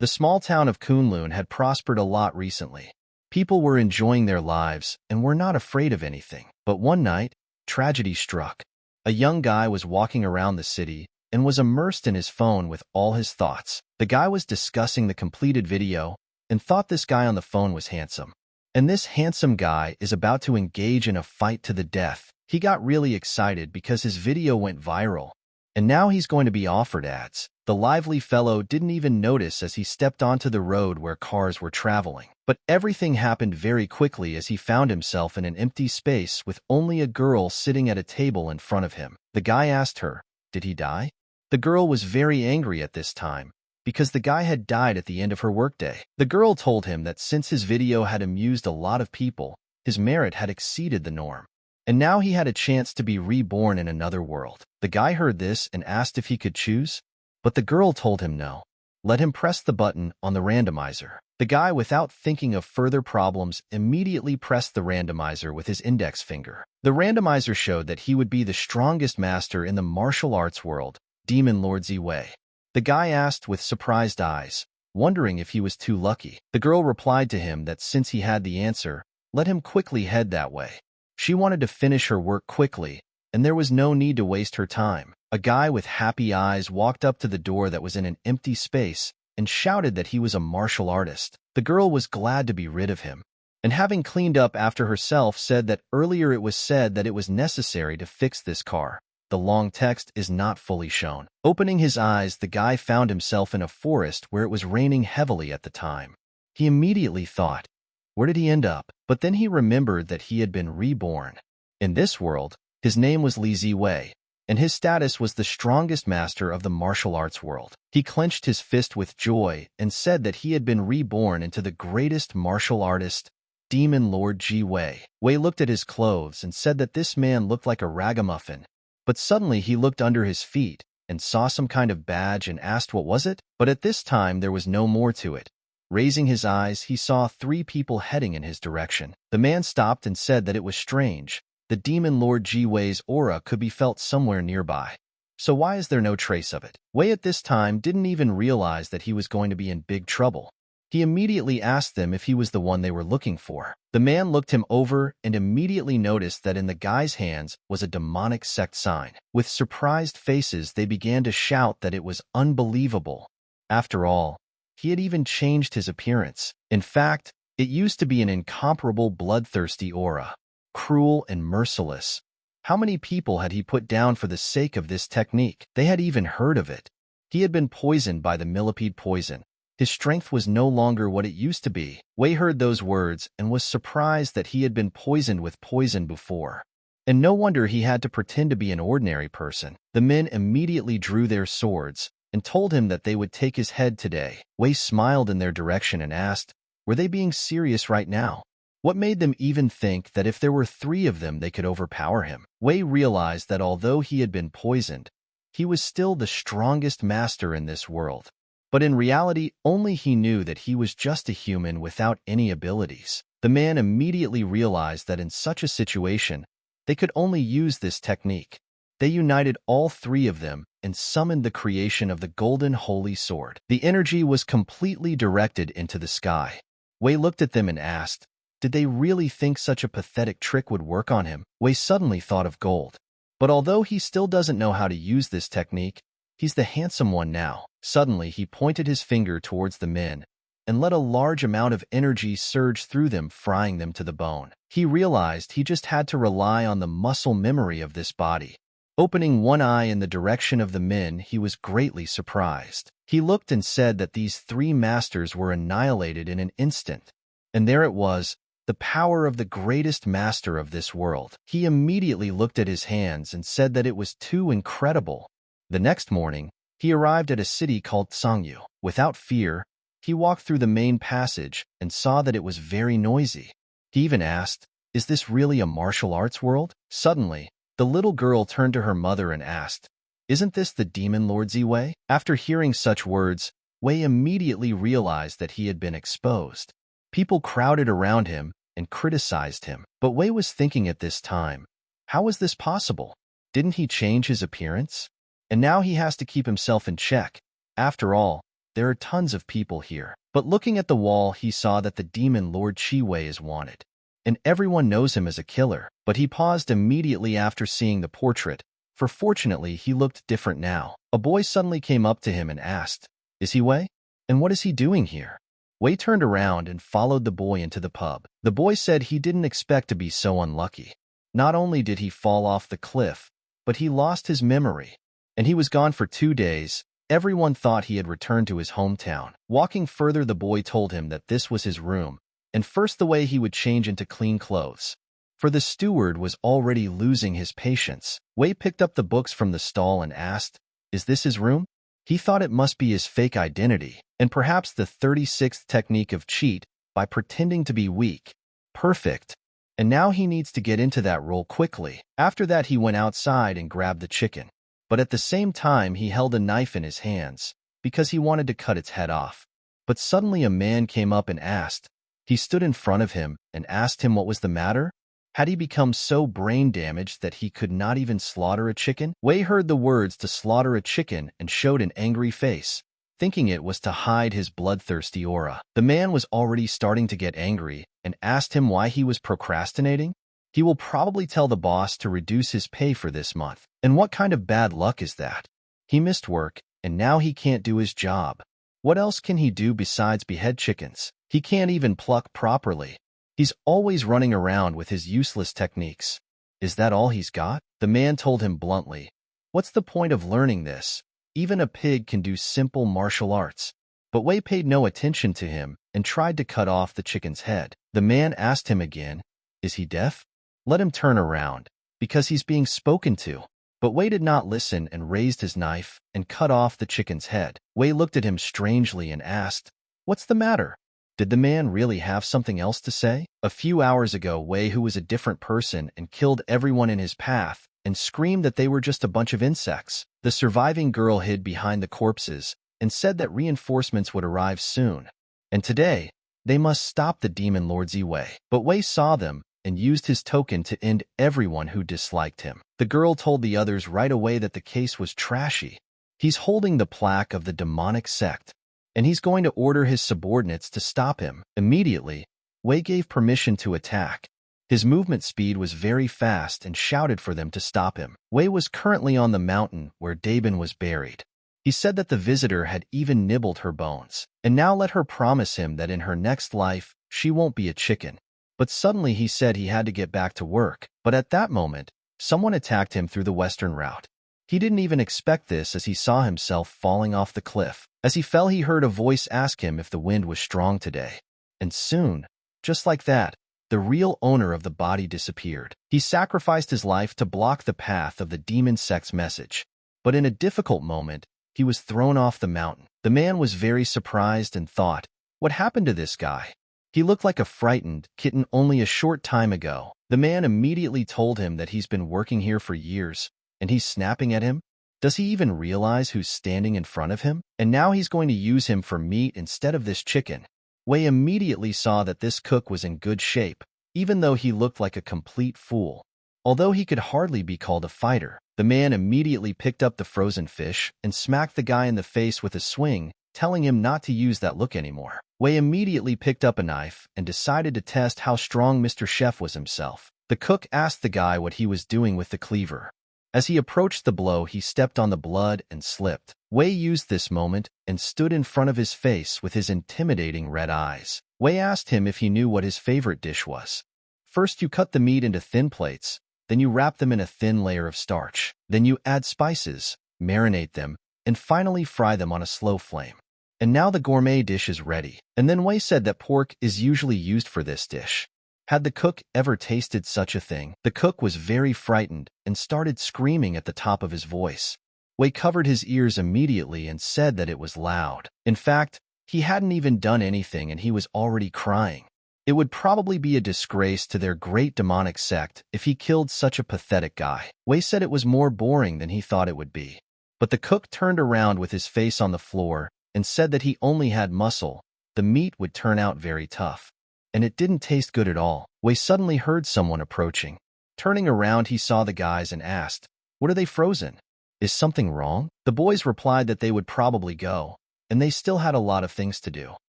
The small town of Kunlun had prospered a lot recently. People were enjoying their lives and were not afraid of anything. But one night, tragedy struck. A young guy was walking around the city and was immersed in his phone with all his thoughts. The guy was discussing the completed video and thought this guy on the phone was handsome. And this handsome guy is about to engage in a fight to the death. He got really excited because his video went viral, and now he's going to be offered ads. The lively fellow didn't even notice as he stepped onto the road where cars were traveling. But everything happened very quickly as he found himself in an empty space with only a girl sitting at a table in front of him. The guy asked her, "Did he die?" The girl was very angry at this time, because the guy had died at the end of her workday. The girl told him that since his video had amused a lot of people, his merit had exceeded the norm, and now he had a chance to be reborn in another world. The guy heard this and asked if he could choose, but the girl told him no. Let him press the button on the randomizer. The guy, without thinking of further problems, immediately pressed the randomizer with his index finger. The randomizer showed that he would be the strongest master in the martial arts world, Demon Lord Ziwei. The guy asked with surprised eyes, wondering if he was too lucky. The girl replied to him that since he had the answer, let him quickly head that way. She wanted to finish her work quickly, and there was no need to waste her time. A guy with happy eyes walked up to the door that was in an empty space and shouted that he was a martial artist. The girl was glad to be rid of him, and having cleaned up after herself, said that earlier it was said that it was necessary to fix this car. The long text is not fully shown. Opening his eyes, the guy found himself in a forest where it was raining heavily at the time. He immediately thought, where did he end up? But then he remembered that he had been reborn. In this world, his name was Li Ziwei, and his status was the strongest master of the martial arts world. He clenched his fist with joy and said that he had been reborn into the greatest martial artist, Demon Lord Ji Wei. Wei looked at his clothes and said that this man looked like a ragamuffin. But suddenly he looked under his feet and saw some kind of badge and asked what was it? But at this time there was no more to it. Raising his eyes, he saw 3 people heading in his direction. The man stopped and said that it was strange. The Demon Lord Ji Wei's aura could be felt somewhere nearby. So why is there no trace of it? Wei at this time didn't even realize that he was going to be in big trouble. He immediately asked them if he was the one they were looking for. The man looked him over and immediately noticed that in the guy's hands was a demonic sect sign. With surprised faces, they began to shout that it was unbelievable. After all, he had even changed his appearance. In fact, it used to be an incomparable bloodthirsty aura, cruel and merciless. How many people had he put down for the sake of this technique? They had even heard of it. He had been poisoned by the millipede poison. His strength was no longer what it used to be. Wei heard those words and was surprised that he had been poisoned with poison before. And no wonder he had to pretend to be an ordinary person. The men immediately drew their swords and told him that they would take his head today. Wei smiled in their direction and asked, were they being serious right now? What made them even think that if there were 3 of them they could overpower him? Wei realized that although he had been poisoned, he was still the strongest master in this world. But in reality, only he knew that he was just a human without any abilities. The man immediately realized that in such a situation, they could only use this technique. They united all 3 of them and summoned the creation of the golden holy sword. The energy was completely directed into the sky. Wei looked at them and asked, did they really think such a pathetic trick would work on him? Wei suddenly thought of gold. But although he still doesn't know how to use this technique, he's the handsome one now. Suddenly, he pointed his finger towards the men and let a large amount of energy surge through them, frying them to the bone. He realized he just had to rely on the muscle memory of this body. Opening one eye in the direction of the men, he was greatly surprised. He looked and said that these 3 masters were annihilated in an instant. And there it was, the power of the greatest master of this world. He immediately looked at his hands and said that it was too incredible. The next morning, he arrived at a city called Sangyu. Without fear, he walked through the main passage and saw that it was very noisy. He even asked, is this really a martial arts world? Suddenly, the little girl turned to her mother and asked, isn't this the Demon Lord Ziwei? After hearing such words, Wei immediately realized that he had been exposed. People crowded around him and criticized him. But Wei was thinking at this time, how was this possible? Didn't he change his appearance? And now he has to keep himself in check. After all, there are tons of people here. But looking at the wall, he saw that the demon Lord Chi-Wei is wanted. And everyone knows him as a killer. But he paused immediately after seeing the portrait, for fortunately he looked different now. A boy suddenly came up to him and asked, "Is he Wei? And what is he doing here?" Wei turned around and followed the boy into the pub. The boy said he didn't expect to be so unlucky. Not only did he fall off the cliff, but he lost his memory. And he was gone for 2 days. Everyone thought he had returned to his hometown. Walking further, the boy told him that this was his room, and first the way he would change into clean clothes. For the steward was already losing his patience. Wei picked up the books from the stall and asked, "Is this his room?" He thought it must be his fake identity, and perhaps the 36th technique of cheat by pretending to be weak. Perfect. And now he needs to get into that role quickly. After that, he went outside and grabbed the chicken. But at the same time, he held a knife in his hands, because he wanted to cut its head off. But suddenly a man came up and asked. He stood in front of him and asked him what was the matter. Had he become so brain damaged that he could not even slaughter a chicken? Wei heard the words to slaughter a chicken and showed an angry face, thinking it was to hide his bloodthirsty aura. The man was already starting to get angry and asked him why he was procrastinating. He will probably tell the boss to reduce his pay for this month. And what kind of bad luck is that? He missed work, and now he can't do his job. What else can he do besides behead chickens? He can't even pluck properly. He's always running around with his useless techniques. Is that all he's got? The man told him bluntly. What's the point of learning this? Even a pig can do simple martial arts. But Wei paid no attention to him and tried to cut off the chicken's head. The man asked him again, "Is he deaf? Let him turn around, because he's being spoken to." But Wei did not listen and raised his knife and cut off the chicken's head. Wei looked at him strangely and asked, "What's the matter?" Did the man really have something else to say? A few hours ago, Wei, who was a different person and killed everyone in his path, and screamed that they were just a bunch of insects. The surviving girl hid behind the corpses and said that reinforcements would arrive soon. And today, they must stop the demon Lord Ziwei. But Wei saw them and used his token to end everyone who disliked him. The girl told the others right away that the case was trashy. He's holding the plaque of the demonic sect, and he's going to order his subordinates to stop him. Immediately, Wei gave permission to attack. His movement speed was very fast and shouted for them to stop him. Wei was currently on the mountain where Dabin was buried. He said that the visitor had even nibbled her bones, and now let her promise him that in her next life, she won't be a chicken. But suddenly he said he had to get back to work. But at that moment, someone attacked him through the western route. He didn't even expect this as he saw himself falling off the cliff. As he fell, he heard a voice ask him if the wind was strong today. And soon, just like that, the real owner of the body disappeared. He sacrificed his life to block the path of the demon sect's message. But in a difficult moment, he was thrown off the mountain. The man was very surprised and thought, "What happened to this guy? He looked like a frightened kitten only a short time ago." The man immediately told him that he's been working here for years, and he's snapping at him. Does he even realize who's standing in front of him? And now he's going to use him for meat instead of this chicken. Wei immediately saw that this cook was in good shape, even though he looked like a complete fool. Although he could hardly be called a fighter, the man immediately picked up the frozen fish and smacked the guy in the face with a swing, telling him not to use that look anymore. Wei immediately picked up a knife and decided to test how strong Mr. Chef was himself. The cook asked the guy what he was doing with the cleaver. As he approached the blow, he stepped on the blood and slipped. Wei used this moment and stood in front of his face with his intimidating red eyes. Wei asked him if he knew what his favorite dish was. First, you cut the meat into thin plates, then you wrap them in a thin layer of starch. Then you add spices, marinate them, and finally fry them on a slow flame. And now the gourmet dish is ready. And then Wei said that pork is usually used for this dish. Had the cook ever tasted such a thing? The cook was very frightened and started screaming at the top of his voice. Wei covered his ears immediately and said that it was loud. In fact, he hadn't even done anything and he was already crying. It would probably be a disgrace to their great demonic sect if he killed such a pathetic guy. Wei said it was more boring than he thought it would be. But the cook turned around with his face on the floor and said that he only had muscle. The meat would turn out very tough. And it didn't taste good at all. Wei suddenly heard someone approaching. Turning around, he saw the guys and asked, "What are they frozen? Is something wrong?" The boys replied that they would probably go, and they still had a lot of things to do.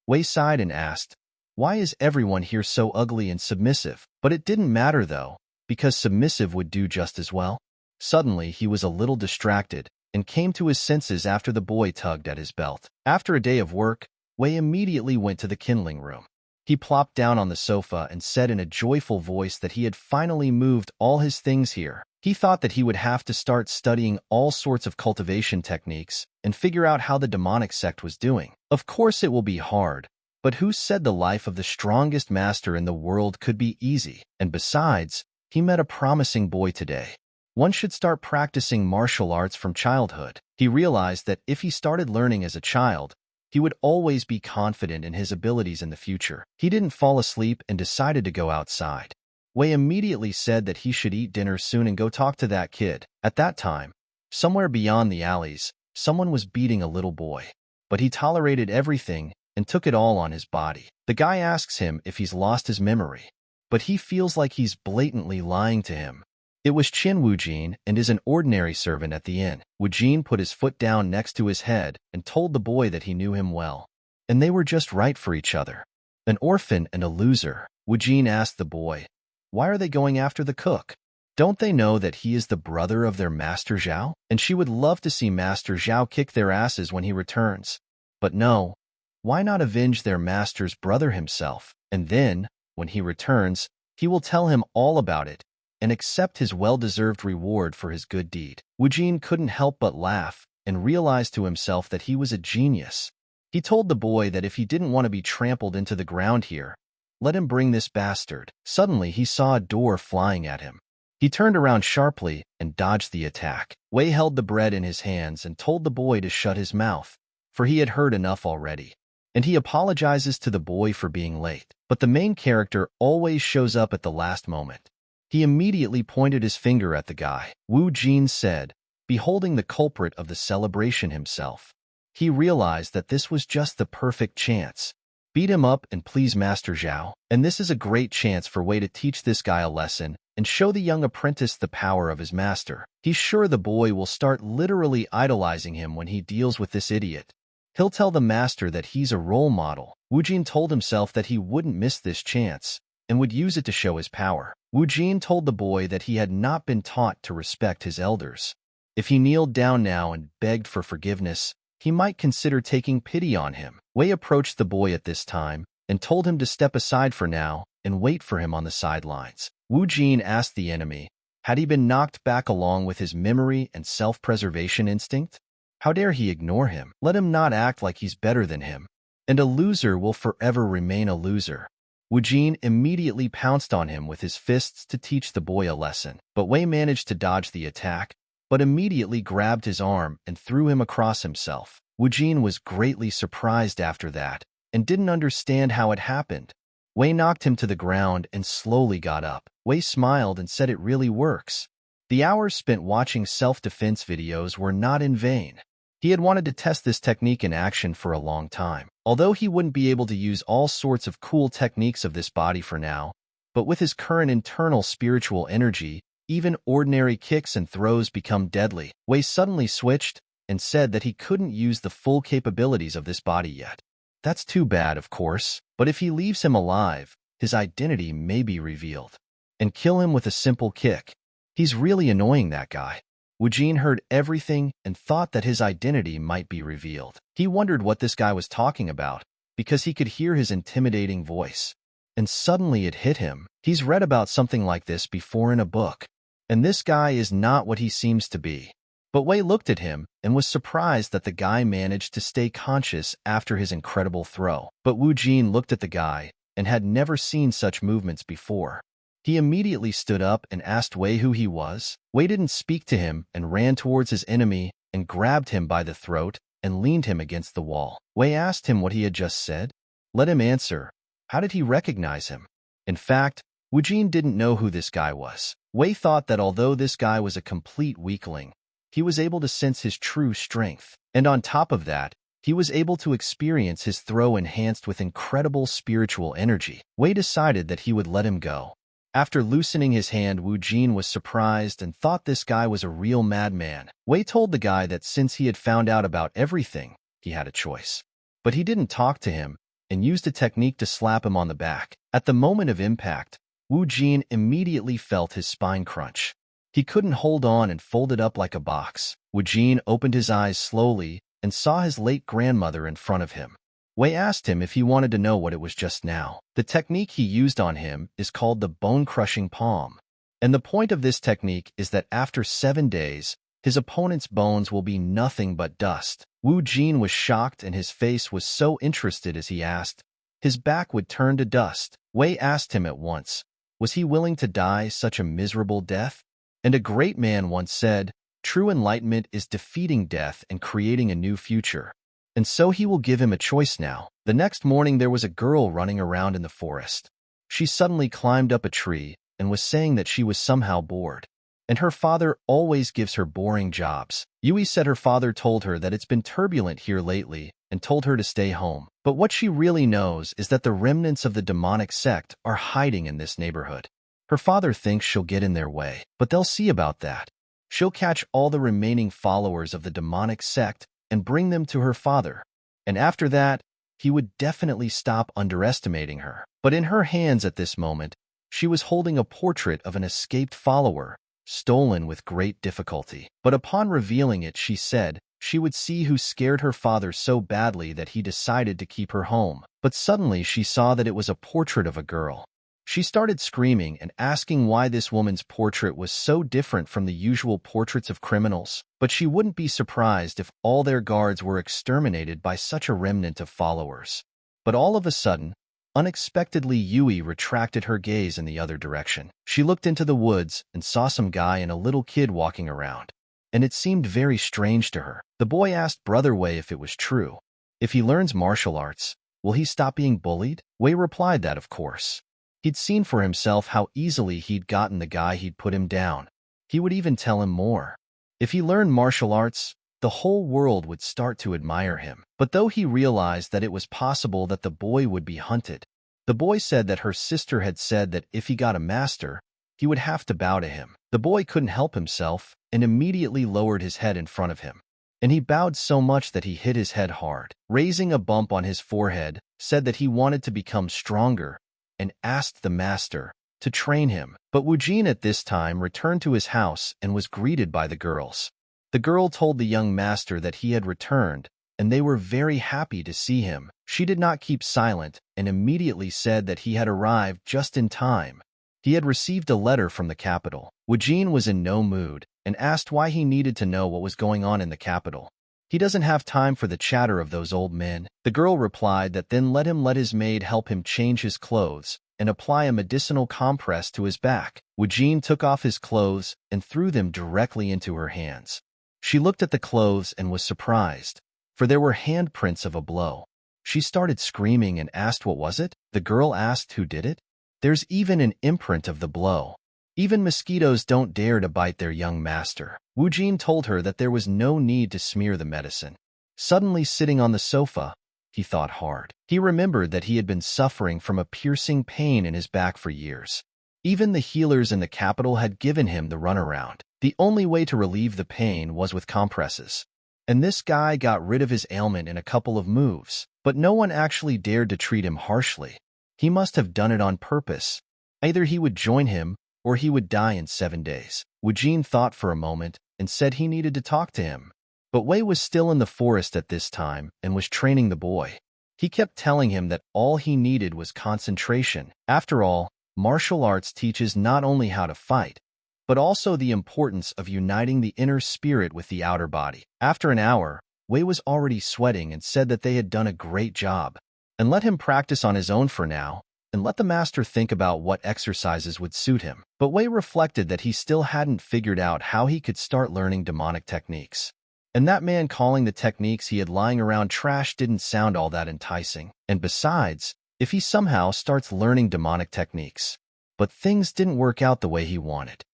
Wei sighed and asked, "Why is everyone here so ugly and submissive?" But it didn't matter though, because submissive would do just as well. Suddenly, he was a little distracted and came to his senses after the boy tugged at his belt. After a day of work, Wei immediately went to the kindling room. He plopped down on the sofa and said in a joyful voice that he had finally moved all his things here. He thought that he would have to start studying all sorts of cultivation techniques and figure out how the demonic sect was doing. Of course it will be hard, but who said the life of the strongest master in the world could be easy? And besides, he met a promising boy today. One should start practicing martial arts from childhood. He realized that if he started learning as a child, he would always be confident in his abilities in the future. He didn't fall asleep and decided to go outside. Wei immediately said that he should eat dinner soon and go talk to that kid. At that time, somewhere beyond the alleys, someone was beating a little boy. But he tolerated everything and took it all on his body. The guy asks him if he's lost his memory, but he feels like he's blatantly lying to him. It was Qin Wujin and is an ordinary servant at the inn. Wujin put his foot down next to his head and told the boy that he knew him well, and they were just right for each other. An orphan and a loser. Wujin asked the boy, "Why are they going after the cook? Don't they know that he is the brother of their Master Zhao? And she would love to see Master Zhao kick their asses when he returns. But no, why not avenge their master's brother himself? And then, when he returns, he will tell him all about it and accept his well-deserved reward for his good deed." Wujin couldn't help but laugh and realized to himself that he was a genius. He told the boy that if he didn't want to be trampled into the ground here, let him bring this bastard. Suddenly, he saw a door flying at him. He turned around sharply and dodged the attack. Wei held the bread in his hands and told the boy to shut his mouth, for he had heard enough already. And he apologizes to the boy for being late. But the main character always shows up at the last moment. He immediately pointed his finger at the guy. Wu Jin said, beholding the culprit of the celebration himself. He realized that this was just the perfect chance. Beat him up and please Master Zhao. And this is a great chance for Wei to teach this guy a lesson and show the young apprentice the power of his master. He's sure the boy will start literally idolizing him when he deals with this idiot. He'll tell the master that he's a role model. Wu Jin told himself that he wouldn't miss this chance and would use it to show his power. Wu Jin told the boy that he had not been taught to respect his elders. If he kneeled down now and begged for forgiveness, he might consider taking pity on him. Wei approached the boy at this time and told him to step aside for now and wait for him on the sidelines. Wu Jin asked the enemy, had he been knocked back along with his memory and self-preservation instinct? How dare he ignore him? Let him not act like he's better than him. And a loser will forever remain a loser. Wu Jin immediately pounced on him with his fists to teach the boy a lesson. But Wei managed to dodge the attack, but immediately grabbed his arm and threw him across himself. Wu Jin was greatly surprised after that and didn't understand how it happened. Wei knocked him to the ground and slowly got up. Wei smiled and said it really works. The hours spent watching self-defense videos were not in vain. He had wanted to test this technique in action for a long time. Although he wouldn't be able to use all sorts of cool techniques of this body for now, but with his current internal spiritual energy, even ordinary kicks and throws become deadly. Wei suddenly switched and said that he couldn't use the full capabilities of this body yet. That's too bad, of course, but if he leaves him alive, his identity may be revealed. And kill him with a simple kick. He's really annoying, that guy. Wu Jin heard everything and thought that his identity might be revealed. He wondered what this guy was talking about, because he could hear his intimidating voice. And suddenly it hit him. He's read about something like this before in a book. And this guy is not what he seems to be. But Wei looked at him and was surprised that the guy managed to stay conscious after his incredible throw. But Wu Jin looked at the guy and had never seen such movements before. He immediately stood up and asked Wei who he was. Wei didn't speak to him and ran towards his enemy and grabbed him by the throat and leaned him against the wall. Wei asked him what he had just said. Let him answer. How did he recognize him? In fact, Wu Jin didn't know who this guy was. Wei thought that although this guy was a complete weakling, he was able to sense his true strength. And on top of that, he was able to experience his throw enhanced with incredible spiritual energy. Wei decided that he would let him go. After loosening his hand, Wu Jin was surprised and thought this guy was a real madman. Wei told the guy that since he had found out about everything, he had a choice. But he didn't talk to him and used a technique to slap him on the back. At the moment of impact, Wu Jin immediately felt his spine crunch. He couldn't hold on and folded up like a box. Wu Jin opened his eyes slowly and saw his late grandmother in front of him. Wei asked him if he wanted to know what it was just now. The technique he used on him is called the bone-crushing palm. And the point of this technique is that after 7 days, his opponent's bones will be nothing but dust. Wu Jin was shocked and his face was so interested as he asked. His back would turn to dust. Wei asked him at once, was he willing to die such a miserable death? And a great man once said, true enlightenment is defeating death and creating a new future. And so he will give him a choice now. The next morning there was a girl running around in the forest. She suddenly climbed up a tree and was saying that she was somehow bored. And her father always gives her boring jobs. Yui said her father told her that it's been turbulent here lately and told her to stay home. But what she really knows is that the remnants of the demonic sect are hiding in this neighborhood. Her father thinks she'll get in their way, but they'll see about that. She'll catch all the remaining followers of the demonic sect and bring them to her father. And after that, he would definitely stop underestimating her. But in her hands at this moment, she was holding a portrait of an escaped follower, stolen with great difficulty. But upon revealing it, she said she would see who scared her father so badly that he decided to keep her home. But suddenly she saw that it was a portrait of a girl. She started screaming and asking why this woman's portrait was so different from the usual portraits of criminals. But she wouldn't be surprised if all their guards were exterminated by such a remnant of followers. But all of a sudden, unexpectedly, Yui retracted her gaze in the other direction. She looked into the woods and saw some guy and a little kid walking around. And it seemed very strange to her. The boy asked Brother Wei if it was true. If he learns martial arts, will he stop being bullied? Wei replied that of course. He'd seen for himself how easily he'd gotten the guy he'd put him down. He would even tell him more. If he learned martial arts, the whole world would start to admire him. But though he realized that it was possible that the boy would be hunted, the boy said that her sister had said that if he got a master, he would have to bow to him. The boy couldn't help himself and immediately lowered his head in front of him. And he bowed so much that he hit his head hard. Raising a bump on his forehead, said that he wanted to become stronger and asked the master to train him. But Wu Jin at this time returned to his house and was greeted by the girls. The girl told the young master that he had returned, and they were very happy to see him. She did not keep silent and immediately said that he had arrived just in time. He had received a letter from the capital. Wu Jin was in no mood and asked why he needed to know what was going on in the capital. He doesn't have time for the chatter of those old men. The girl replied that then let his maid help him change his clothes and apply a medicinal compress to his back. Wu Jin took off his clothes and threw them directly into her hands. She looked at the clothes and was surprised, for there were handprints of a blow. She started screaming and asked what was it. The girl asked who did it. There's even an imprint of the blow. Even mosquitoes don't dare to bite their young master. Wu Jin told her that there was no need to smear the medicine. Suddenly sitting on the sofa, he thought hard. He remembered that he had been suffering from a piercing pain in his back for years. Even the healers in the capital had given him the runaround. The only way to relieve the pain was with compresses. And this guy got rid of his ailment in a couple of moves. But no one actually dared to treat him harshly. He must have done it on purpose. Either he would join him, or he would die in 7 days. Wu Jin thought for a moment and said he needed to talk to him. But Wei was still in the forest at this time and was training the boy. He kept telling him that all he needed was concentration. After all, martial arts teaches not only how to fight, but also the importance of uniting the inner spirit with the outer body. After an hour, Wei was already sweating and said that they had done a great job, and let him practice on his own for now, and let the master think about what exercises would suit him. But Wei reflected that he still hadn't figured out how he could start learning demonic techniques. And that man calling the techniques he had lying around trash didn't sound all that enticing. And besides, if he somehow starts learning demonic techniques, but things didn't work out the way he wanted.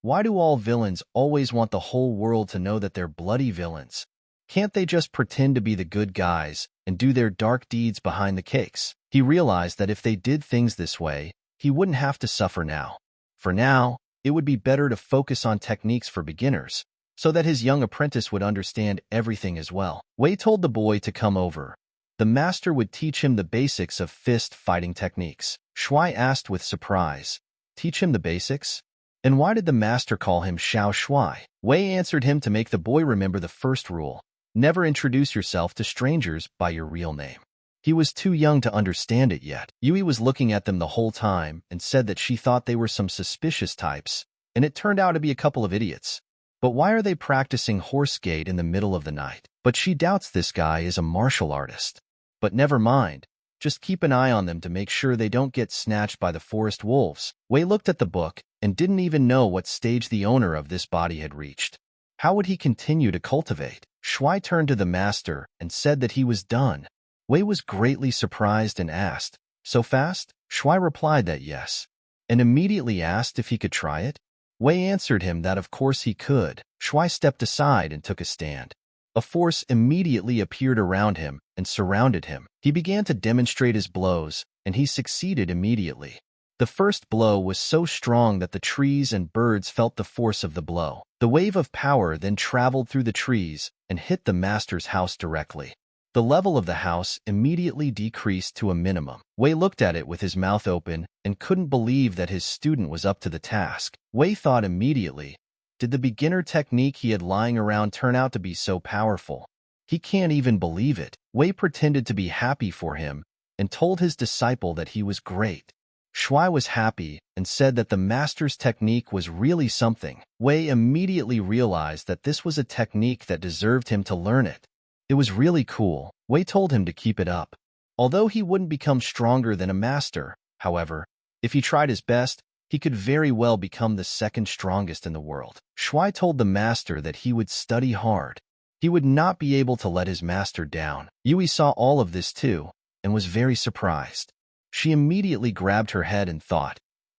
Why do all villains always want the whole world to know that they're bloody villains? Can't they just pretend to be the good guys and do their dark deeds behind the cakes? He realized that if they did things this way, he wouldn't have to suffer now. For now, it would be better to focus on techniques for beginners, so that his young apprentice would understand everything as well. Wei told the boy to come over. The master would teach him the basics of fist fighting techniques. Shuai asked with surprise, "Teach him the basics? And why did the master call him Xiao Shuai?" Wei answered him to make the boy remember the first rule: never introduce yourself to strangers by your real name. He was too young to understand it yet. Yui was looking at them the whole time and said that she thought they were some suspicious types, and it turned out to be a couple of idiots. But why are they practicing horse gait in the middle of the night? But she doubts this guy is a martial artist. But never mind. Just keep an eye on them to make sure they don't get snatched by the forest wolves. Wei looked at the book and didn't even know what stage the owner of this body had reached. How would he continue to cultivate? Shuai turned to the master and said that he was done. Wei was greatly surprised and asked, "So fast?" Shuai replied that yes, and immediately asked if he could try it. Wei answered him that of course he could. Shuai stepped aside and took a stand. A force immediately appeared around him and surrounded him. He began to demonstrate his blows, and he succeeded immediately. The first blow was so strong that the trees and birds felt the force of the blow. The wave of power then traveled through the trees and hit the master's house directly. The level of the house immediately decreased to a minimum. Wei looked at it with his mouth open and couldn't believe that his student was up to the task. Wei thought immediately, did the beginner technique he had lying around turn out to be so powerful? He can't even believe it. Wei pretended to be happy for him and told his disciple that he was great. Shuai was happy and said that the master's technique was really something. Wei immediately realized that this was a technique that deserved him to learn it. It was really cool. Wei told him to keep it up. Although he wouldn't become stronger than a master, however, if he tried his best, he could very well become the second strongest in the world. Shuai told the master that he would study hard. He would not be able to let his master down. Yui saw all of this too, and was very surprised. She immediately grabbed her head and thought,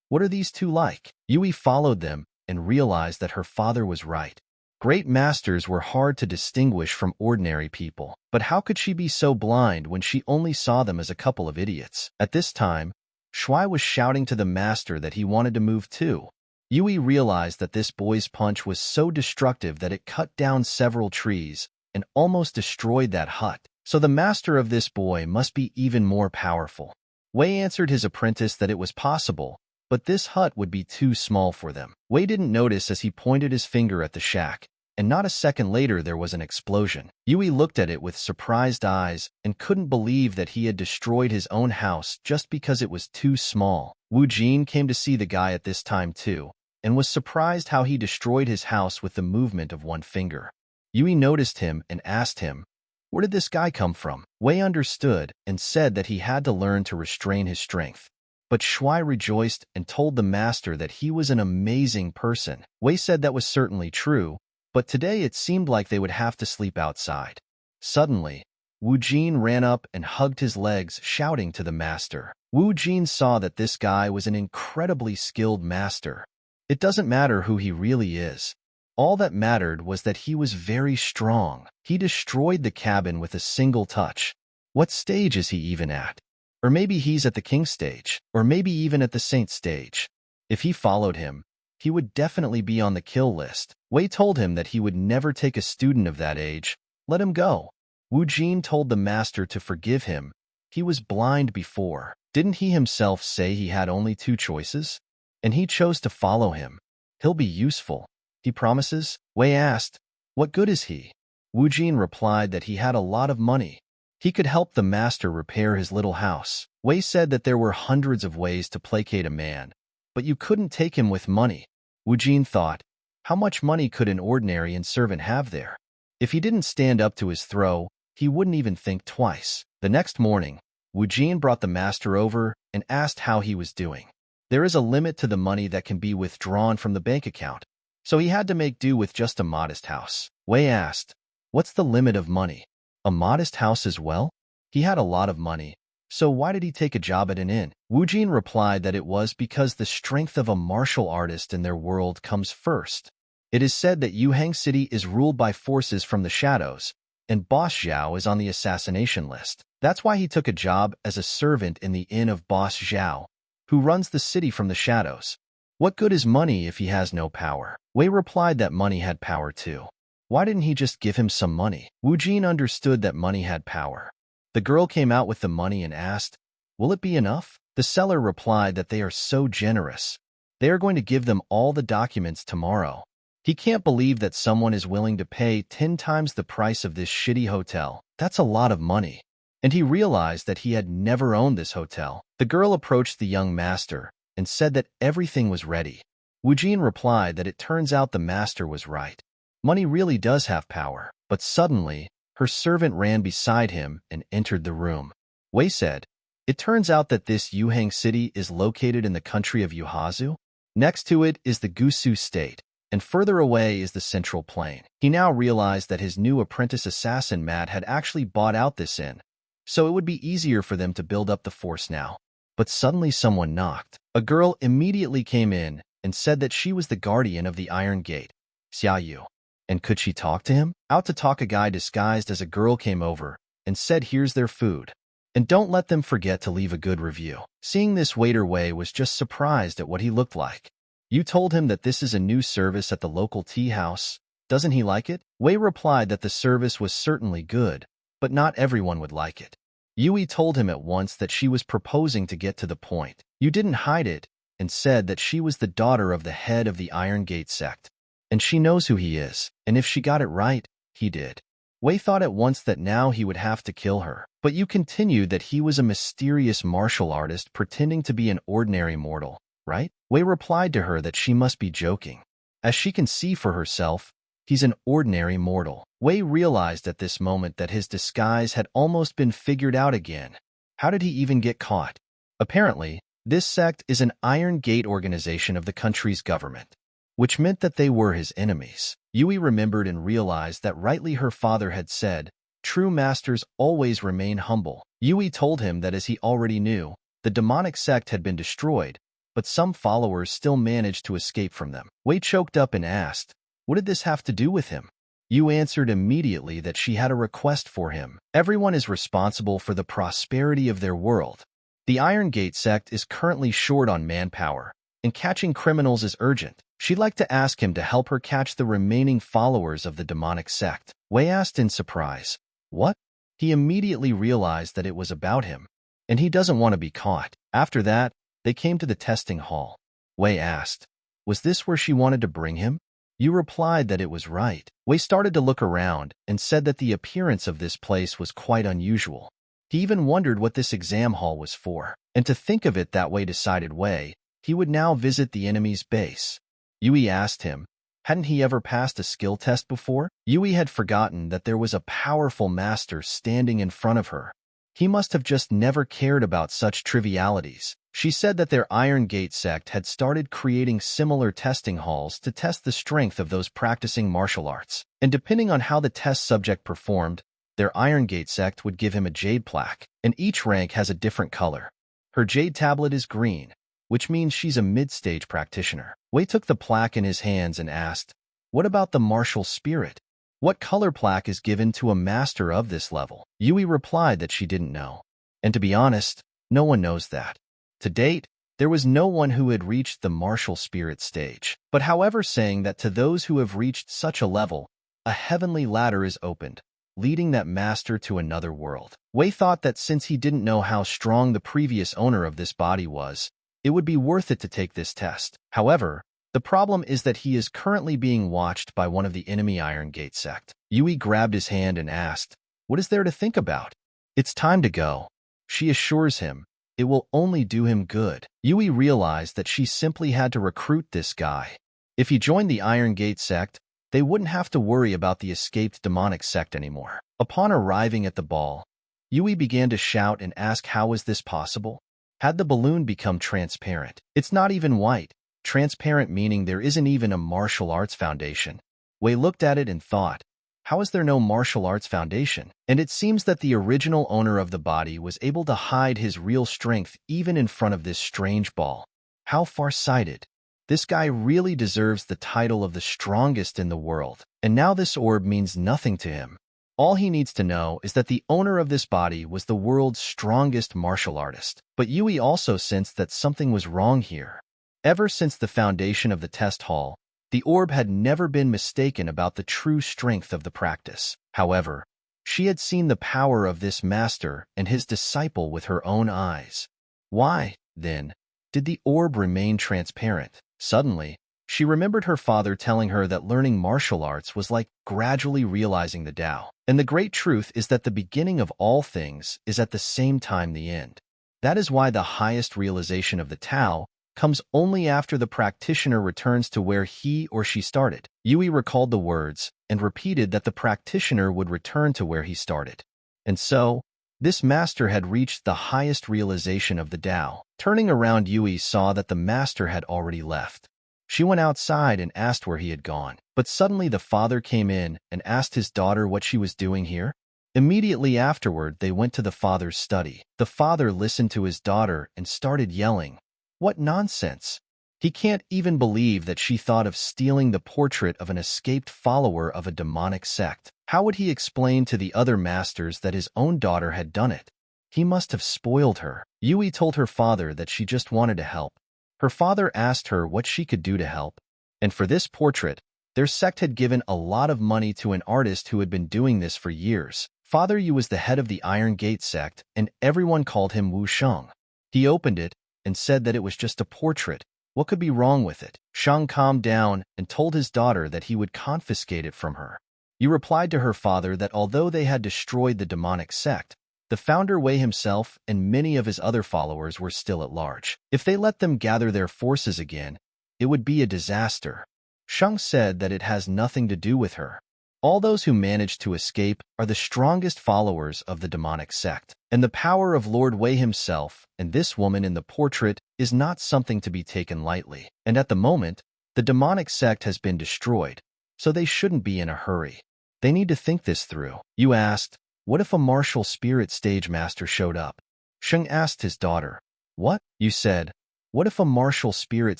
what are these two like? Yui followed them and realized that her father was right. Great masters were hard to distinguish from ordinary people. But how could she be so blind when she only saw them as a couple of idiots? At this time, Shuai was shouting to the master that he wanted to move too. Yui realized that this boy's punch was so destructive that it cut down several trees and almost destroyed that hut. So the master of this boy must be even more powerful. Wei answered his apprentice that it was possible, but this hut would be too small for them. Wei didn't notice as he pointed his finger at the shack, and not a second later there was an explosion. Yui looked at it with surprised eyes and couldn't believe that he had destroyed his own house just because it was too small. Wu Jin came to see the guy at this time too, and was surprised how he destroyed his house with the movement of one finger. Yui noticed him and asked him, where did this guy come from? Wei understood and said that he had to learn to restrain his strength. But Shuai rejoiced and told the master that he was an amazing person. Wei said that was certainly true, but today it seemed like they would have to sleep outside. Suddenly, Wu Jin ran up and hugged his legs, shouting to the master. Wu Jin saw that this guy was an incredibly skilled master. It doesn't matter who he really is. All that mattered was that he was very strong. He destroyed the cabin with a single touch. What stage is he even at? Or maybe he's at the king stage, or maybe even at the saint stage. If he followed him, he would definitely be on the kill list. Wei told him that he would never take a student of that age. Let him go. Wu Jin told the master to forgive him. He was blind before. Didn't he himself say he had only two choices? And he chose to follow him. He'll be useful. He promises? Wei asked, what good is he? Wu Jin replied that he had a lot of money. He could help the master repair his little house. Wei said that there were hundreds of ways to placate a man, but you couldn't take him with money. Wu Jin thought, how much money could an ordinary servant have there? If he didn't stand up to his throw, he wouldn't even think twice. The next morning, Wu Jin brought the master over and asked how he was doing. There is a limit to the money that can be withdrawn from the bank account, so he had to make do with just a modest house. Wei asked, what's the limit of money? A modest house as well? He had a lot of money, so why did he take a job at an inn? Wu Jin replied that it was because the strength of a martial artist in their world comes first. It is said that Yuhang City is ruled by forces from the shadows, and Boss Zhao is on the assassination list. That's why he took a job as a servant in the inn of Boss Zhao, who runs the city from the shadows. What good is money if he has no power? Wei replied that money had power too. Why didn't he just give him some money? Wu Jin understood that money had power. The girl came out with the money and asked, "Will it be enough?" The seller replied that they are so generous. They are going to give them all the documents tomorrow. He can't believe that someone is willing to pay 10 times the price of this shitty hotel. That's a lot of money. And he realized that he had never owned this hotel. The girl approached the young master and said that everything was ready. Wu Jin replied that it turns out the master was right. Money really does have power. But suddenly, her servant ran beside him and entered the room. Wei said, "It turns out that this Yuhang city is located in the country of Yuhazu. Next to it is the Gusu state, and further away is the Central Plain." He now realized that his new apprentice assassin Matt had actually bought out this inn, so it would be easier for them to build up the force now. But suddenly someone knocked. A girl immediately came in and said that she was the guardian of the Iron Gate, Xia Yu. And could she talk to him? Out to talk, a guy disguised as a girl came over and said, "Here's their food. And don't let them forget to leave a good review." Seeing this waiter, Wei was just surprised at what he looked like. "You told him that this is a new service at the local tea house. Doesn't he like it?" Wei replied that the service was certainly good, but not everyone would like it. Yui told him at once that she was proposing to get to the point. You didn't hide it and said that she was the daughter of the head of the Iron Gate sect. And she knows who he is, and if she got it right, he did. Wei thought at once that now he would have to kill her, but you continued that he was a mysterious martial artist pretending to be an ordinary mortal, right? Wei replied to her that she must be joking. As she can see for herself, he's an ordinary mortal. Wei realized at this moment that his disguise had almost been figured out again. How did he even get caught? Apparently, this sect is an Iron Gate organization of the country's government, which meant that they were his enemies. Yui remembered and realized that rightly her father had said, "True masters always remain humble." Yui told him that, as he already knew, the demonic sect had been destroyed, but some followers still managed to escape from them. Wei choked up and asked, "What did this have to do with him?" Yu answered immediately that she had a request for him. Everyone is responsible for the prosperity of their world. The Iron Gate sect is currently short on manpower, and catching criminals is urgent. She'd like to ask him to help her catch the remaining followers of the demonic sect. Wei asked in surprise, "What?" He immediately realized that it was about him, and he doesn't want to be caught. After that, they came to the testing hall. Wei asked, "Was this where she wanted to bring him?" You replied that it was right. Wei started to look around and said that the appearance of this place was quite unusual. He even wondered what this exam hall was for, and to think of it that way decided Wei, he would now visit the enemy's base. Yui asked him, hadn't he ever passed a skill test before? Yui had forgotten that there was a powerful master standing in front of her. He must have just never cared about such trivialities. She said that their Iron Gate sect had started creating similar testing halls to test the strength of those practicing martial arts, and depending on how the test subject performed, their Iron Gate sect would give him a jade plaque, and each rank has a different color. Her jade tablet is green, which means she's a mid-stage practitioner. Wei took the plaque in his hands and asked, "What about the martial spirit? What color plaque is given to a master of this level?" Yui replied that she didn't know. And to be honest, no one knows that. To date, there was no one who had reached the martial spirit stage. But however, saying that to those who have reached such a level, a heavenly ladder is opened, leading that master to another world. Wei thought that since he didn't know how strong the previous owner of this body was, it would be worth it to take this test. However, the problem is that he is currently being watched by one of the enemy Iron Gate sect. Yui grabbed his hand and asked, "What is there to think about? It's time to go." She assures him, it will only do him good. Yui realized that she simply had to recruit this guy. If he joined the Iron Gate sect, they wouldn't have to worry about the escaped demonic sect anymore. Upon arriving at the ball, Yui began to shout and ask how is this possible? Had the balloon become transparent? It's not even white. Transparent meaning there isn't even a martial arts foundation. Wei looked at it and thought, how is there no martial arts foundation? And it seems that the original owner of the body was able to hide his real strength even in front of this strange ball. How far-sighted. This guy really deserves the title of the strongest in the world. And now this orb means nothing to him. All he needs to know is that the owner of this body was the world's strongest martial artist. But Yui also sensed that something was wrong here. Ever since the foundation of the test hall, the orb had never been mistaken about the true strength of the practice. However, she had seen the power of this master and his disciple with her own eyes. Why, then, did the orb remain transparent? Suddenly, she remembered her father telling her that learning martial arts was like gradually realizing the Tao. And the great truth is that the beginning of all things is at the same time the end. That is why the highest realization of the Tao comes only after the practitioner returns to where he or she started. Yui recalled the words and repeated that the practitioner would return to where he started. And so, this master had reached the highest realization of the Tao. Turning around, Yui saw that the master had already left. She went outside and asked where he had gone. But suddenly the father came in and asked his daughter what she was doing here. Immediately afterward, they went to the father's study. The father listened to his daughter and started yelling, "What nonsense! He can't even believe that she thought of stealing the portrait of an escaped follower of a demonic sect. How would he explain to the other masters that his own daughter had done it? He must have spoiled her." Yui told her father that she just wanted to help. Her father asked her what she could do to help, and for this portrait, their sect had given a lot of money to an artist who had been doing this for years. Father Yu was the head of the Iron Gate sect, and everyone called him Wu Sheng. He opened it and said that it was just a portrait. What could be wrong with it? Sheng calmed down and told his daughter that he would confiscate it from her. Yu replied to her father that although they had destroyed the demonic sect, the founder Wei himself and many of his other followers were still at large. If they let them gather their forces again, it would be a disaster. Sheng said that it has nothing to do with her. All those who managed to escape are the strongest followers of the demonic sect, and the power of Lord Wei himself and this woman in the portrait is not something to be taken lightly. And at the moment, the demonic sect has been destroyed, so they shouldn't be in a hurry. They need to think this through. You asked, what if a martial spirit stage master showed up? Sheng asked his daughter. What? You said, what if a martial spirit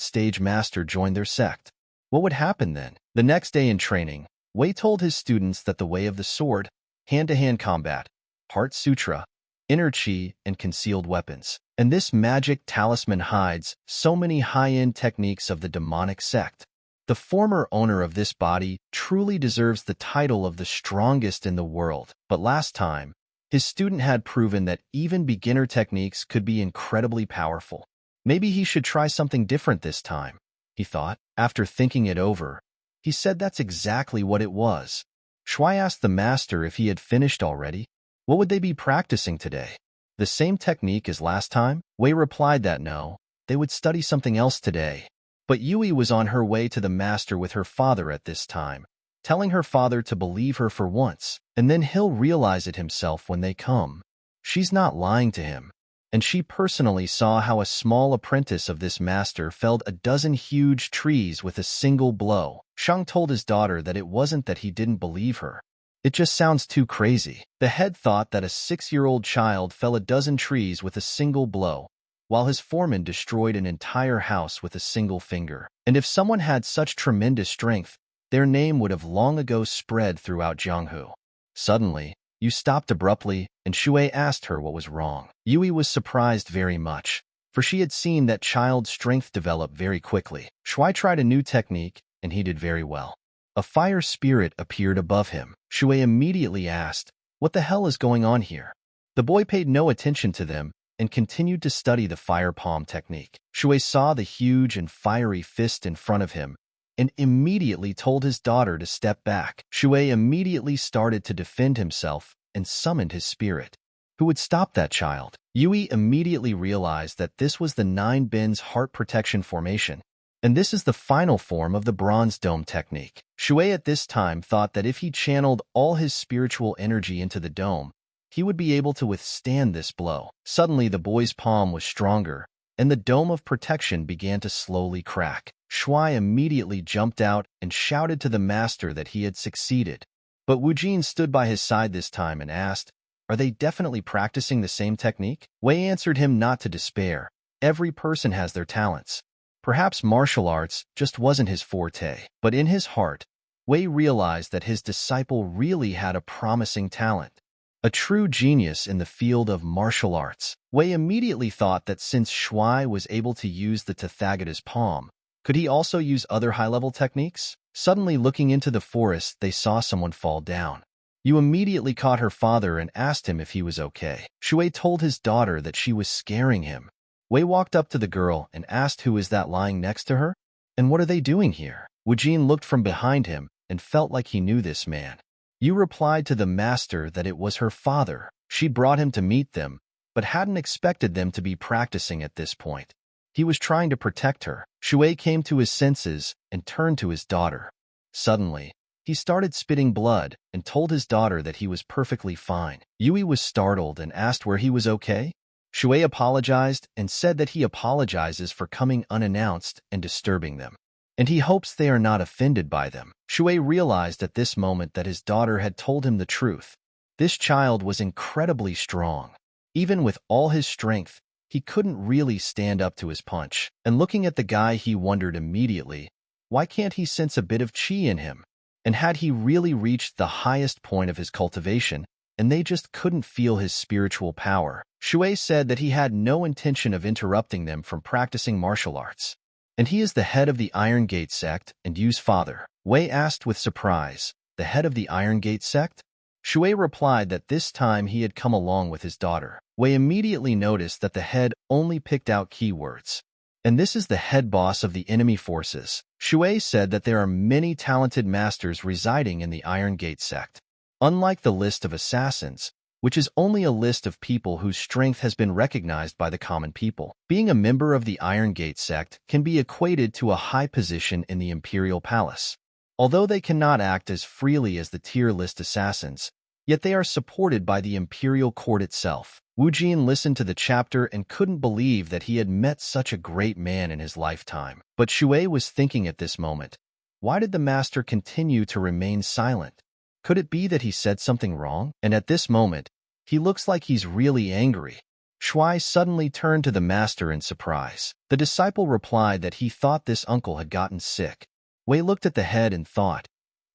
stage master joined their sect? What would happen then? The next day in training, Wei told his students that the way of the sword, hand-to-hand combat, heart sutra, inner chi, and concealed weapons. And this magic talisman hides so many high-end techniques of the demonic sect. The former owner of this body truly deserves the title of the strongest in the world. But last time, his student had proven that even beginner techniques could be incredibly powerful. Maybe he should try something different this time, he thought. After thinking it over, he said that's exactly what it was. Shui asked the master if he had finished already. What would they be practicing today? The same technique as last time? Wei replied that no, they would study something else today. But Yui was on her way to the master with her father at this time, telling her father to believe her for once, and then he'll realize it himself when they come. She's not lying to him, and she personally saw how a small apprentice of this master felled a dozen huge trees with a single blow. Shang told his daughter that it wasn't that he didn't believe her. It just sounds too crazy. The head thought that a 6-year-old child fell a dozen trees with a single blow, while his foreman destroyed an entire house with a single finger. And if someone had such tremendous strength, their name would have long ago spread throughout Jianghu. Suddenly, Yu stopped abruptly, and Shui asked her what was wrong. Yui was surprised very much, for she had seen that child's strength develop very quickly. Shui tried a new technique, and he did very well. A fire spirit appeared above him. Shui immediately asked, "What the hell is going on here?" The boy paid no attention to them and continued to study the fire palm technique. Shui saw the huge and fiery fist in front of him and immediately told his daughter to step back. Shui immediately started to defend himself and summoned his spirit. Who would stop that child? Yui immediately realized that this was the 9 Bin's heart protection formation, and this is the final form of the bronze dome technique. Shui at this time thought that if he channeled all his spiritual energy into the dome, he would be able to withstand this blow. Suddenly, the boy's palm was stronger, and the dome of protection began to slowly crack. Shui immediately jumped out and shouted to the master that he had succeeded. But Wu Jin stood by his side this time and asked, "Are they definitely practicing the same technique?" Wei answered him not to despair. Every person has their talents. Perhaps martial arts just wasn't his forte. But in his heart, Wei realized that his disciple really had a promising talent. a true genius in the field of martial arts. Wei immediately thought that since Shuai was able to use the Tathagata's palm, could he also use other high-level techniques? Suddenly looking into the forest, they saw someone fall down. Yu immediately caught her father and asked him if he was okay. Shuai told his daughter that she was scaring him. Wei walked up to the girl and asked who is that lying next to her, and what are they doing here? Wujin looked from behind him and felt like he knew this man. Yu replied to the master that it was her father. She brought him to meet them, but hadn't expected them to be practicing at this point. He was trying to protect her. Shuai came to his senses and turned to his daughter. Suddenly, he started spitting blood and told his daughter that he was perfectly fine. Yui was startled and asked where he was okay. Shuai apologized and said that he apologizes for coming unannounced and disturbing them, and he hopes they are not offended by them. Shuai realized at this moment that his daughter had told him the truth. This child was incredibly strong. Even with all his strength, he couldn't really stand up to his punch. And looking at the guy, he wondered immediately, why can't he sense a bit of chi in him? And had he really reached the highest point of his cultivation, and they just couldn't feel his spiritual power? Shuai said that he had no intention of interrupting them from practicing martial arts. And he is the head of the Iron Gate sect and Yu's father. Wei asked with surprise, the head of the Iron Gate sect? Shuai replied that this time he had come along with his daughter. Wei immediately noticed that the head only picked out keywords. And this is the head boss of the enemy forces. Shuai said that there are many talented masters residing in the Iron Gate sect. Unlike the list of assassins, which is only a list of people whose strength has been recognized by the common people. Being a member of the Iron Gate sect can be equated to a high position in the Imperial Palace. Although they cannot act as freely as the tier list assassins, yet they are supported by the Imperial Court itself. Wu Jin listened to the chapter and couldn't believe that he had met such a great man in his lifetime. But Shuai was thinking at this moment, why did the master continue to remain silent? Could it be that he said something wrong? And at this moment, he looks like he's really angry. Shuai suddenly turned to the master in surprise. The disciple replied that he thought this uncle had gotten sick. Wei looked at the head and thought,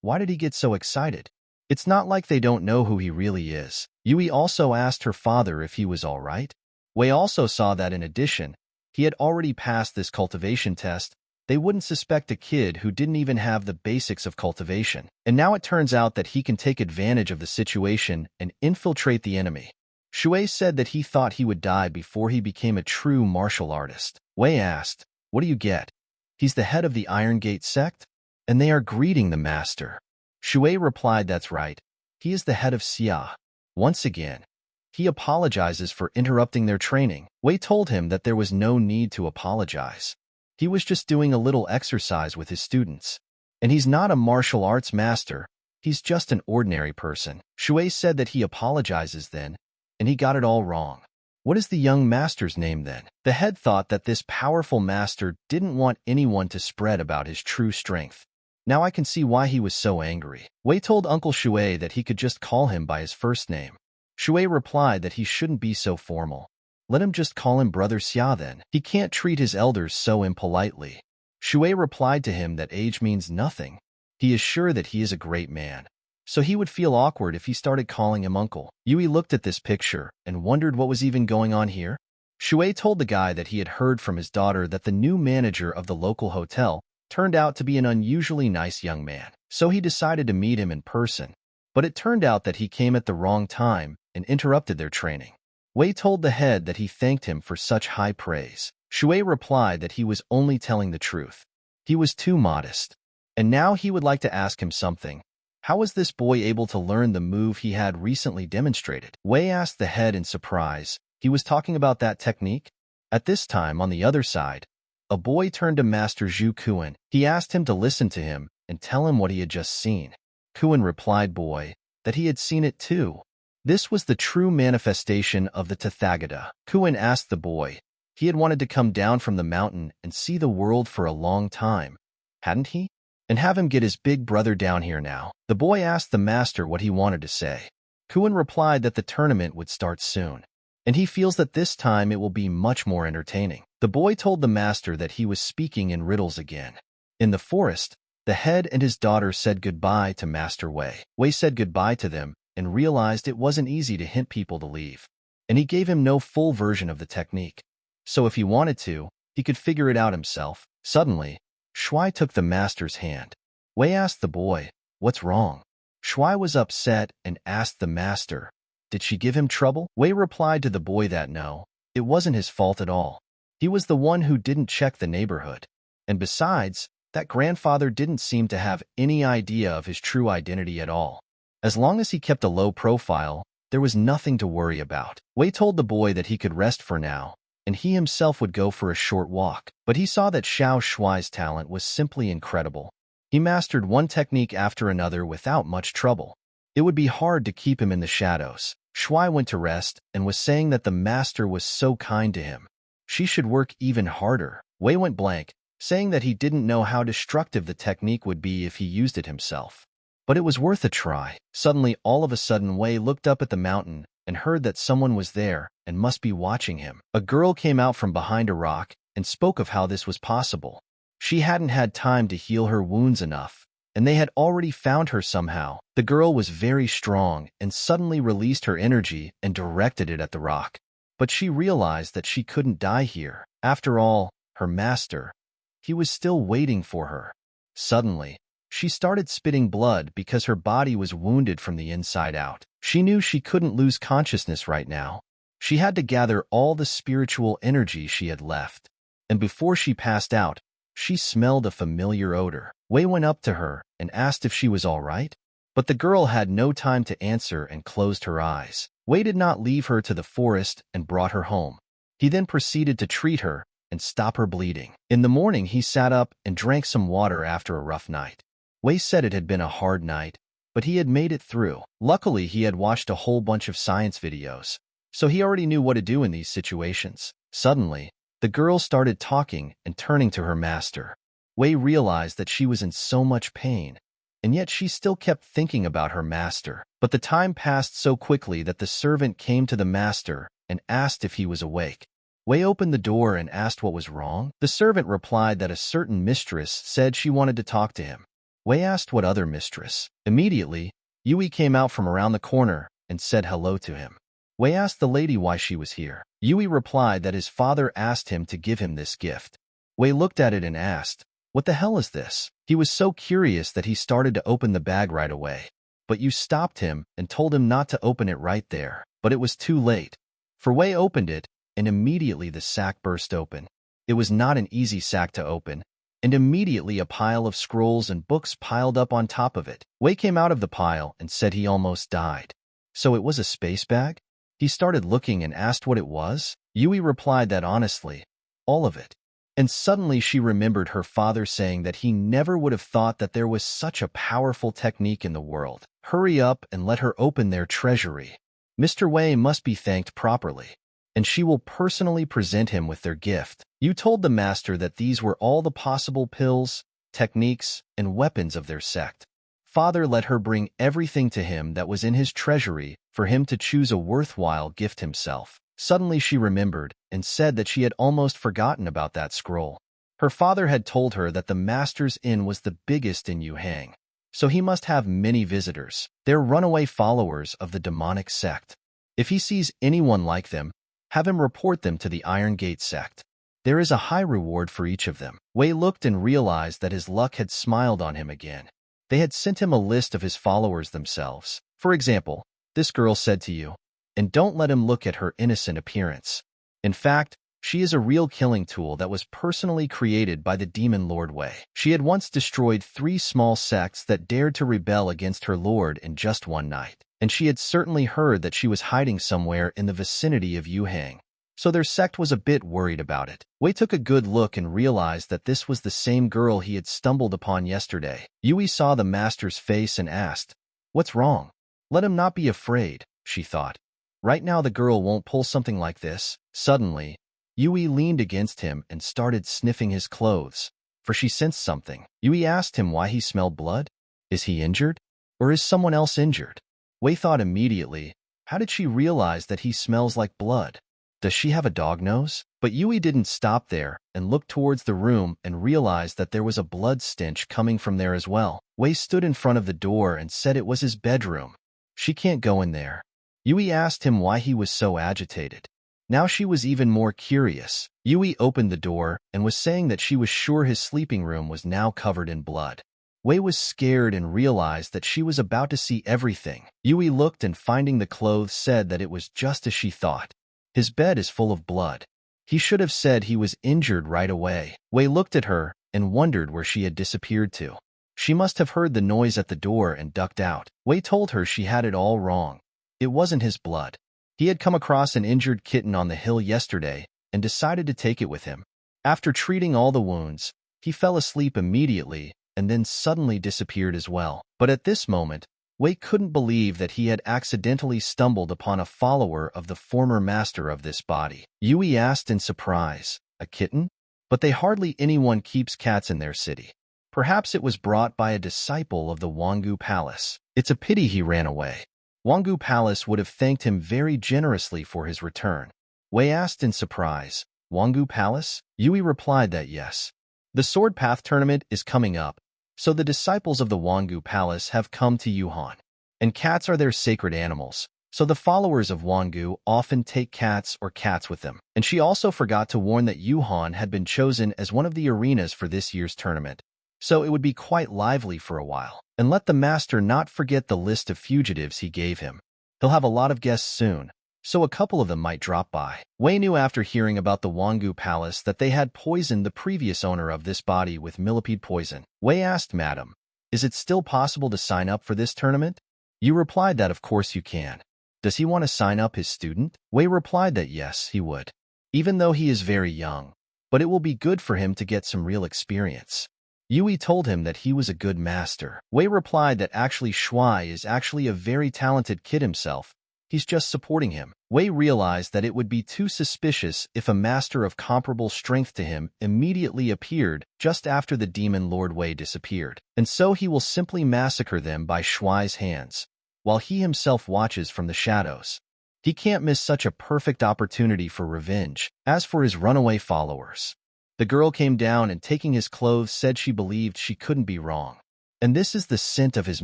why did he get so excited? It's not like they don't know who he really is. Yui also asked her father if he was all right. Wei also saw that in addition, he had already passed this cultivation test. They wouldn't suspect a kid who didn't even have the basics of cultivation. And now it turns out that he can take advantage of the situation and infiltrate the enemy. Shuai said that he thought he would die before he became a true martial artist. Wei asked, what do you get? He's the head of the Iron Gate sect? And they are greeting the master. Shuai replied that's right. He is the head of Xia. Once again, he apologizes for interrupting their training. Wei told him that there was no need to apologize. He was just doing a little exercise with his students. And he's not a martial arts master, he's just an ordinary person. Shuai said that he apologizes then, and he got it all wrong. What is the young master's name then? The head thought that this powerful master didn't want anyone to spread about his true strength. Now I can see why he was so angry. Wei told Uncle Shuai that he could just call him by his first name. Shuai replied that he shouldn't be so formal. Let him just call him Brother Xia then. He can't treat his elders so impolitely. Shuai replied to him that age means nothing. He is sure that he is a great man. So he would feel awkward if he started calling him uncle. Yui looked at this picture and wondered what was even going on here. Shuai told the guy that he had heard from his daughter that the new manager of the local hotel turned out to be an unusually nice young man. So he decided to meet him in person. But it turned out that he came at the wrong time and interrupted their training. Wei told the head that he thanked him for such high praise. Shuai replied that he was only telling the truth. He was too modest. And now he would like to ask him something. How was this boy able to learn the move he had recently demonstrated? Wei asked the head in surprise. He was talking about that technique? At this time, on the other side, a boy turned to Master Zhu Kuan. He asked him to listen to him and tell him what he had just seen. Kuan replied, boy, that he had seen it too. This was the true manifestation of the Tathagata. Kuan asked the boy. He had wanted to come down from the mountain and see the world for a long time, hadn't he? And have him get his big brother down here now. The boy asked the master what he wanted to say. Kuan replied that the tournament would start soon, and he feels that this time it will be much more entertaining. The boy told the master that he was speaking in riddles again. In the forest, the head and his daughter said goodbye to Master Wei. Wei said goodbye to them and realized it wasn't easy to hint people to leave. And he gave him no full version of the technique. So if he wanted to, he could figure it out himself. Suddenly, Shui took the master's hand. Wei asked the boy, "What's wrong?" Shui was upset and asked the master, "Did she give him trouble?" Wei replied to the boy that no, it wasn't his fault at all. He was the one who didn't check the neighborhood. And besides, that grandfather didn't seem to have any idea of his true identity at all. As long as he kept a low profile, there was nothing to worry about. Wei told the boy that he could rest for now, and he himself would go for a short walk. But he saw that Xiao Shuai's talent was simply incredible. He mastered one technique after another without much trouble. It would be hard to keep him in the shadows. Shui went to rest and was saying that the master was so kind to him. She should work even harder. Wei went blank, saying that he didn't know how destructive the technique would be if he used it himself. But it was worth a try. Suddenly, all of a sudden, Wei looked up at the mountain and heard that someone was there and must be watching him. A girl came out from behind a rock and spoke of how this was possible. She hadn't had time to heal her wounds enough, and they had already found her somehow. The girl was very strong and suddenly released her energy and directed it at the rock. But she realized that she couldn't die here. After all, her master, he was still waiting for her. Suddenly, she started spitting blood because her body was wounded from the inside out. She knew she couldn't lose consciousness right now. She had to gather all the spiritual energy she had left. And before she passed out, she smelled a familiar odor. Wei went up to her and asked if she was all right. But the girl had no time to answer and closed her eyes. Wei did not leave her to the forest and brought her home. He then proceeded to treat her and stop her bleeding. In the morning, he sat up and drank some water after a rough night. Wei said it had been a hard night, but he had made it through. Luckily, he had watched a whole bunch of science videos, so he already knew what to do in these situations. Suddenly, the girl started talking and turning to her master. Wei realized that she was in so much pain, and yet she still kept thinking about her master. But the time passed so quickly that the servant came to the master and asked if he was awake. Wei opened the door and asked what was wrong. The servant replied that a certain mistress said she wanted to talk to him. Wei asked what other mistress. Immediately, Yui came out from around the corner and said hello to him. Wei asked the lady why she was here. Yui replied that his father asked him to give him this gift. Wei looked at it and asked, "What the hell is this?" He was so curious that he started to open the bag right away. But you stopped him and told him not to open it right there. But it was too late. For Wei opened it, and immediately the sack burst open. It was not an easy sack to open, and immediately a pile of scrolls and books piled up on top of it. Wei came out of the pile and said he almost died. So it was a space bag? He started looking and asked what it was. Yui replied that honestly, all of it. And suddenly she remembered her father saying that he never would have thought that there was such a powerful technique in the world. Hurry up and let her open their treasury. Mr. Wei must be thanked properly, and she will personally present him with their gift. You told the master that these were all the possible pills, techniques, and weapons of their sect. Father let her bring everything to him that was in his treasury for him to choose a worthwhile gift himself. Suddenly she remembered and said that she had almost forgotten about that scroll. Her father had told her that the master's inn was the biggest in Yuhang, so he must have many visitors. They're runaway followers of the demonic sect. If he sees anyone like them, have him report them to the Iron Gate sect. There is a high reward for each of them. Wei looked and realized that his luck had smiled on him again. They had sent him a list of his followers themselves. For example, this girl said to you, and don't let him look at her innocent appearance. In fact, she is a real killing tool that was personally created by the demon Lord Wei. She had once destroyed 3 small sects that dared to rebel against her lord in just one night, and she had certainly heard that she was hiding somewhere in the vicinity of Yuhang. So their sect was a bit worried about it. Wei took a good look and realized that this was the same girl he had stumbled upon yesterday. Yui saw the master's face and asked, "What's wrong?" "Let him not be afraid," she thought. Right now the girl won't pull something like this. Suddenly, Yui leaned against him and started sniffing his clothes, for she sensed something. Yui asked him why he smelled blood. Is he injured? Or is someone else injured? Wei thought immediately, how did she realize that he smells like blood? Does she have a dog nose? But Yui didn't stop there and looked towards the room and realized that there was a blood stench coming from there as well. Wei stood in front of the door and said it was his bedroom. She can't go in there. Yui asked him why he was so agitated. Now she was even more curious. Yui opened the door and was saying that she was sure his sleeping room was now covered in blood. Wei was scared and realized that she was about to see everything. Yui looked and finding the clothes said that it was just as she thought. His bed is full of blood. He should have said he was injured right away. Wei looked at her and wondered where she had disappeared to. She must have heard the noise at the door and ducked out. Wei told her she had it all wrong. It wasn't his blood. He had come across an injured kitten on the hill yesterday and decided to take it with him. After treating all the wounds, he fell asleep immediately and then suddenly disappeared as well. But at this moment, Wei couldn't believe that he had accidentally stumbled upon a follower of the former master of this body. Yui asked in surprise, "A kitten? But they hardly anyone keeps cats in their city. Perhaps it was brought by a disciple of the Wangu Palace. It's a pity he ran away." Wangu Palace would have thanked him very generously for his return. Wei asked in surprise, "Wangu Palace?" Yui replied that yes. The Sword Path tournament is coming up, so the disciples of the Wangu Palace have come to Yuhan. And cats are their sacred animals, so the followers of Wangu often take cats or cats with them. And she also forgot to warn that Yuhan had been chosen as one of the arenas for this year's tournament, so it would be quite lively for a while. And let the master not forget the list of fugitives he gave him. He'll have a lot of guests soon, so a couple of them might drop by. Wei knew after hearing about the Wangu Palace that they had poisoned the previous owner of this body with millipede poison. Wei asked, "Madam, is it still possible to sign up for this tournament?" You replied that of course you can. Does he want to sign up his student? Wei replied that yes, he would. Even though he is very young, but it will be good for him to get some real experience. Yui told him that he was a good master. Wei replied that actually Shuai is actually a very talented kid himself. He's just supporting him. Wei realized that it would be too suspicious if a master of comparable strength to him immediately appeared just after the demon Lord Wei disappeared, and so he will simply massacre them by Shuai's hands, while he himself watches from the shadows. He can't miss such a perfect opportunity for revenge. As for his runaway followers, the girl came down and taking his clothes said she believed she couldn't be wrong. And this is the scent of his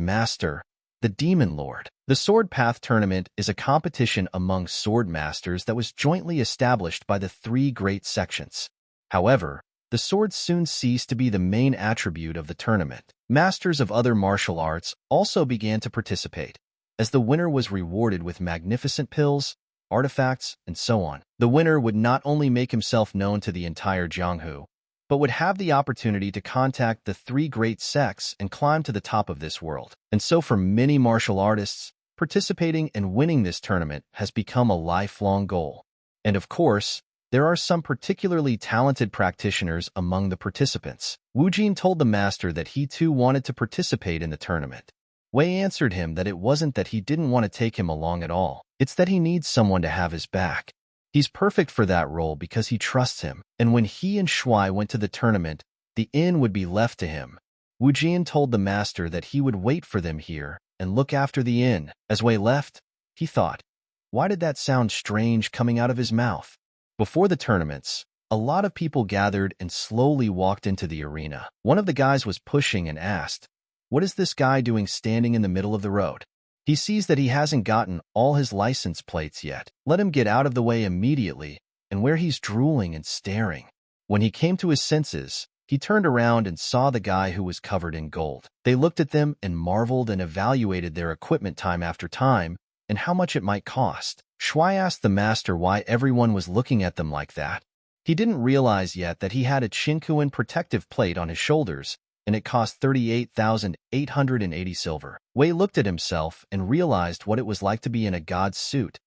master, the Demon Lord. The Sword Path Tournament is a competition among sword masters that was jointly established by the three great sections. However, the swords soon ceased to be the main attribute of the tournament. Masters of other martial arts also began to participate, as the winner was rewarded with magnificent pills, artifacts, and so on. The winner would not only make himself known to the entire Jianghu, but would have the opportunity to contact the three great sects and climb to the top of this world. And so for many martial artists, participating and winning this tournament has become a lifelong goal. And of course, there are some particularly talented practitioners among the participants. Wu Jin told the master that he too wanted to participate in the tournament. Wei answered him that it wasn't that he didn't want to take him along at all. It's that he needs someone to have his back. He's perfect for that role because he trusts him. And when he and Shuai went to the tournament, the inn would be left to him. Wu Jian told the master that he would wait for them here and look after the inn. As Wei left, he thought, why did that sound strange coming out of his mouth? Before the tournaments, a lot of people gathered and slowly walked into the arena. One of the guys was pushing and asked, "What is this guy doing standing in the middle of the road?" He sees that he hasn't gotten all his license plates yet. Let him get out of the way immediately, and where he's drooling and staring. When he came to his senses, he turned around and saw the guy who was covered in gold. They looked at them and marveled and evaluated their equipment time after time and how much it might cost. Shuai asked the master why everyone was looking at them like that. He didn't realize yet that he had a Chinkuan protective plate on his shoulders, and it cost 38,880 silver. Wei looked at himself and realized what it was like to be in a god's suit.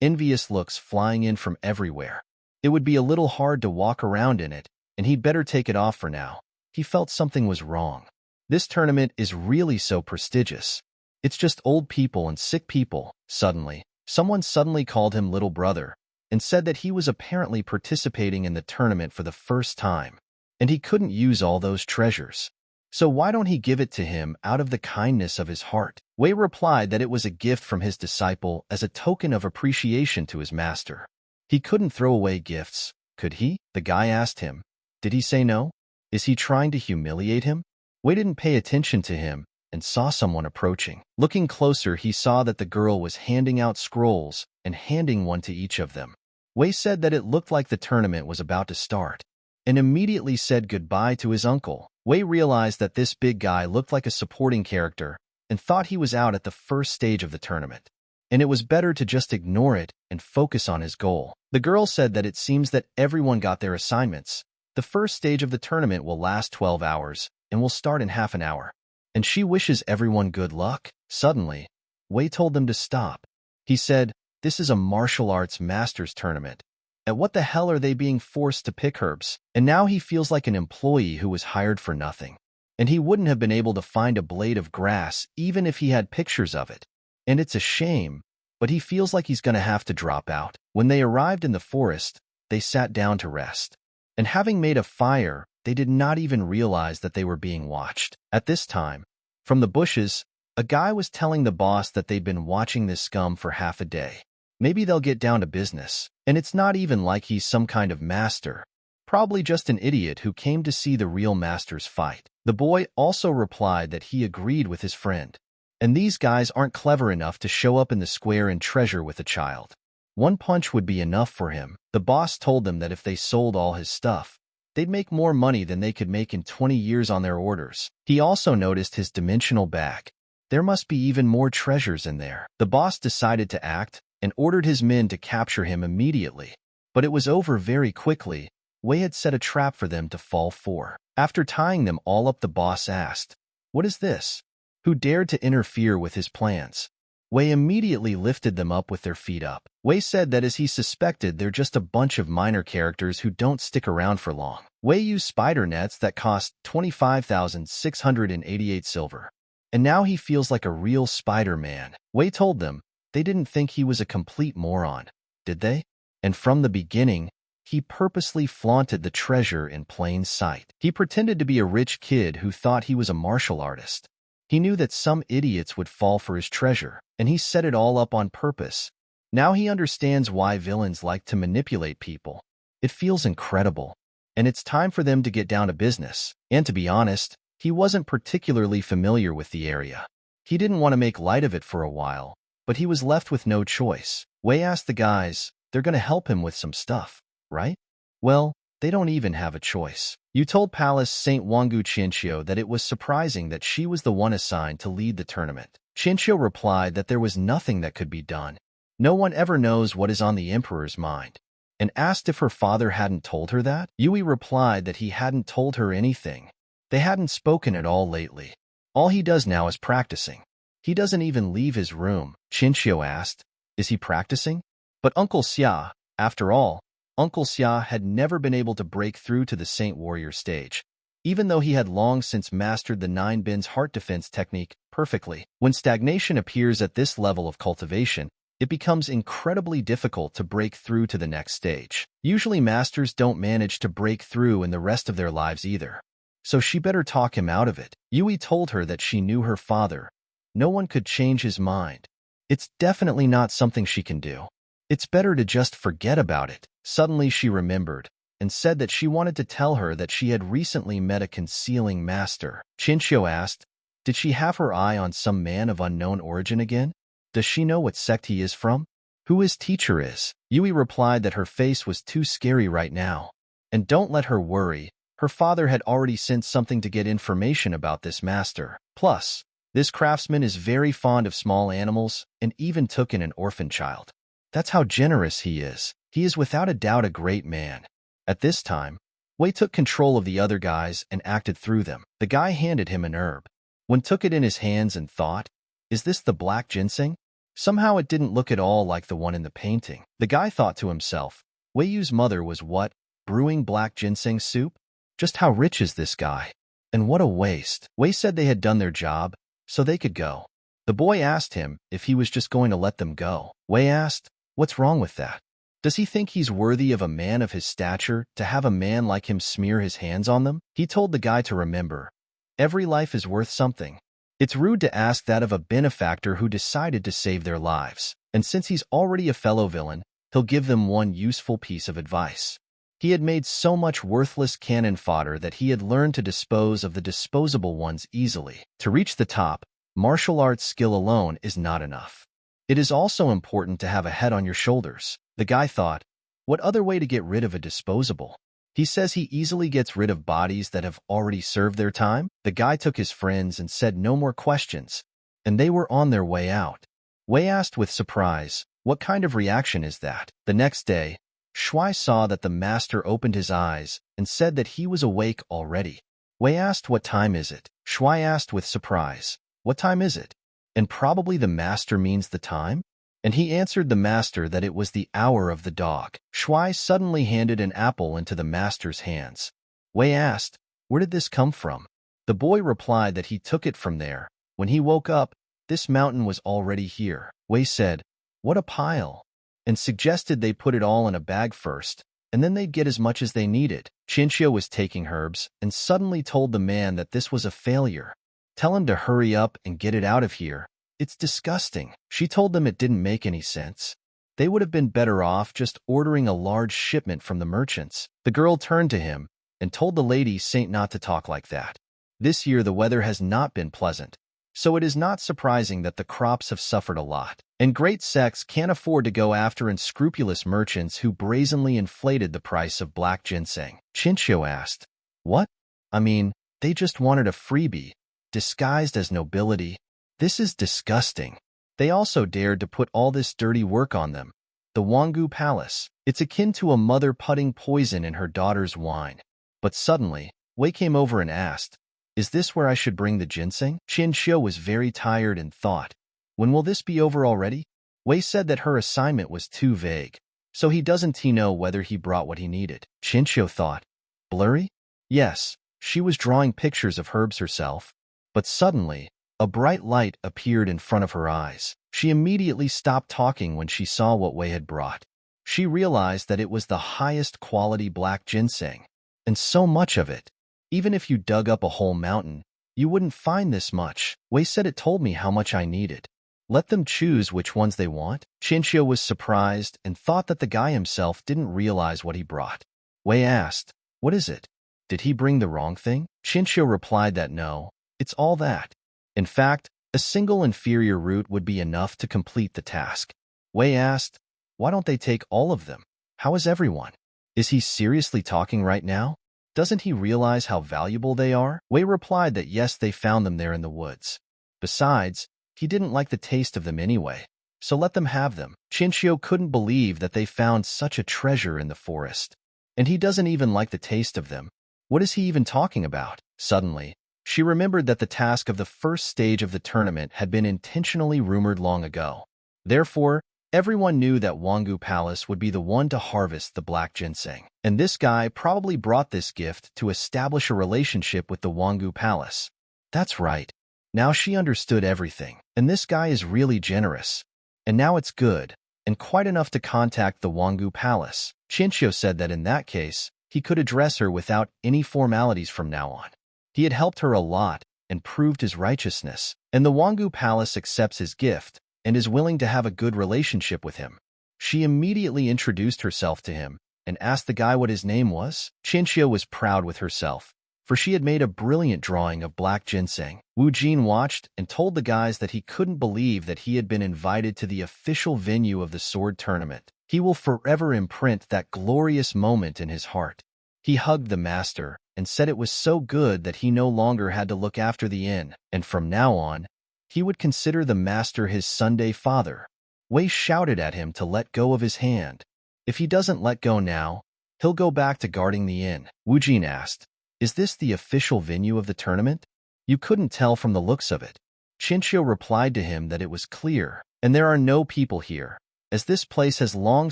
Envious looks flying in from everywhere. It would be a little hard to walk around in it, and he'd better take it off for now. He felt something was wrong. This tournament is really so prestigious. It's just old people and sick people. Suddenly, someone suddenly called him little brother and said that he was apparently participating in the tournament for the first time, and he couldn't use all those treasures. So why don't he give it to him out of the kindness of his heart? Wei replied that it was a gift from his disciple as a token of appreciation to his master. He couldn't throw away gifts, could he? The guy asked him. Did he say no? Is he trying to humiliate him? Wei didn't pay attention to him and saw someone approaching. Looking closer, he saw that the girl was handing out scrolls and handing one to each of them. Wei said that it looked like the tournament was about to start, and immediately said goodbye to his uncle. Wei realized that this big guy looked like a supporting character and thought he was out at the first stage of the tournament, and it was better to just ignore it and focus on his goal. The girl said that it seems that everyone got their assignments. The first stage of the tournament will last 12 hours and will start in half an hour, and she wishes everyone good luck. Suddenly, Wei told them to stop. He said, "This is a martial arts masters tournament. At what the hell are they being forced to pick herbs?" And now he feels like an employee who was hired for nothing. And he wouldn't have been able to find a blade of grass even if he had pictures of it. And it's a shame, but he feels like he's going to have to drop out. When they arrived in the forest, they sat down to rest. And having made a fire, they did not even realize that they were being watched. At this time, from the bushes, a guy was telling the boss that they'd been watching this scum for half a day. Maybe they'll get down to business. And it's not even like he's some kind of master. Probably just an idiot who came to see the real masters fight. The boy also replied that he agreed with his friend. And these guys aren't clever enough to show up in the square and treasure with a child. One punch would be enough for him. The boss told them that if they sold all his stuff, they'd make more money than they could make in 20 years on their orders. He also noticed his dimensional bag. There must be even more treasures in there. The boss decided to act and ordered his men to capture him immediately. But it was over very quickly. Wei had set a trap for them to fall for. After tying them all up, the boss asked, "What is this? Who dared to interfere with his plans?" Wei immediately lifted them up with their feet up. Wei said that as he suspected, they're just a bunch of minor characters who don't stick around for long. Wei used spider nets that cost 25,688 silver. And now he feels like a real Spider-Man. Wei told them they didn't think he was a complete moron, did they? And from the beginning, he purposely flaunted the treasure in plain sight. He pretended to be a rich kid who thought he was a martial artist. He knew that some idiots would fall for his treasure, and he set it all up on purpose. Now he understands why villains like to manipulate people. It feels incredible, and it's time for them to get down to business. And to be honest, he wasn't particularly familiar with the area. He didn't want to make light of it for a while, but he was left with no choice. Wei asked the guys, they're going to help him with some stuff, right? Well, they don't even have a choice. You told Palace St. Wangu Chinchio that it was surprising that she was the one assigned to lead the tournament. Chinchio replied that there was nothing that could be done. No one ever knows what is on the emperor's mind, and asked if her father hadn't told her that. Yui replied that he hadn't told her anything. They hadn't spoken at all lately. All he does now is practicing. He doesn't even leave his room. Chinchio asked, is he practicing? But Uncle Xia, after all, Uncle Xia had never been able to break through to the Saint Warrior stage, even though he had long since mastered the 9 bins heart defense technique perfectly. When stagnation appears at this level of cultivation, it becomes incredibly difficult to break through to the next stage. Usually masters don't manage to break through in the rest of their lives either. So she better talk him out of it. Yui told her that she knew her father. No one could change his mind. It's definitely not something she can do. It's better to just forget about it. Suddenly she remembered, and said that she wanted to tell her that she had recently met a concealing master. Chinchio asked, did she have her eye on some man of unknown origin again? Does she know what sect he is from? Who his teacher is? Yui replied that her face was too scary right now. And don't let her worry, her father had already sent something to get information about this master. Plus, this craftsman is very fond of small animals and even took in an orphan child. That's how generous he is. He is without a doubt a great man. At this time, Wei took control of the other guys and acted through them. The guy handed him an herb. Wei took it in his hands and thought, is this the black ginseng? Somehow it didn't look at all like the one in the painting. The guy thought to himself, Wei Yu's mother was what? Brewing black ginseng soup? Just how rich is this guy? And what a waste. Wei said they had done their job, so they could go. The boy asked him if he was just going to let them go. Wei asked, what's wrong with that? Does he think he's worthy of a man of his stature to have a man like him smear his hands on them? He told the guy to remember, every life is worth something. It's rude to ask that of a benefactor who decided to save their lives. And since he's already a fellow villain, he'll give them one useful piece of advice. He had made so much worthless cannon fodder that he had learned to dispose of the disposable ones easily. To reach the top, martial arts skill alone is not enough. It is also important to have a head on your shoulders. The guy thought, what other way to get rid of a disposable? He says he easily gets rid of bodies that have already served their time. The guy took his friends and said no more questions, and they were on their way out. Wei asked with surprise, what kind of reaction is that? The next day, Shui saw that the master opened his eyes and said that he was awake already. Wei asked, what time is it? Shui asked with surprise, what time is it? And probably the master means the time? And he answered the master that it was the hour of the dog. Shui suddenly handed an apple into the master's hands. Wei asked, where did this come from? The boy replied that he took it from there. When he woke up, this mountain was already here. Wei said, what a pile, and suggested they put it all in a bag first, and then they'd get as much as they needed. Chinchio was taking herbs and suddenly told the man that this was a failure. Tell him to hurry up and get it out of here. It's disgusting. She told them it didn't make any sense. They would have been better off just ordering a large shipment from the merchants. The girl turned to him and told the lady saint not to talk like that. This year the weather has not been pleasant, so it is not surprising that the crops have suffered a lot. And great sects can't afford to go after unscrupulous merchants who brazenly inflated the price of black ginseng. Chinchio asked, what? I mean, they just wanted a freebie, disguised as nobility. This is disgusting. They also dared to put all this dirty work on them. The Wangu Palace. It's akin to a mother putting poison in her daughter's wine. But suddenly, Wei came over and asked, is this where I should bring the ginseng? Chinchio was very tired and thought, when will this be over already? Wei said that her assignment was too vague, so he doesn't know whether he brought what he needed. Chinchio thought, blurry? Yes, she was drawing pictures of herbs herself, but suddenly, a bright light appeared in front of her eyes. She immediately stopped talking when she saw what Wei had brought. She realized that it was the highest quality black ginseng, and so much of it. Even if you dug up a whole mountain, you wouldn't find this much. Wei said it told me how much I needed. Let them choose which ones they want. Chinchio was surprised and thought that the guy himself didn't realize what he brought. Wei asked, what is it? Did he bring the wrong thing? Chinchio replied that no, it's all that. In fact, a single inferior root would be enough to complete the task. Wei asked, why don't they take all of them? How is everyone? Is he seriously talking right now? Doesn't he realize how valuable they are? Wei replied that yes, they found them there in the woods. Besides, he didn't like the taste of them anyway, so let them have them. Chinchio couldn't believe that they found such a treasure in the forest. And he doesn't even like the taste of them. What is he even talking about? Suddenly, she remembered that the task of the first stage of the tournament had been intentionally rumored long ago. Therefore, everyone knew that Wangu Palace would be the one to harvest the black ginseng. And this guy probably brought this gift to establish a relationship with the Wangu Palace. That's right. Now she understood everything. And this guy is really generous. And now it's good, and quite enough to contact the Wangu Palace. Chinchio said that in that case, he could address her without any formalities from now on. He had helped her a lot and proved his righteousness. And the Wangu Palace accepts his gift and is willing to have a good relationship with him. She immediately introduced herself to him and asked the guy what his name was. Chinchio was proud with herself, for she had made a brilliant drawing of black ginseng. Wu Jin watched and told the guys that he couldn't believe that he had been invited to the official venue of the sword tournament. He will forever imprint that glorious moment in his heart. He hugged the master and said it was so good that he no longer had to look after the inn, and from now on, he would consider the master his Sunday father. Wei shouted at him to let go of his hand. If he doesn't let go now, he'll go back to guarding the inn. Wu Jin asked, is this the official venue of the tournament? You couldn't tell from the looks of it. Chinchio replied to him that it was clear, and there are no people here, as this place has long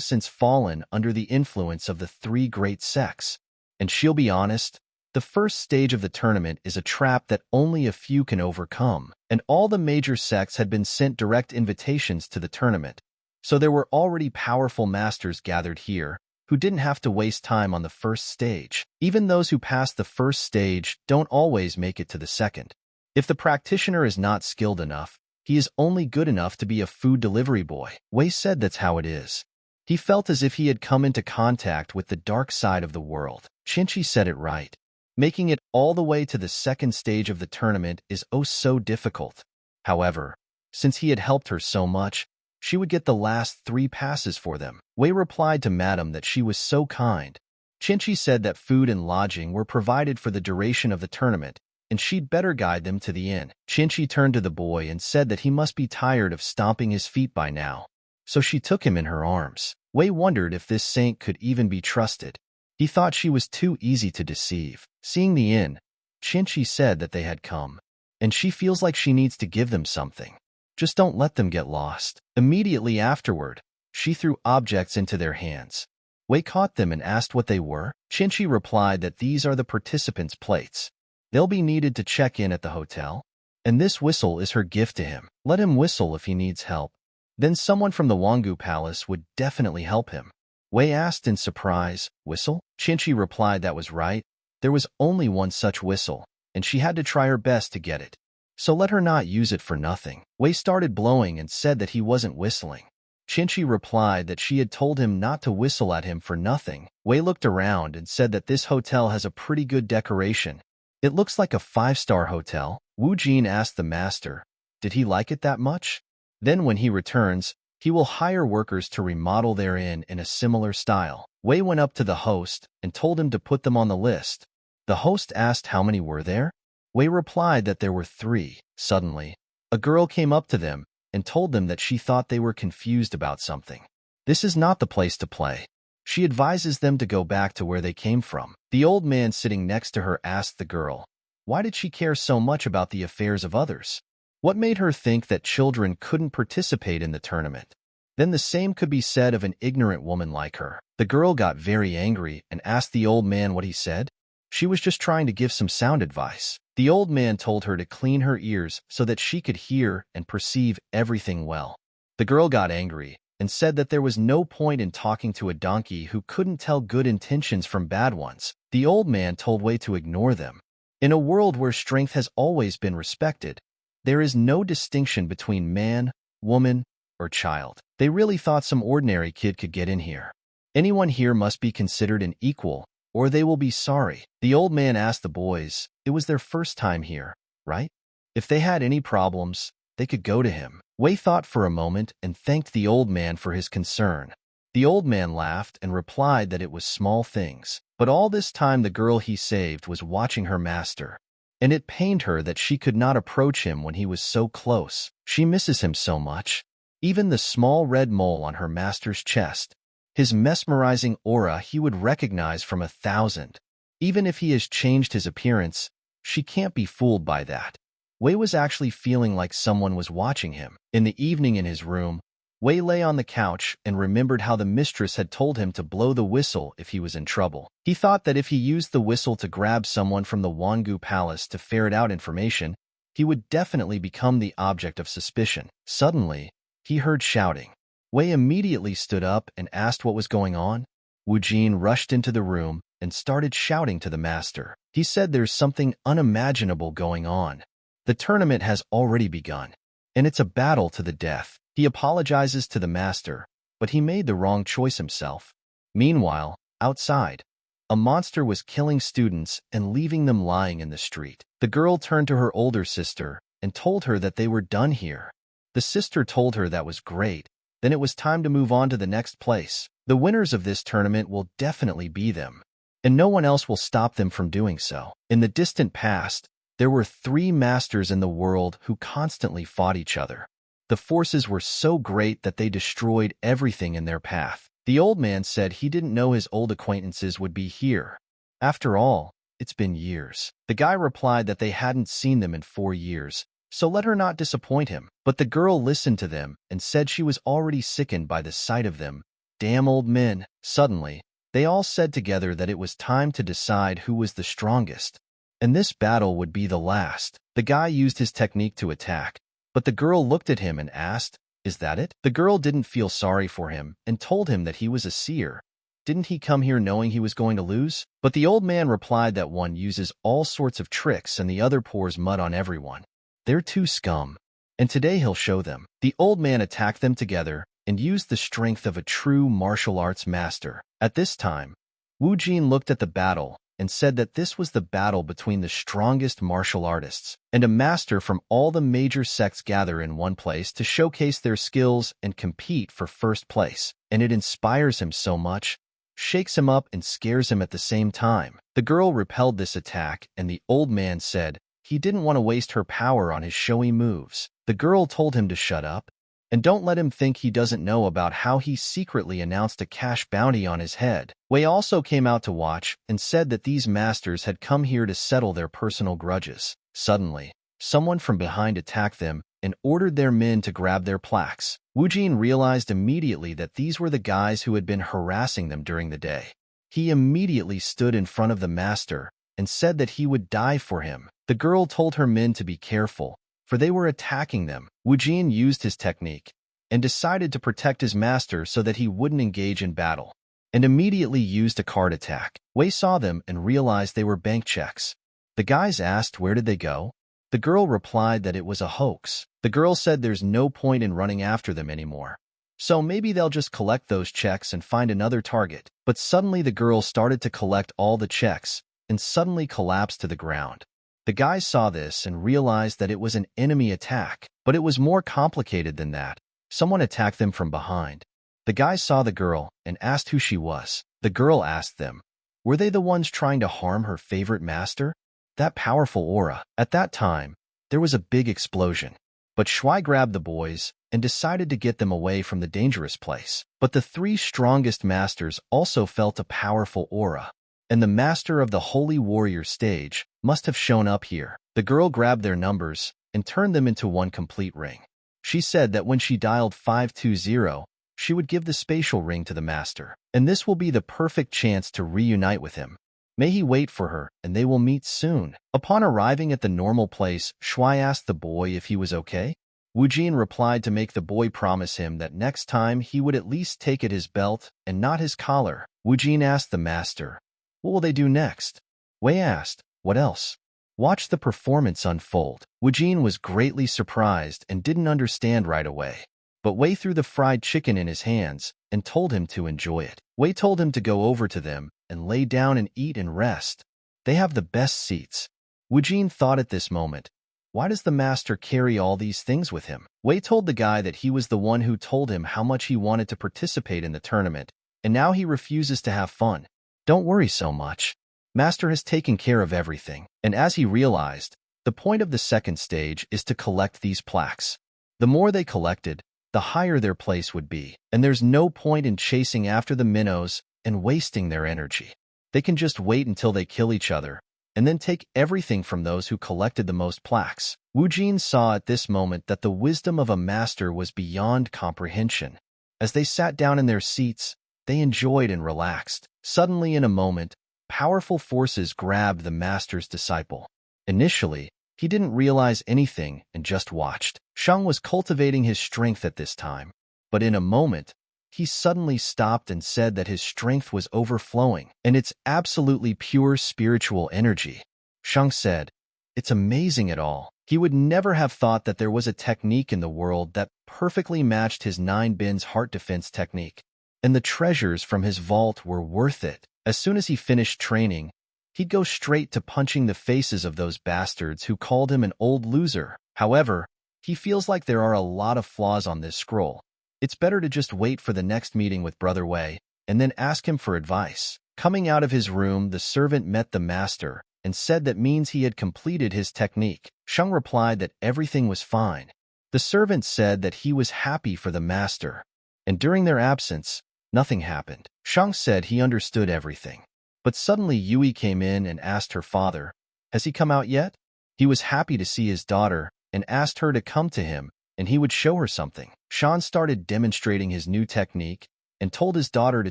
since fallen under the influence of the three great sects. And she'll be honest, the first stage of the tournament is a trap that only a few can overcome, and all the major sects had been sent direct invitations to the tournament, so there were already powerful masters gathered here who didn't have to waste time on the first stage. Even those who pass the first stage don't always make it to the second. If the practitioner is not skilled enough, he is only good enough to be a food delivery boy. Wei said that's how it is. He felt as if he had come into contact with the dark side of the world. Chinchi said it right. Making it all the way to the second stage of the tournament is oh so difficult. However, since he had helped her so much, she would get the last 3 passes for them. Wei replied to Madam that she was so kind. Chinchi said that food and lodging were provided for the duration of the tournament, and she'd better guide them to the inn. Chinchi turned to the boy and said that he must be tired of stomping his feet by now. So she took him in her arms. Wei wondered if this saint could even be trusted. He thought she was too easy to deceive. Seeing the inn, Chinchi said that they had come, and she feels like she needs to give them something. Just don't let them get lost. Immediately afterward, she threw objects into their hands. Wei caught them and asked what they were. Chinchi replied that these are the participants' plates. They'll be needed to check in at the hotel, and this whistle is her gift to him. Let him whistle if he needs help. Then someone from the Wangu Palace would definitely help him. Wei asked in surprise, "Whistle?" Chinchi replied that was right. There was only one such whistle, and she had to try her best to get it. So let her not use it for nothing. Wei started blowing and said that he wasn't whistling. Chinchi replied that she had told him not to whistle at him for nothing. Wei looked around and said that this hotel has a pretty good decoration. It looks like a 5-star hotel. Wu Jin asked the master, did he like it that much? Then when he returns, he will hire workers to remodel their inn in a similar style. Wei went up to the host and told him to put them on the list. The host asked how many were there. Wei replied that there were 3. Suddenly, a girl came up to them and told them that she thought they were confused about something. This is not the place to play. She advises them to go back to where they came from. The old man sitting next to her asked the girl, why did she care so much about the affairs of others? What made her think that children couldn't participate in the tournament? Then the same could be said of an ignorant woman like her. The girl got very angry and asked the old man what he said. She was just trying to give some sound advice. The old man told her to clean her ears so that she could hear and perceive everything well. The girl got angry and said that there was no point in talking to a donkey who couldn't tell good intentions from bad ones. The old man told Wei to ignore them. In a world where strength has always been respected, there is no distinction between man, woman, or child. They really thought some ordinary kid could get in here. Anyone here must be considered an equal, or they will be sorry. The old man asked the boys, it was their first time here, right? If they had any problems, they could go to him. Wei thought for a moment and thanked the old man for his concern. The old man laughed and replied that it was small things. But all this time the girl he saved was watching her master, and it pained her that she could not approach him when he was so close. She misses him so much. Even the small red mole on her master's chest, his mesmerizing aura he would recognize from 1,000. Even if he has changed his appearance, she can't be fooled by that. Wei was actually feeling like someone was watching him. In the evening in his room, Wei lay on the couch and remembered how the mistress had told him to blow the whistle if he was in trouble. He thought that if he used the whistle to grab someone from the Wangu Palace to ferret out information, he would definitely become the object of suspicion. Suddenly, he heard shouting. Wei immediately stood up and asked what was going on. Wu Jin rushed into the room and started shouting to the master. He said there's something unimaginable going on. The tournament has already begun, and it's a battle to the death. He apologizes to the master, but he made the wrong choice himself. Meanwhile, outside, a monster was killing students and leaving them lying in the street. The girl turned to her older sister and told her that they were done here. The sister told her that was great, then it was time to move on to the next place. The winners of this tournament will definitely be them, and no one else will stop them from doing so. In the distant past, there were 3 masters in the world who constantly fought each other. The forces were so great that they destroyed everything in their path. The old man said he didn't know his old acquaintances would be here. After all, it's been years. The guy replied that they hadn't seen them in 4 years, so let her not disappoint him. But the girl listened to them and said she was already sickened by the sight of them. Damn old men. Suddenly, they all said together that it was time to decide who was the strongest, and this battle would be the last. The guy used his technique to attack, but the girl looked at him and asked, is that it? The girl didn't feel sorry for him and told him that he was a seer. Didn't he come here knowing he was going to lose? But the old man replied that one uses all sorts of tricks and the other pours mud on everyone. They're two scum, and today he'll show them. The old man attacked them together and used the strength of a true martial arts master. At this time, Wu Jin looked at the battle and said that this was the battle between the strongest martial artists, and a master from all the major sects gather in one place to showcase their skills and compete for first place. And it inspires him so much, shakes him up and scares him at the same time. The girl repelled this attack, and the old man said he didn't want to waste her power on his showy moves. The girl told him to shut up, and don't let him think he doesn't know about how he secretly announced a cash bounty on his head. Wei also came out to watch and said that these masters had come here to settle their personal grudges. Suddenly, someone from behind attacked them and ordered their men to grab their plaques. Wu Jin realized immediately that these were the guys who had been harassing them during the day. He immediately stood in front of the master and said that he would die for him. The girl told her men to be careful, for they were attacking them. Wu Jin used his technique and decided to protect his master so that he wouldn't engage in battle, and immediately used a card attack. Wei saw them and realized they were bank checks. The guys asked where did they go. The girl replied that it was a hoax. The girl said there's no point in running after them anymore, so maybe they'll just collect those checks and find another target. But suddenly the girl started to collect all the checks and suddenly collapsed to the ground. The guys saw this and realized that it was an enemy attack, but it was more complicated than that. Someone attacked them from behind. The guys saw the girl and asked who she was. The girl asked them, were they the ones trying to harm her favorite master? That powerful aura. At that time, there was a big explosion. But Shui grabbed the boys and decided to get them away from the dangerous place. But the three strongest masters also felt a powerful aura, and the master of the Holy Warrior stage must have shown up here. The girl grabbed their numbers and turned them into one complete ring. She said that when she dialed 520, she would give the spatial ring to the master, and this will be the perfect chance to reunite with him. May he wait for her, and they will meet soon. Upon arriving at the normal place, Shui asked the boy if he was okay. Wu Jin replied to make the boy promise him that next time he would at least take at his belt and not his collar. Wu Jin asked the master, what will they do next? Wei asked, what else? Watch the performance unfold. Wu Jin was greatly surprised and didn't understand right away. But Wei threw the fried chicken in his hands and told him to enjoy it. Wei told him to go over to them and lay down and eat and rest. They have the best seats. Wu Jin thought at this moment, why does the master carry all these things with him? Wei told the guy that he was the one who told him how much he wanted to participate in the tournament, and now he refuses to have fun. Don't worry so much. Master has taken care of everything. And as he realized, the point of the second stage is to collect these plaques. The more they collected, the higher their place would be, and there's no point in chasing after the minnows and wasting their energy. They can just wait until they kill each other, and then take everything from those who collected the most plaques. Wu Jin saw at this moment that the wisdom of a master was beyond comprehension. As they sat down in their seats, they enjoyed and relaxed. Suddenly, in a moment, powerful forces grabbed the master's disciple. Initially, he didn't realize anything and just watched. Shang was cultivating his strength at this time, but in a moment, he suddenly stopped and said that his strength was overflowing, and it's absolutely pure spiritual energy. Shang said, it's amazing at all. He would never have thought that there was a technique in the world that perfectly matched his 9 bins heart defense technique, and the treasures from his vault were worth it. As soon as he finished training, he'd go straight to punching the faces of those bastards who called him an old loser. However, he feels like there are a lot of flaws on this scroll. It's better to just wait for the next meeting with Brother Wei and then ask him for advice. Coming out of his room, the servant met the master and said that means he had completed his technique. Shang replied that everything was fine. The servant said that he was happy for the master, and during their absence, nothing happened. Shang said he understood everything. But suddenly Yui came in and asked her father, has he come out yet? He was happy to see his daughter and asked her to come to him and he would show her something. Shan started demonstrating his new technique and told his daughter to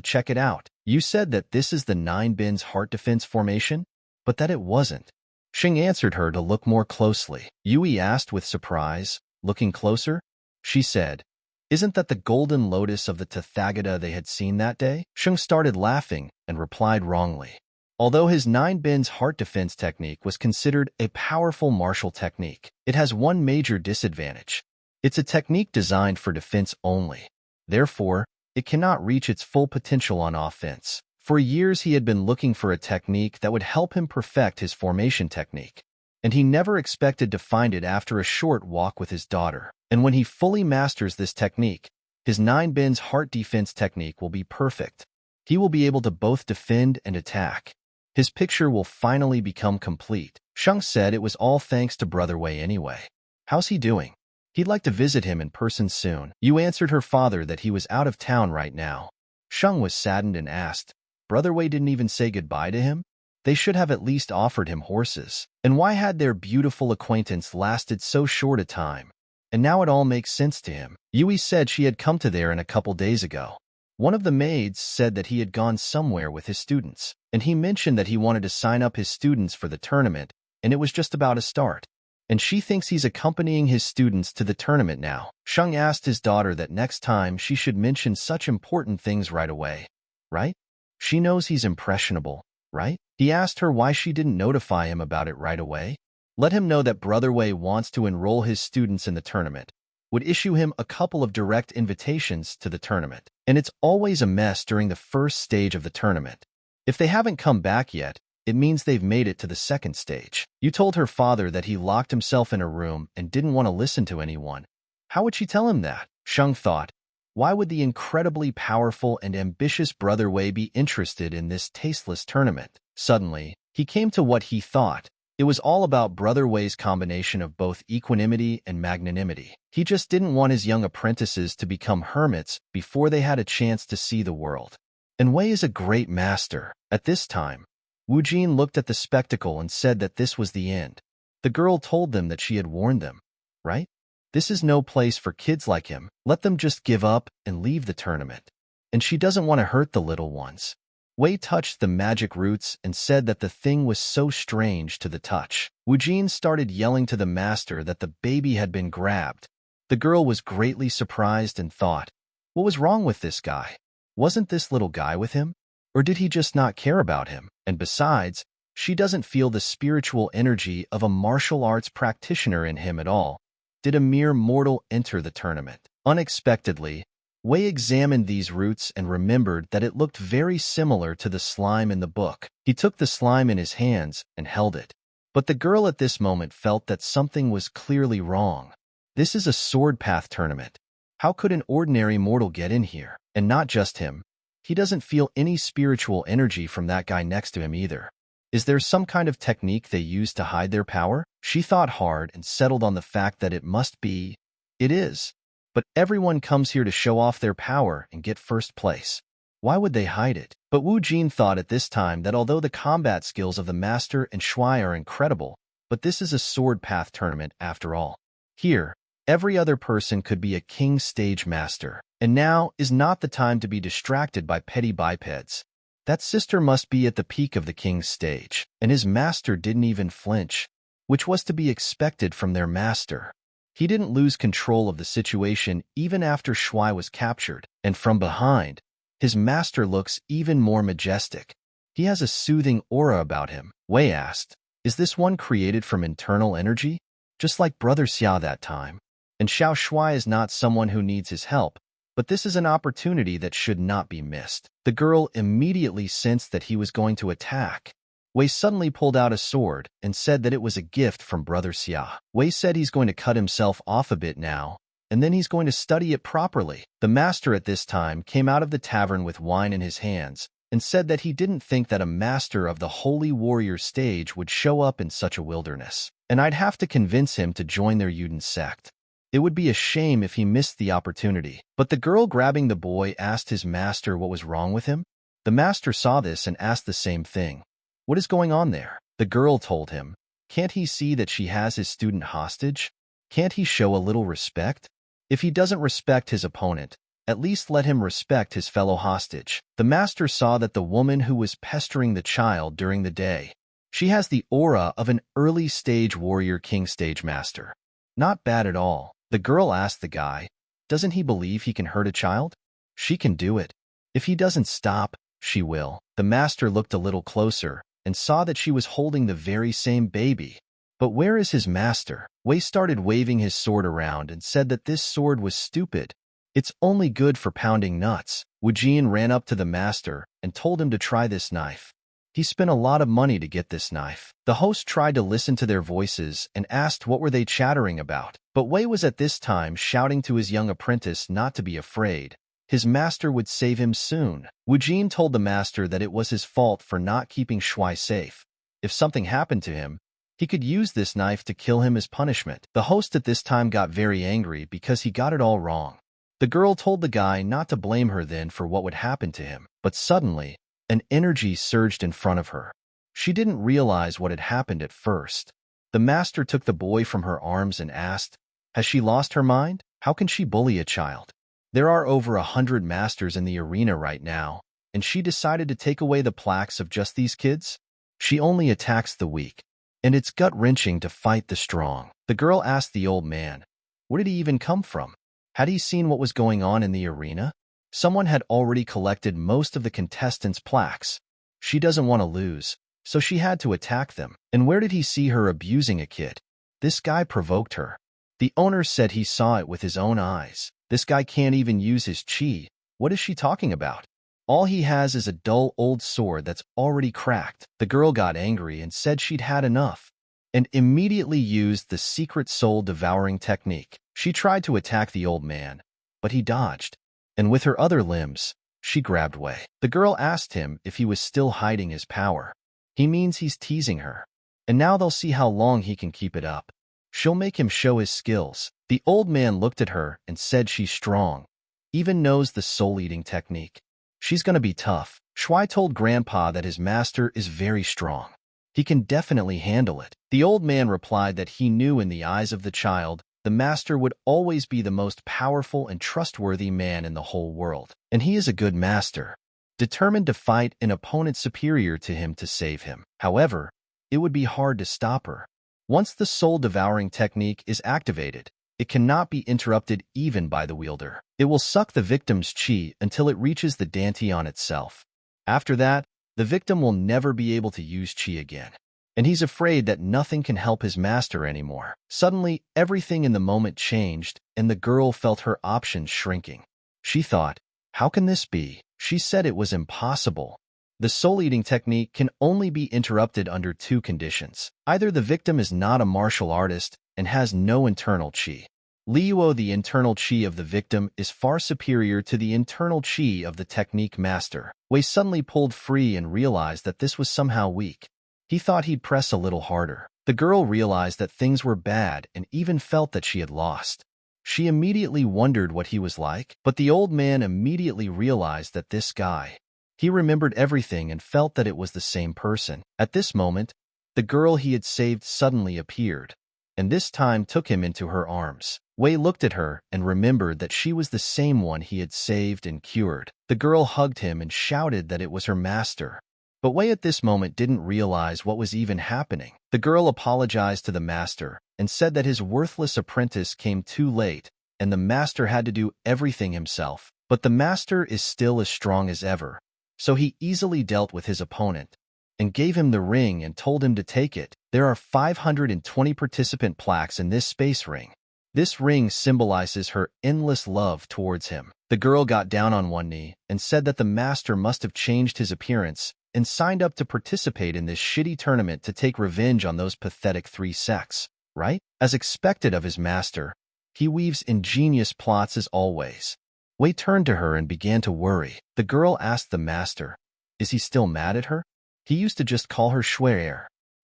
check it out. You said that this is the 9 bins heart defense formation, but that it wasn't. Xing answered her to look more closely. Yui asked with surprise, looking closer? She said, isn't that the golden lotus of the Tathagata they had seen that day? Xing started laughing and replied wrongly. Although his 9 bins heart defense technique was considered a powerful martial technique, it has one major disadvantage. It's a technique designed for defense only. Therefore, it cannot reach its full potential on offense. For years he had been looking for a technique that would help him perfect his formation technique, and he never expected to find it after a short walk with his daughter. And when he fully masters this technique, his 9 bins heart defense technique will be perfect. He will be able to both defend and attack. His picture will finally become complete. Sheng said it was all thanks to Brother Wei anyway. How's he doing? He'd like to visit him in person soon. Yu answered her father that he was out of town right now. Sheng was saddened and asked, Brother Wei didn't even say goodbye to him? They should have at least offered him horses. And why had their beautiful acquaintance lasted so short a time? And now it all makes sense to him. Yui said she had come to there in a couple days ago. One of the maids said that he had gone somewhere with his students, and he mentioned that he wanted to sign up his students for the tournament, and it was just about to start. And she thinks he's accompanying his students to the tournament now. Sheng asked his daughter that next time she should mention such important things right away. Right? She knows he's impressionable, right? He asked her why she didn't notify him about it right away. Let him know that Brother Wei wants to enroll his students in the tournament, would issue him a couple of direct invitations to the tournament. And it's always a mess during the first stage of the tournament. If they haven't come back yet, it means they've made it to the second stage. You told her father that he locked himself in a room and didn't want to listen to anyone. How would she tell him that? Sheng thought. Why would the incredibly powerful and ambitious Brother Wei be interested in this tasteless tournament? Suddenly, he came to what he thought. It was all about Brother Wei's combination of both equanimity and magnanimity. He just didn't want his young apprentices to become hermits before they had a chance to see the world. And Wei is a great master. At this time, Wu Jin looked at the spectacle and said that this was the end. The girl told them that she had warned them, right? This is no place for kids like him. Let them just give up and leave the tournament. And she doesn't want to hurt the little ones. Wei touched the magic roots and said that the thing was so strange to the touch. Wu Jin started yelling to the master that the baby had been grabbed. The girl was greatly surprised and thought, what was wrong with this guy? Wasn't this little guy with him? Or did he just not care about him? And besides, she doesn't feel the spiritual energy of a martial arts practitioner in him at all. Did a mere mortal enter the tournament? Unexpectedly, Wei examined these roots and remembered that it looked very similar to the slime in the book. He took the slime in his hands and held it. But the girl at this moment felt that something was clearly wrong. This is a sword path tournament. How could an ordinary mortal get in here? And not just him. He doesn't feel any spiritual energy from that guy next to him either. Is there some kind of technique they use to hide their power? She thought hard and settled on the fact that it must be. It is. But everyone comes here to show off their power and get first place. Why would they hide it? But Wu Jin thought at this time that although the combat skills of the master and Shuai are incredible, but this is a sword path tournament after all. Here, every other person could be a king stage master, and now is not the time to be distracted by petty bipeds. That sister must be at the peak of the king's stage, and his master didn't even flinch, which was to be expected from their master. He didn't lose control of the situation even after Shuai was captured, and from behind, his master looks even more majestic. He has a soothing aura about him. Wei asked, is this one created from internal energy? Just like Brother Xia that time. And Xiao Shuai is not someone who needs his help, but this is an opportunity that should not be missed. The girl immediately sensed that he was going to attack. Wei suddenly pulled out a sword and said that it was a gift from Brother Xia. Wei said he's going to cut himself off a bit now, and then he's going to study it properly. The master at this time came out of the tavern with wine in his hands and said that he didn't think that a master of the Holy Warrior stage would show up in such a wilderness, and I'd have to convince him to join their Yuden sect. It would be a shame if he missed the opportunity. But the girl grabbing the boy asked his master what was wrong with him. The master saw this and asked the same thing. What is going on there? The girl told him. Can't he see that she has his student hostage? Can't he show a little respect? If he doesn't respect his opponent, at least let him respect his fellow hostage. The master saw that the woman who was pestering the child during the day, she has the aura of an early stage warrior king stage master. Not bad at all. The girl asked the guy, doesn't he believe he can hurt a child? She can do it. If he doesn't stop, she will. The master looked a little closer and saw that she was holding the very same baby. But where is his master? Wei started waving his sword around and said that this sword was stupid. It's only good for pounding nuts. Wujin ran up to the master and told him to try this knife. He spent a lot of money to get this knife. The host tried to listen to their voices and asked what were they chattering about. But Wei was at this time shouting to his young apprentice not to be afraid. His master would save him soon. Wujin told the master that it was his fault for not keeping Shui safe. If something happened to him, he could use this knife to kill him as punishment. The host at this time got very angry because he got it all wrong. The girl told the guy not to blame her then for what would happen to him. But suddenly, an energy surged in front of her. She didn't realize what had happened at first. The master took the boy from her arms and asked, "Has she lost her mind? How can she bully a child? There are over 100 masters in the arena right now, and she decided to take away the plaques of just these kids? She only attacks the weak, and it's gut-wrenching to fight the strong." The girl asked the old man, where did he even come from? Had he seen what was going on in the arena? Someone had already collected most of the contestants' plaques. She doesn't want to lose, so she had to attack them. And where did he see her abusing a kid? This guy provoked her. The owner said he saw it with his own eyes. This guy can't even use his chi. What is she talking about? All he has is a dull old sword that's already cracked. The girl got angry and said she'd had enough, and immediately used the secret soul-devouring technique. She tried to attack the old man, but he dodged, and with her other limbs, she grabbed Wei. The girl asked him if he was still hiding his power. He means he's teasing her, and now they'll see how long he can keep it up. She'll make him show his skills. The old man looked at her and said she's strong, even knows the soul-eating technique. She's gonna be tough. Shui told Grandpa that his master is very strong. He can definitely handle it. The old man replied that he knew in the eyes of the child, the master would always be the most powerful and trustworthy man in the whole world. And he is a good master, determined to fight an opponent superior to him to save him. However, it would be hard to stop her. Once the soul-devouring technique is activated, it cannot be interrupted even by the wielder. It will suck the victim's chi until it reaches the dantian itself. After that, the victim will never be able to use chi again. And he's afraid that nothing can help his master anymore. Suddenly, everything in the moment changed, and the girl felt her options shrinking. She thought, how can this be? She said it was impossible. The soul-eating technique can only be interrupted under two conditions. Either the victim is not a martial artist and has no internal chi. Liuo, the internal chi of the victim, is far superior to the internal chi of the technique master. Wei suddenly pulled free and realized that this was somehow weak. He thought he'd press a little harder. The girl realized that things were bad and even felt that she had lost. She immediately wondered what he was like, but the old man immediately realized that this guy. He remembered everything and felt that it was the same person. At this moment, the girl he had saved suddenly appeared, and this time took him into her arms. Wei looked at her and remembered that she was the same one he had saved and cured. The girl hugged him and shouted that it was her master. But Wei at this moment didn't realize what was even happening. The girl apologized to the master and said that his worthless apprentice came too late and the master had to do everything himself. But the master is still as strong as ever, so he easily dealt with his opponent and gave him the ring and told him to take it. There are 520 participant plaques in this space ring. This ring symbolizes her endless love towards him. The girl got down on one knee and said that the master must have changed his appearance and signed up to participate in this shitty tournament to take revenge on those pathetic 3 sects, right? As expected of his master, he weaves ingenious plots as always. Wei turned to her and began to worry. The girl asked the master, is he still mad at her? He used to just call her Shui.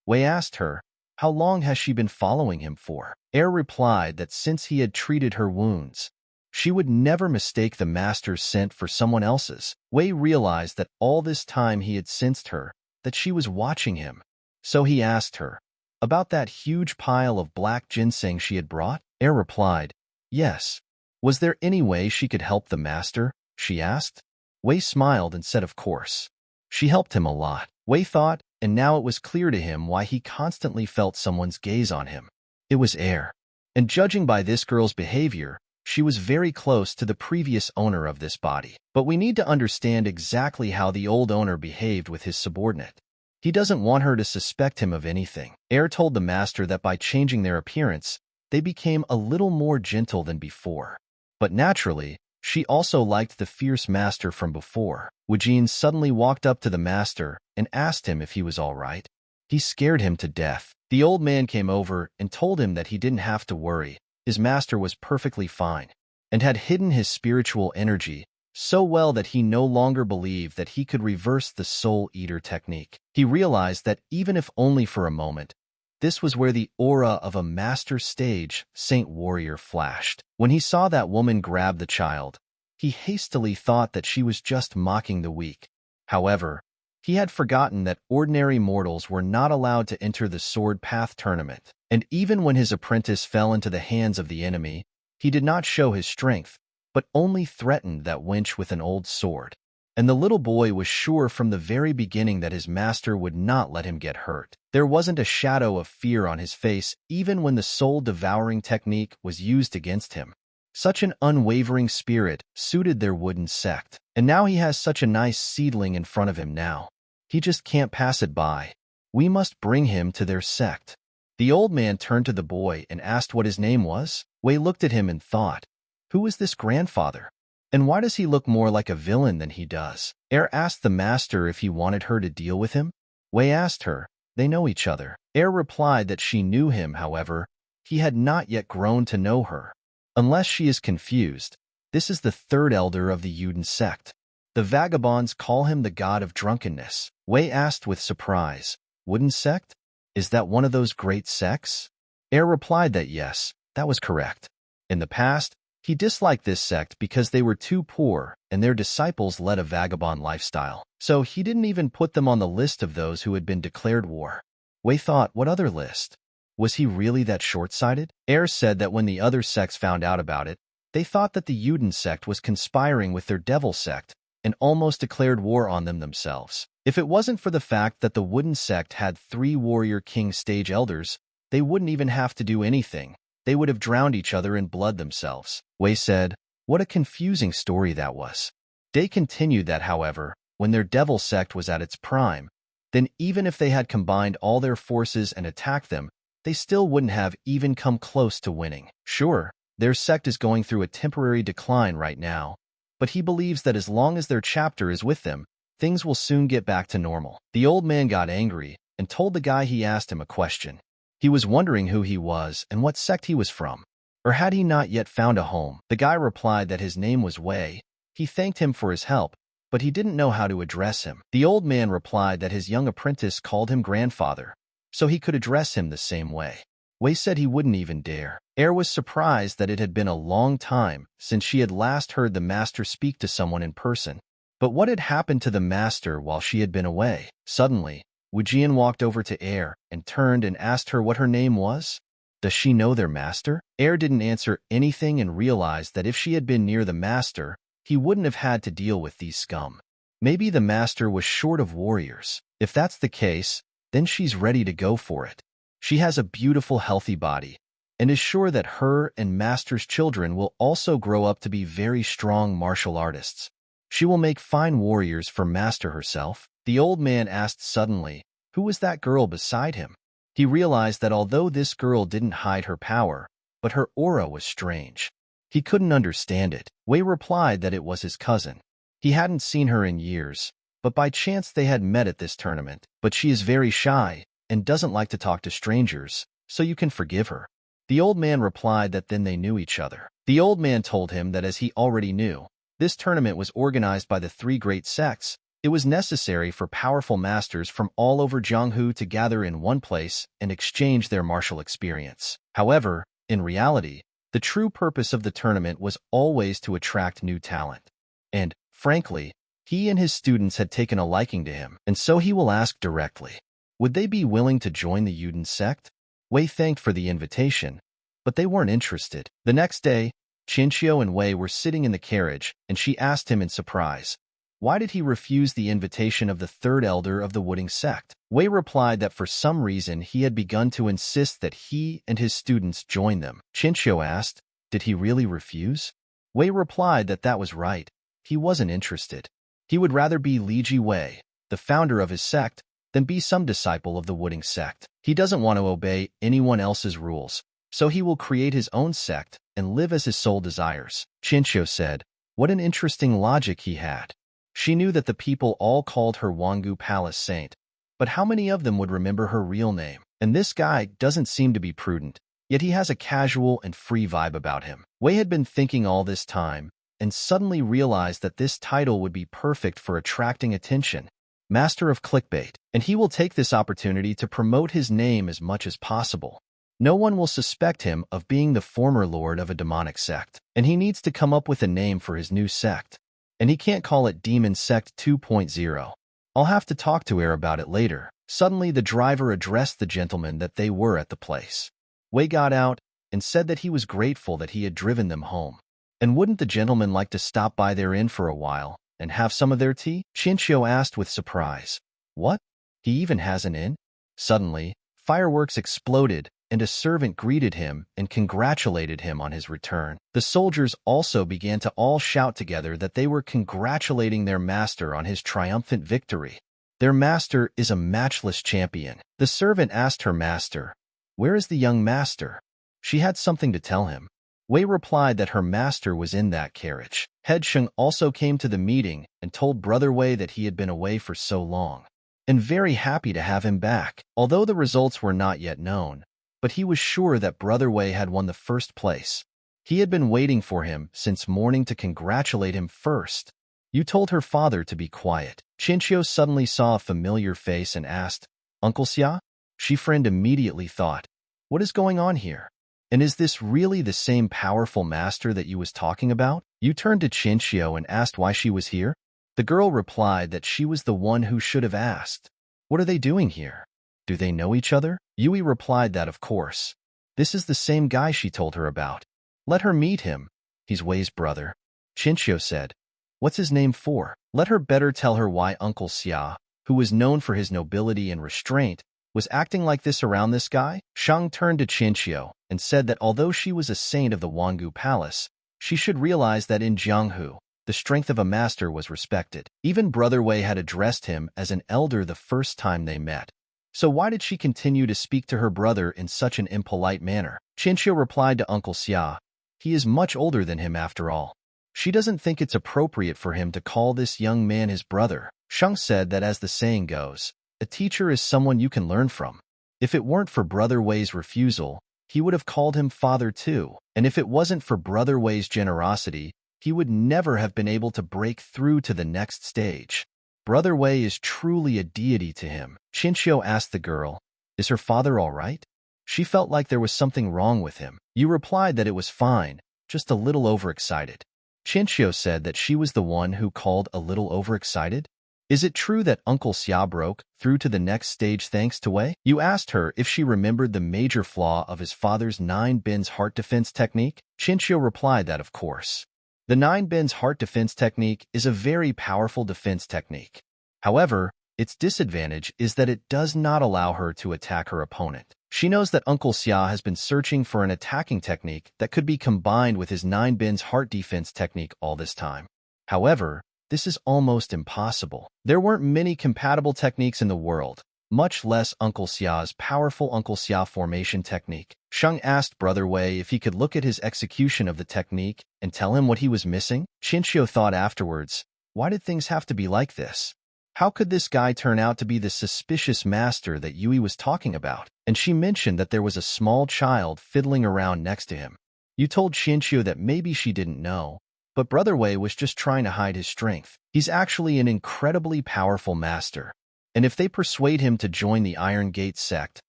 Wei asked her, how long has she been following him for? Replied that since he had treated her wounds, she would never mistake the master's scent for someone else's. Wei realized that all this time he had sensed her, that she was watching him. So he asked her about that huge pile of black ginseng she had brought. Replied, yes. Was there any way she could help the master? She asked. Wei smiled and said of course. She helped him a lot. Wei thought, and now it was clear to him why he constantly felt someone's gaze on him. It was air. And judging by this girl's behavior, she was very close to the previous owner of this body. But we need to understand exactly how the old owner behaved with his subordinate. He doesn't want her to suspect him of anything. Told the master that by changing their appearance, they became a little more gentle than before. But naturally, She also liked the fierce master from before. Wujin suddenly walked up to the master and asked him if he was all right. He scared him to death. The old man came over and told him that he didn't have to worry. His master was perfectly fine and had hidden his spiritual energy so well that he no longer believed that he could reverse the Soul Eater technique. He realized that even if only for a moment, this was where the aura of a master stage saint warrior flashed. When he saw that woman grab the child, he hastily thought that she was just mocking the weak. However, he had forgotten that ordinary mortals were not allowed to enter the Sword Path tournament, and even when his apprentice fell into the hands of the enemy, he did not show his strength, but only threatened that wench with an old sword. And the little boy was sure from the very beginning that his master would not let him get hurt. There wasn't a shadow of fear on his face even when the soul-devouring technique was used against him. Such an unwavering spirit suited their wooden sect. And now he has such a nice seedling in front of him now. He just can't pass it by. We must bring him to their sect. The old man turned to the boy and asked what his name was. Wei looked at him and thought, who is this grandfather? And why does he look more like a villain than he does? Asked the master if he wanted her to deal with him. Wei asked her. They know each other. Replied that she knew him, however, he had not yet grown to know her. Unless she is confused, this is the third elder of the Yuden sect. The vagabonds call him the god of drunkenness. Wei asked with surprise, Wooden sect? Is that one of those great sects? Replied that yes, that was correct. In the past, he disliked this sect because they were too poor and their disciples led a vagabond lifestyle. So he didn't even put them on the list of those who had been declared war. Wei thought, what other list? Was he really that short-sighted? Said that when the other sects found out about it, they thought that the Yuden sect was conspiring with their devil sect and almost declared war on them themselves. If it wasn't for the fact that the Wooden sect had 3 warrior king stage elders, they wouldn't even have to do anything. They would have drowned each other in blood themselves. Wei said, what a confusing story that was. They continued that, however, when their devil sect was at its prime, then even if they had combined all their forces and attacked them, they still wouldn't have even come close to winning. Sure, their sect is going through a temporary decline right now, but he believes that as long as their chapter is with them, things will soon get back to normal. The old man got angry and told the guy he asked him a question. He was wondering who he was and what sect he was from, or had he not yet found a home? The guy replied that his name was Wei. He thanked him for his help, but he didn't know how to address him. The old man replied that his young apprentice called him grandfather, so he could address him the same way. Wei said he wouldn't even dare. Was surprised that it had been a long time since she had last heard the master speak to someone in person. But what had happened to the master while she had been away? Suddenly, Wujian walked over to and turned and asked her what her name was. Does she know their master? Didn't answer anything and realized that if she had been near the master, he wouldn't have had to deal with these scum. Maybe the master was short of warriors. If that's the case, then she's ready to go for it. She has a beautiful, healthy body, and is sure that her and master's children will also grow up to be very strong martial artists. She will make fine warriors for master herself. The old man asked suddenly, who was that girl beside him? He realized that although this girl didn't hide her power, but her aura was strange. He couldn't understand it. Wei replied that it was his cousin. He hadn't seen her in years, but by chance they had met at this tournament. But she is very shy and doesn't like to talk to strangers, so you can forgive her. The old man replied that then they knew each other. The old man told him that as he already knew, this tournament was organized by the 3 great sects. It was necessary for powerful masters from all over Jianghu to gather in one place and exchange their martial experience. However, in reality, the true purpose of the tournament was always to attract new talent. And, frankly, he and his students had taken a liking to him, and so he will ask directly, would they be willing to join the Yuden sect? Wei thanked for the invitation, but they weren't interested. The next day, Qinqiu and Wei were sitting in the carriage, and she asked him in surprise, why did he refuse the invitation of the 3rd elder of the Wooding sect? Wei replied that for some reason he had begun to insist that he and his students join them. Qinqiu asked, did he really refuse? Wei replied that that was right. He wasn't interested. He would rather be Li Ji Wei, the founder of his sect, than be some disciple of the Wooding sect. He doesn't want to obey anyone else's rules, so he will create his own sect and live as his soul desires. Qinqiu said, What an interesting logic he had. She knew that the people all called her Wangu Palace Saint, but how many of them would remember her real name? And this guy doesn't seem to be prudent, yet he has a casual and free vibe about him. Wei had been thinking all this time, and suddenly realized that this title would be perfect for attracting attention. Master of Clickbait, and he will take this opportunity to promote his name as much as possible. No one will suspect him of being the former lord of a demonic sect, and he needs to come up with a name for his new sect. And he can't call it Demon Sect 2.0. I'll have to talk to Air about it later. Suddenly the driver addressed the gentleman that they were at the place. Wei got out and said that he was grateful that he had driven them home. And wouldn't the gentleman like to stop by their inn for a while and have some of their tea? Chinchio asked with surprise. What? He even has an inn? Suddenly, fireworks exploded, and a servant greeted him and congratulated him on his return. The soldiers also began to all shout together that they were congratulating their master on his triumphant victory. Their master is a matchless champion. The servant asked her master, "Where is the young master?" She had something to tell him. Wei replied that her master was in that carriage. Head Sheng also came to the meeting and told Brother Wei that he had been away for so long, and very happy to have him back, although the results were not yet known. But he was sure that Brother Wei had won the first place. He had been waiting for him since morning to congratulate him first. You told her father to be quiet. Chinchio suddenly saw a familiar face and asked, "Uncle Xia?" She friend immediately thought, "What is going on here? And is this really the same powerful master that you was talking about?" You turned to Chinchio and asked why she was here. The girl replied that she was the one who should have asked. What are they doing here? Do they know each other? Yui replied that of course. This is the same guy she told her about. Let her meet him. He's Wei's brother. Chinchio said, "What's his name for?" Let her better tell her why Uncle Xia, who was known for his nobility and restraint, was acting like this around this guy. Shang turned to Chinchio and said that although she was a saint of the Wangu Palace, she should realize that in Jianghu, the strength of a master was respected. Even Brother Wei had addressed him as an elder the first time they met. So why did she continue to speak to her brother in such an impolite manner? Chinchio replied to Uncle Xia, "He is much older than him after all. She doesn't think it's appropriate for him to call this young man his brother." Shang said that as the saying goes, a teacher is someone you can learn from. If it weren't for Brother Wei's refusal, he would have called him father too. And if it wasn't for Brother Wei's generosity, he would never have been able to break through to the next stage. Brother Wei is truly a deity to him. Chinchio asked the girl, "Is her father all right?" She felt like there was something wrong with him. You replied that it was fine, just a little overexcited. Chinchio said that she was the one who called a little overexcited. Is it true that Uncle Xia broke through to the next stage thanks to Wei? You asked her if she remembered the major flaw of his father's 9 bins heart defense technique. Chinchio replied that of course. The 9 bins heart defense technique is a very powerful defense technique. However, its disadvantage is that it does not allow her to attack her opponent. She knows that Uncle Xia has been searching for an attacking technique that could be combined with his 9 bins heart defense technique all this time. However, this is almost impossible. There weren't many compatible techniques in the world, much less Uncle Xia's powerful Uncle Xia formation technique. Shang asked Brother Wei if he could look at his execution of the technique and tell him what he was missing. Chinchio thought afterwards, why did things have to be like this? How could this guy turn out to be the suspicious master that Yui was talking about? And she mentioned that there was a small child fiddling around next to him. You told Chinchio that maybe she didn't know, but Brother Wei was just trying to hide his strength. He's actually an incredibly powerful master. And if they persuade him to join the Iron Gate sect,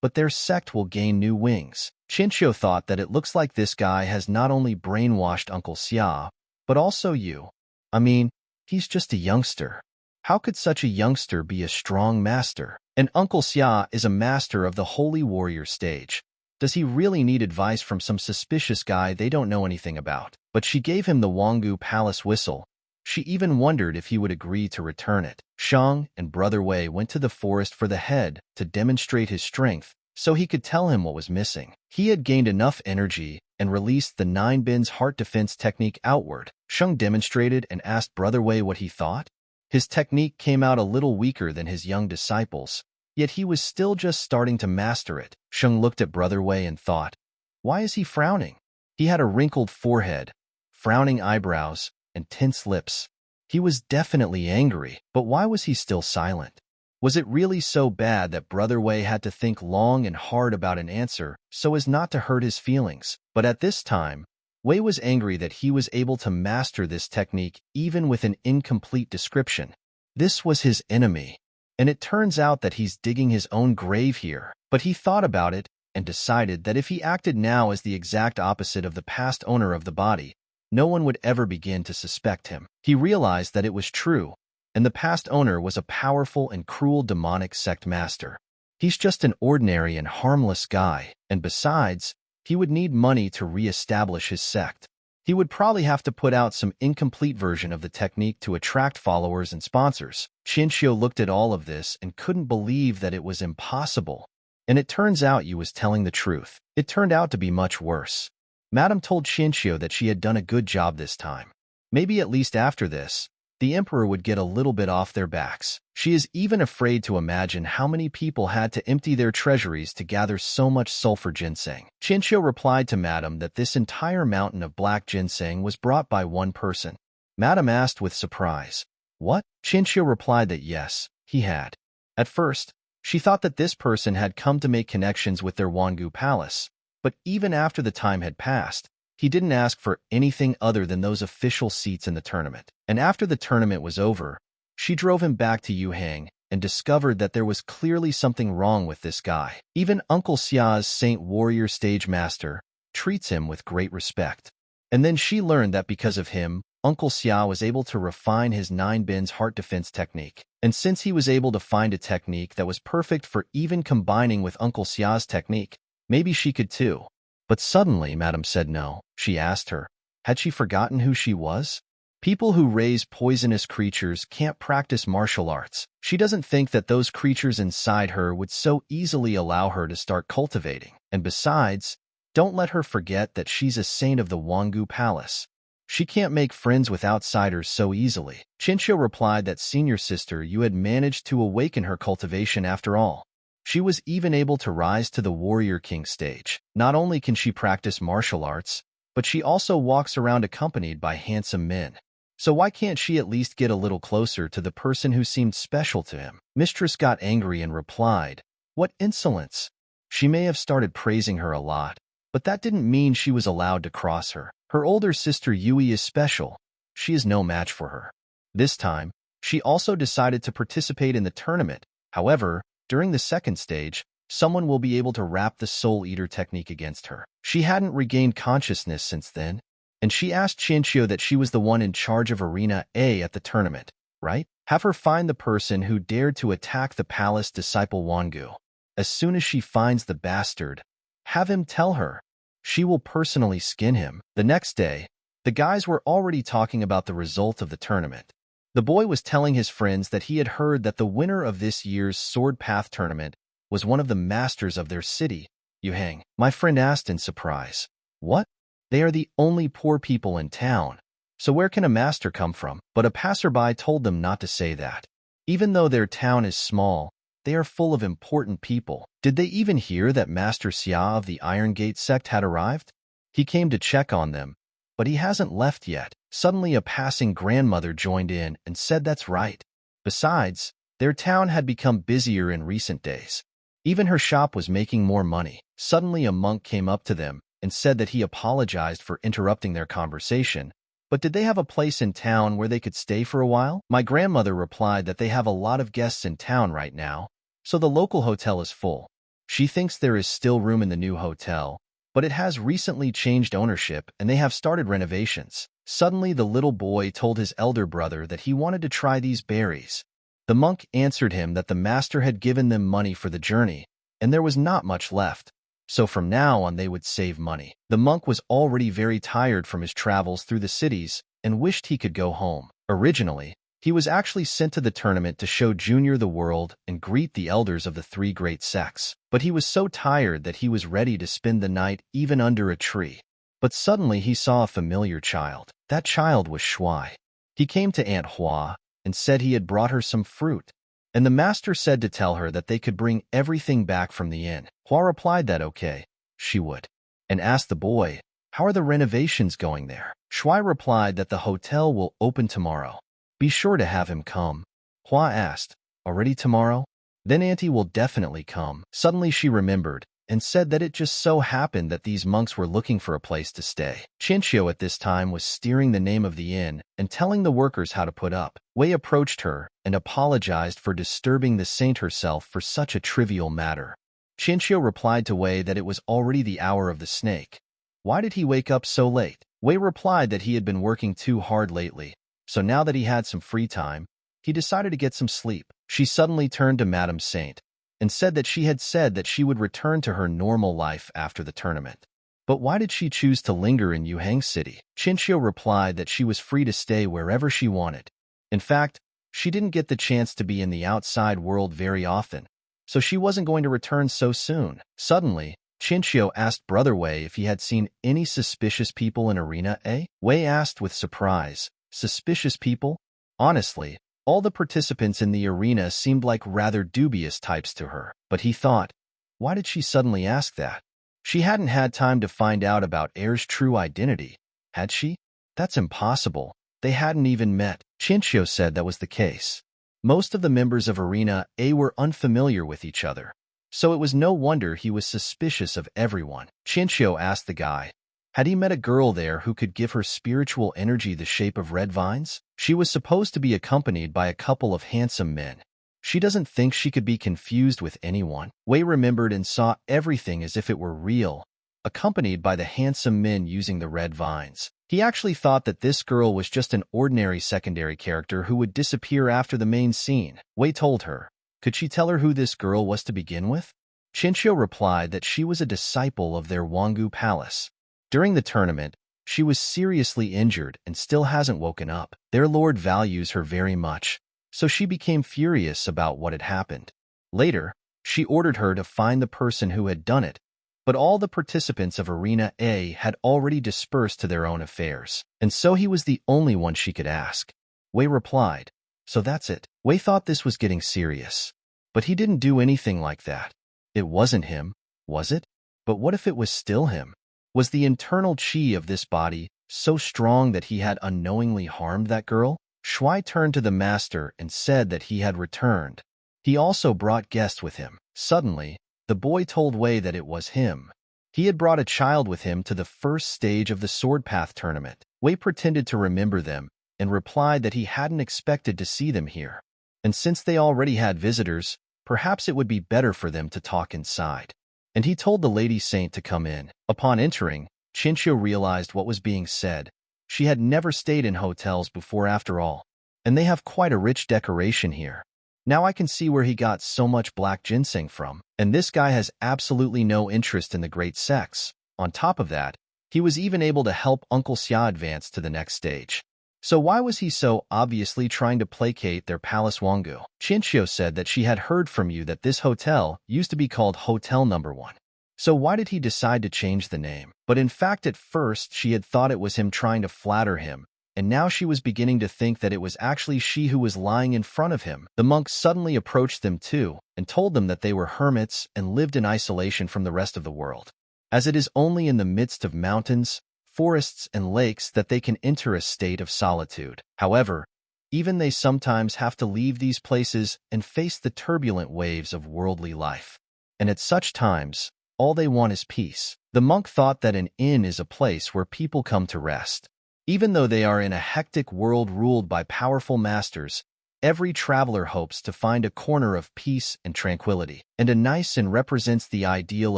but their sect will gain new wings. Chinchio thought that it looks like this guy has not only brainwashed Uncle Xia, but also you. I mean, he's just a youngster. How could such a youngster be a strong master? And Uncle Xia is a master of the Holy Warrior stage. Does he really need advice from some suspicious guy they don't know anything about? But she gave him the Wangu Palace whistle. She even wondered if he would agree to return it. Shang and Brother Wei went to the forest for the head to demonstrate his strength, so he could tell him what was missing. He had gained enough energy and released the 9 bins heart defense technique outward. Shang demonstrated and asked Brother Wei what he thought. His technique came out a little weaker than his young disciples, yet he was still just starting to master it. Sheng looked at Brother Wei and thought, why is he frowning? He had a wrinkled forehead, frowning eyebrows, and tense lips. He was definitely angry, but why was he still silent? Was it really so bad that Brother Wei had to think long and hard about an answer so as not to hurt his feelings? But at this time, Wei was angry that he was able to master this technique even with an incomplete description. This was his enemy, and it turns out that he's digging his own grave here. But he thought about it and decided that if he acted now as the exact opposite of the past owner of the body, no one would ever begin to suspect him. He realized that it was true, and the past owner was a powerful and cruel demonic sect master. He's just an ordinary and harmless guy, and besides, he would need money to re-establish his sect. He would probably have to put out some incomplete version of the technique to attract followers and sponsors. Chinchio looked at all of this and couldn't believe that it was impossible. And it turns out Yu was telling the truth. It turned out to be much worse. Madame told Chinchio that she had done a good job this time. Maybe at least after this, the emperor would get a little bit off their backs. She is even afraid to imagine how many people had to empty their treasuries to gather so much sulfur ginseng. Chinchio replied to Madame that this entire mountain of black ginseng was brought by one person. Madame asked with surprise, "What?" Chinchio replied that yes, he had. At first, she thought that this person had come to make connections with their Wangu palace, but even after the time had passed, he didn't ask for anything other than those official seats in the tournament. And after the tournament was over, she drove him back to Yuhang and discovered that there was clearly something wrong with this guy. Even Uncle Xia's Saint Warrior stage master treats him with great respect. And then she learned that because of him, Uncle Xia was able to refine his 9 bins heart defense technique. And since he was able to find a technique that was perfect for even combining with Uncle Xia's technique, maybe she could too. But suddenly, Madame said no. She asked her, had she forgotten who she was? People who raise poisonous creatures can't practice martial arts. She doesn't think that those creatures inside her would so easily allow her to start cultivating. And besides, don't let her forget that she's a saint of the Wangu Palace. She can't make friends with outsiders so easily. Chinchio replied that senior sister Yu had managed to awaken her cultivation after all. She was even able to rise to the Warrior King stage. Not only can she practice martial arts, but she also walks around accompanied by handsome men. So why can't she at least get a little closer to the person who seemed special to him? Mistress got angry and replied, "What insolence!" She may have started praising her a lot, but that didn't mean she was allowed to cross her. Her older sister Yui is special. She is no match for her. This time, she also decided to participate in the tournament. However, during the second stage, someone will be able to wrap the Soul Eater technique against her. She hadn't regained consciousness since then, and she asked Chinchio that she was the one in charge of Arena A at the tournament, right? Have her find the person who dared to attack the palace disciple Wangu. As soon as she finds the bastard, have him tell her. She will personally skin him. The next day, the guys were already talking about the result of the tournament. The boy was telling his friends that he had heard that the winner of this year's Sword Path tournament was one of the masters of their city, Yuhang. My friend asked in surprise, "What? They are the only poor people in town. So where can a master come from?" But a passerby told them not to say that. Even though their town is small, they are full of important people. Did they even hear that Master Xia of the Iron Gate sect had arrived? He came to check on them, but he hasn't left yet. Suddenly a passing grandmother joined in and said that's right. Besides, their town had become busier in recent days. Even her shop was making more money. Suddenly a monk came up to them and said that he apologized for interrupting their conversation, but did they have a place in town where they could stay for a while? My grandmother replied that they have a lot of guests in town right now, so the local hotel is full. She thinks there is still room in the new hotel, but it has recently changed ownership and they have started renovations. Suddenly the little boy told his elder brother that he wanted to try these berries. The monk answered him that the master had given them money for the journey, and there was not much left, so from now on they would save money. The monk was already very tired from his travels through the cities and wished he could go home. Originally, he was actually sent to the tournament to show Junior the world and greet the elders of the 3 great sects, but he was so tired that he was ready to spend the night even under a tree. But suddenly he saw a familiar child. That child was Shuai. He came to Aunt Hua and said he had brought her some fruit, and the master said to tell her that they could bring everything back from the inn. Hua replied that okay, she would, and asked the boy, How are the renovations going there? Shui replied that the hotel will open tomorrow. Be sure to have him come. Hua asked, already tomorrow? Then Auntie will definitely come. Suddenly she remembered and said that it just so happened that these monks were looking for a place to stay. Chinchio at this time was steering the name of the inn and telling the workers how to put up. Wei approached her and apologized for disturbing the saint herself for such a trivial matter. Chinchio replied to Wei that it was already the hour of the snake. Why did he wake up so late? Wei replied that he had been working too hard lately, so now that he had some free time, he decided to get some sleep. She suddenly turned to Madame Saint and said that she had said that she would return to her normal life after the tournament. But why did she choose to linger in Yuhang City? Chinchio replied that she was free to stay wherever she wanted. In fact, she didn't get the chance to be in the outside world very often, so she wasn't going to return so soon. Suddenly, Chinchio asked Brother Wei if he had seen any suspicious people in Arena A. Wei asked with surprise, suspicious people? Honestly, all the participants in the arena seemed like rather dubious types to her. But he thought, why did she suddenly ask that? She hadn't had time to find out about Air's true identity, had she? That's impossible. They hadn't even met. Chinchio said that was the case. Most of the members of Arena A were unfamiliar with each other, so it was no wonder he was suspicious of everyone. Chinchio asked the guy, had he met a girl there who could give her spiritual energy the shape of red vines? She was supposed to be accompanied by a couple of handsome men. She doesn't think she could be confused with anyone. Wei remembered and saw everything as if it were real, accompanied by the handsome men using the red vines. He actually thought that this girl was just an ordinary secondary character who would disappear after the main scene. Wei told her, could she tell her who this girl was to begin with? Chinchio replied that she was a disciple of their Wangu Palace. During the tournament, she was seriously injured and still hasn't woken up. Their lord values her very much, so she became furious about what had happened. Later, she ordered her to find the person who had done it, but all the participants of Arena A had already dispersed to their own affairs, and so he was the only one she could ask. Wei replied, so that's it. Wei thought this was getting serious, but he didn't do anything like that. It wasn't him, was it? But what if it was still him? Was the internal chi of this body so strong that he had unknowingly harmed that girl? Shui turned to the master and said that he had returned. He also brought guests with him. Suddenly, the boy told Wei that it was him. He had brought a child with him to the first stage of the Sword Path tournament. Wei pretended to remember them and replied that he hadn't expected to see them here. And since they already had visitors, perhaps it would be better for them to talk inside. And he told the Lady Saint to come in. Upon entering, Chinchio realized what was being said. She had never stayed in hotels before after all, and they have quite a rich decoration here. Now I can see where he got so much black ginseng from. And this guy has absolutely no interest in the great sex. On top of that, he was even able to help Uncle Xia advance to the next stage. So why was he so obviously trying to placate their Palace Wangu? Chinchio said that she had heard from you that this hotel used to be called Hotel Number 1. So why did he decide to change the name? But in fact at first she had thought it was him trying to flatter him, and now she was beginning to think that it was actually she who was lying in front of him. The monks suddenly approached them too, and told them that they were hermits and lived in isolation from the rest of the world, as it is only in the midst of mountains, forests, and lakes that they can enter a state of solitude. However, even they sometimes have to leave these places and face the turbulent waves of worldly life. And at such times, all they want is peace. The monk thought that an inn is a place where people come to rest. Even though they are in a hectic world ruled by powerful masters, every traveler hopes to find a corner of peace and tranquility. And a nice inn represents the ideal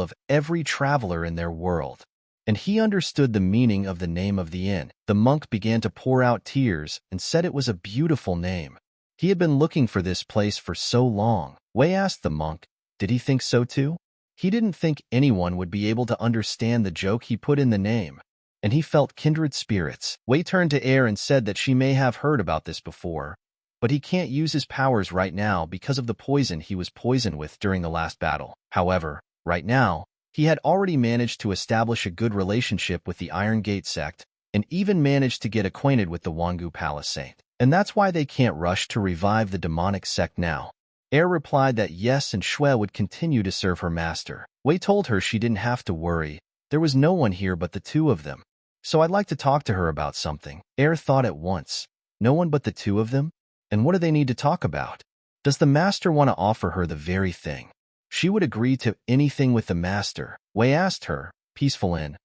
of every traveler in their world. And he understood the meaning of the name of the inn. The monk began to pour out tears and said it was a beautiful name. He had been looking for this place for so long. Wei asked the monk, did he think so too? He didn't think anyone would be able to understand the joke he put in the name, and he felt kindred spirits. Wei turned to Air and said that she may have heard about this before, but he can't use his powers right now because of the poison he was poisoned with during the last battle. However, right now, he had already managed to establish a good relationship with the Iron Gate sect and even managed to get acquainted with the Wangu Palace Saint. And that's why they can't rush to revive the demonic sect now. Air replied that yes, and Shui would continue to serve her master. Wei told her she didn't have to worry, There was no one here but the two of them. So I'd like to talk to her about something. Air thought at once. No one but the two of them? And what do they need to talk about? Does the master want to offer her the very thing? She would agree to anything with the master. Wei asked her, Peaceful Inn.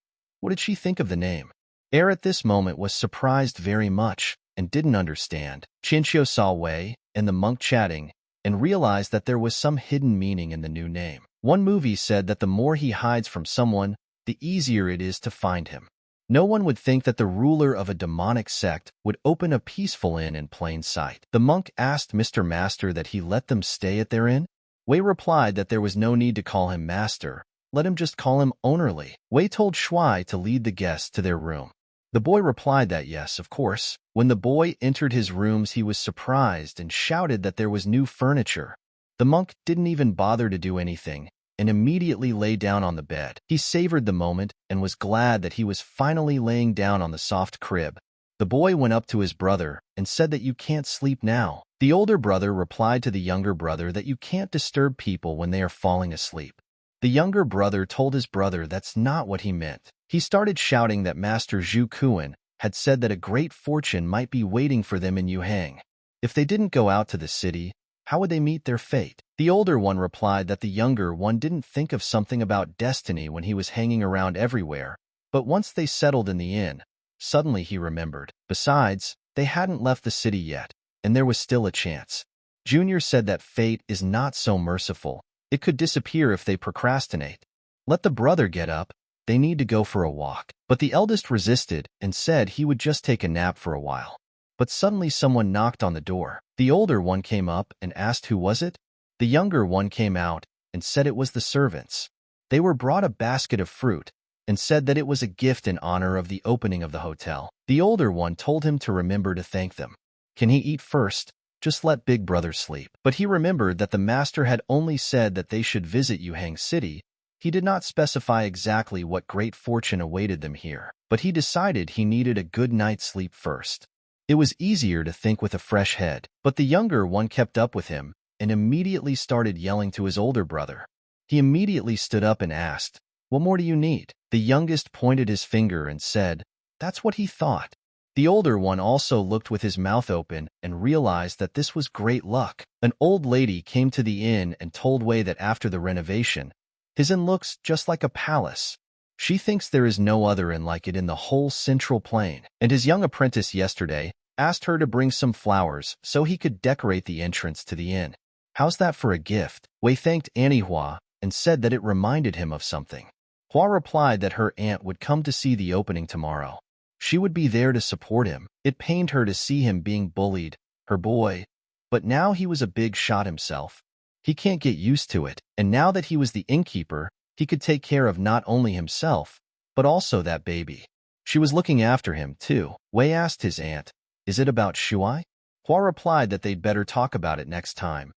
What did she think of the name? Air at this moment was surprised very much and didn't understand. Chinchio saw Wei and the monk chatting and realized that there was some hidden meaning in the new name. One movie said that the more he hides from someone, the easier it is to find him. No one would think that the ruler of a demonic sect would open a peaceful inn in plain sight. The monk asked Mr. Master that he let them stay at their inn. Wei replied that there was no need to call him master. Let him just call him ownerly. Wei told Shuai to lead the guests to their room. The boy replied that yes, of course. When the boy entered his rooms, he was surprised and shouted that there was new furniture. The monk didn't even bother to do anything and immediately lay down on the bed. He savored the moment and was glad that he was finally laying down on the soft crib. The boy went up to his brother and said that you can't sleep now. The older brother replied to the younger brother that you can't disturb people when they are falling asleep. The younger brother told his brother that's not what he meant. He started shouting that Master Zhu Kuan had said that a great fortune might be waiting for them in Yuhang. If they didn't go out to the city, how would they meet their fate? The older one replied that the younger one didn't think of something about destiny when he was hanging around everywhere, but once they settled in the inn, suddenly he remembered. Besides, they hadn't left the city yet, and there was still a chance. Junior said that fate is not so merciful. It could disappear if they procrastinate. Let the brother get up. They need to go for a walk. But the eldest resisted and said he would just take a nap for a while. But suddenly someone knocked on the door. The older one came up and asked who was it. The younger one came out and said it was the servants. They were brought a basket of fruit and said that it was a gift in honor of the opening of the hotel. The older one told him to remember to thank them. Can he eat first? Just let Big Brother sleep. But he remembered that the master had only said that they should visit Yuhang City. He did not specify exactly what great fortune awaited them here, but he decided he needed a good night's sleep first. It was easier to think with a fresh head, but the younger one kept up with him and immediately started yelling to his older brother. He immediately stood up and asked, What more do you need? The youngest pointed his finger and said, That's what he thought. The older one also looked with his mouth open and realized that this was great luck. An old lady came to the inn and told Wei that after the renovation, his inn looks just like a palace. She thinks there is no other inn like it in the whole Central Plain, and his young apprentice yesterday asked her to bring some flowers so he could decorate the entrance to the inn. How's that for a gift? Wei thanked Hua and said that it reminded him of something. Hua replied that her aunt would come to see the opening tomorrow. She would be there to support him. It pained her to see him being bullied, her boy, but now he was a big shot himself. He can't get used to it, and now that he was the innkeeper, he could take care of not only himself, but also that baby. She was looking after him, too. Wei asked his aunt, Is it about Shuai? Hua replied that they'd better talk about it next time.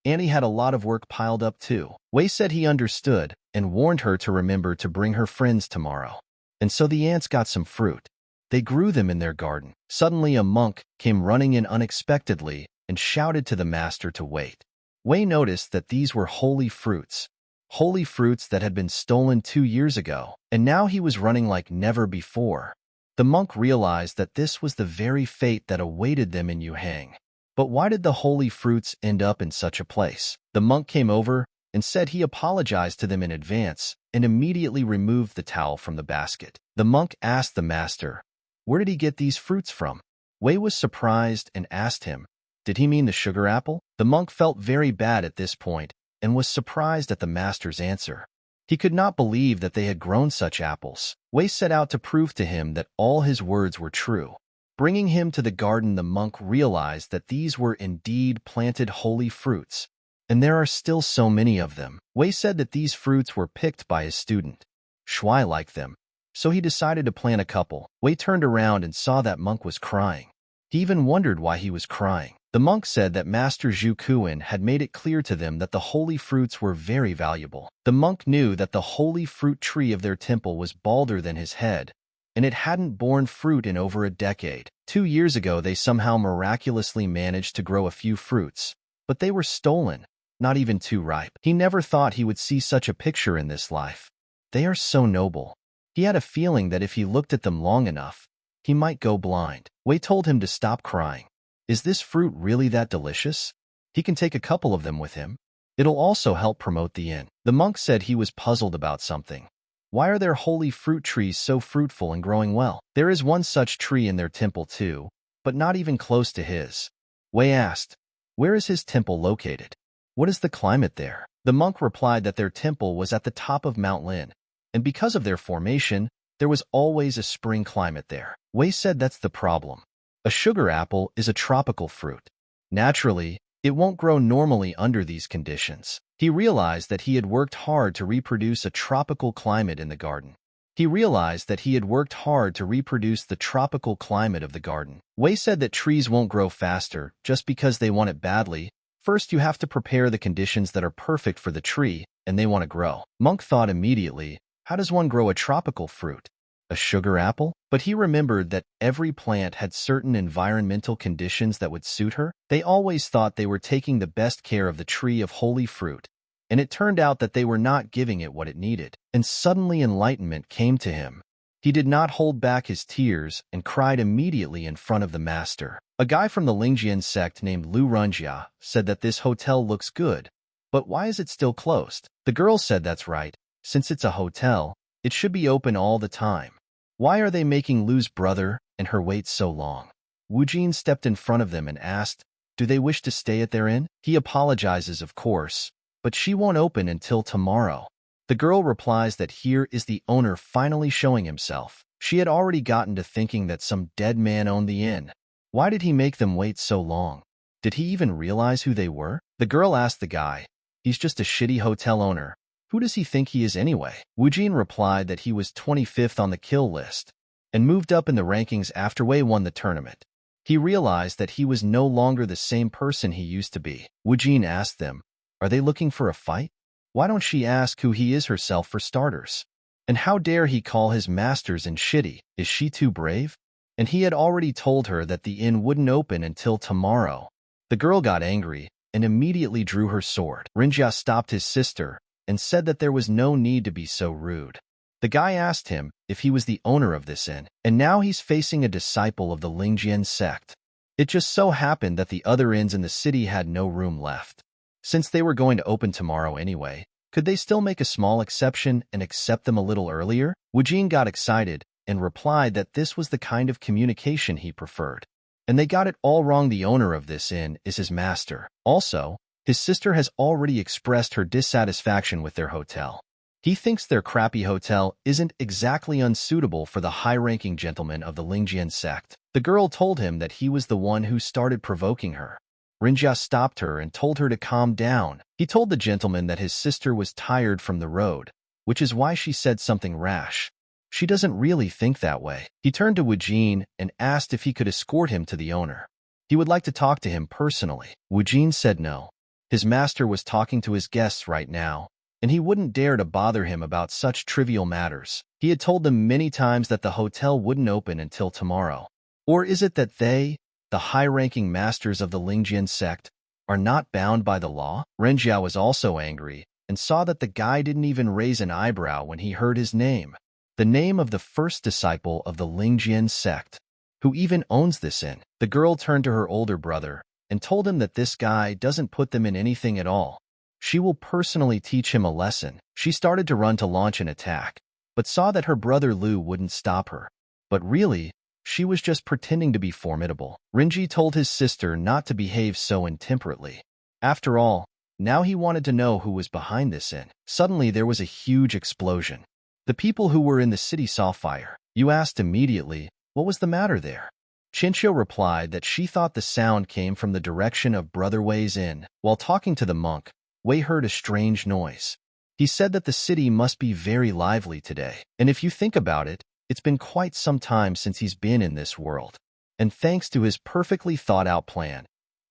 Annie had a lot of work piled up, too. Wei said he understood and warned her to remember to bring her friends tomorrow. And so the aunts got some fruit. They grew them in their garden. Suddenly a monk came running in unexpectedly and shouted to the master to wait. Wei noticed that these were holy fruits that had been stolen 2 years ago, and now he was running like never before. The monk realized that this was the very fate that awaited them in Yuhang. But why did the holy fruits end up in such a place? The monk came over and said he apologized to them in advance and immediately removed the towel from the basket. The monk asked the master, Where did he get these fruits from? Wei was surprised and asked him, Did he mean the sugar apple? The monk felt very bad at this point and was surprised at the master's answer. He could not believe that they had grown such apples. Wei set out to prove to him that all his words were true. Bringing him to the garden, the monk realized that these were indeed planted holy fruits, and there are still so many of them. Wei said that these fruits were picked by his student. Shuai liked them, so he decided to plant a couple. Wei turned around and saw that monk was crying. He even wondered why he was crying. The monk said that Master Zhu Kuan had made it clear to them that the holy fruits were very valuable. The monk knew that the holy fruit tree of their temple was balder than his head, and it hadn't borne fruit in over a decade. 2 years ago, they somehow miraculously managed to grow a few fruits, but they were stolen, not even too ripe. He never thought he would see such a picture in this life. They are so noble. He had a feeling that if he looked at them long enough, he might go blind. Wei told him to stop crying. Is this fruit really that delicious? He can take a couple of them with him. It'll also help promote the inn. The monk said he was puzzled about something. Why are their holy fruit trees so fruitful and growing well? There is one such tree in their temple too, but not even close to his. Wei asked, where is his temple located? What is the climate there? The monk replied that their temple was at the top of Mount Lin, and because of their formation, there was always a spring climate there. Wei said that's the problem. A sugar apple is a tropical fruit. Naturally, it won't grow normally under these conditions. He realized that he had worked hard to reproduce a tropical climate in the garden. Of the garden. Wei said that trees won't grow faster just because they want it badly. First, you have to prepare the conditions that are perfect for the tree, and they want to grow. Monk thought immediately, how does one grow a tropical fruit? A sugar apple? But he remembered that every plant had certain environmental conditions that would suit her. They always thought they were taking the best care of the tree of holy fruit, and it turned out that they were not giving it what it needed. And suddenly enlightenment came to him. He did not hold back his tears and cried immediately in front of the master. A guy from the Lingjian sect named Lu Runjia said that this hotel looks good, but why is it still closed? The girl said that's right. Since it's a hotel, it should be open all the time. Why are they making Lu's brother and her wait so long? Wu Jin stepped in front of them and asked, do they wish to stay at their inn? He apologizes, of course, but she won't open until tomorrow. The girl replies that here is the owner finally showing himself. She had already gotten to thinking that some dead man owned the inn. Why did he make them wait so long? Did he even realize who they were? The girl asked the guy. He's just a shitty hotel owner. Who does he think he is anyway? Wu Jin replied that he was 25th on the kill list and moved up in the rankings after Wei won the tournament. He realized that he was no longer the same person he used to be. Wu Jin asked them, are they looking for a fight? Why don't she ask who he is herself for starters? And how dare he call his masters and shitty? Is she too brave? And he had already told her that the inn wouldn't open until tomorrow. The girl got angry and immediately drew her sword. Rinjia stopped his sister and said that there was no need to be so rude. The guy asked him if he was the owner of this inn, and now he's facing a disciple of the Lingjian sect. It just so happened that the other inns in the city had no room left. Since they were going to open tomorrow anyway, could they still make a small exception and accept them a little earlier? Wu Jin got excited and replied that this was the kind of communication he preferred. And they got it all wrong. The owner of this inn is his master. Also, his sister has already expressed her dissatisfaction with their hotel. He thinks their crappy hotel isn't exactly unsuitable for the high-ranking gentleman of the Lingjian sect. The girl told him that he was the one who started provoking her. Rinjia stopped her and told her to calm down. He told the gentleman that his sister was tired from the road, which is why she said something rash. She doesn't really think that way. He turned to Wu Jin and asked if he could escort him to the owner. He would like to talk to him personally. Wu Jin said no. His master was talking to his guests right now, and he wouldn't dare to bother him about such trivial matters. He had told them many times that the hotel wouldn't open until tomorrow. Or is it that they, the high-ranking masters of the Lingjian sect, are not bound by the law? Renjia was also angry and saw that the guy didn't even raise an eyebrow when he heard his name. The name of the first disciple of the Lingjian sect, who even owns this inn. The girl turned to her older brother and told him that this guy doesn't put them in anything at all. She will personally teach him a lesson. She started to run to launch an attack, but saw that her brother Lu wouldn't stop her. But really, she was just pretending to be formidable. Rinji told his sister not to behave so intemperately. After all, now he wanted to know who was behind this inn. Suddenly there was a huge explosion. The people who were in the city saw fire. You asked immediately, what was the matter there? Chinchio replied that she thought the sound came from the direction of Brother Wei's inn. While talking to the monk, Wei heard a strange noise. He said that the city must be very lively today. And if you think about it, it's been quite some time since he's been in this world. And thanks to his perfectly thought-out plan,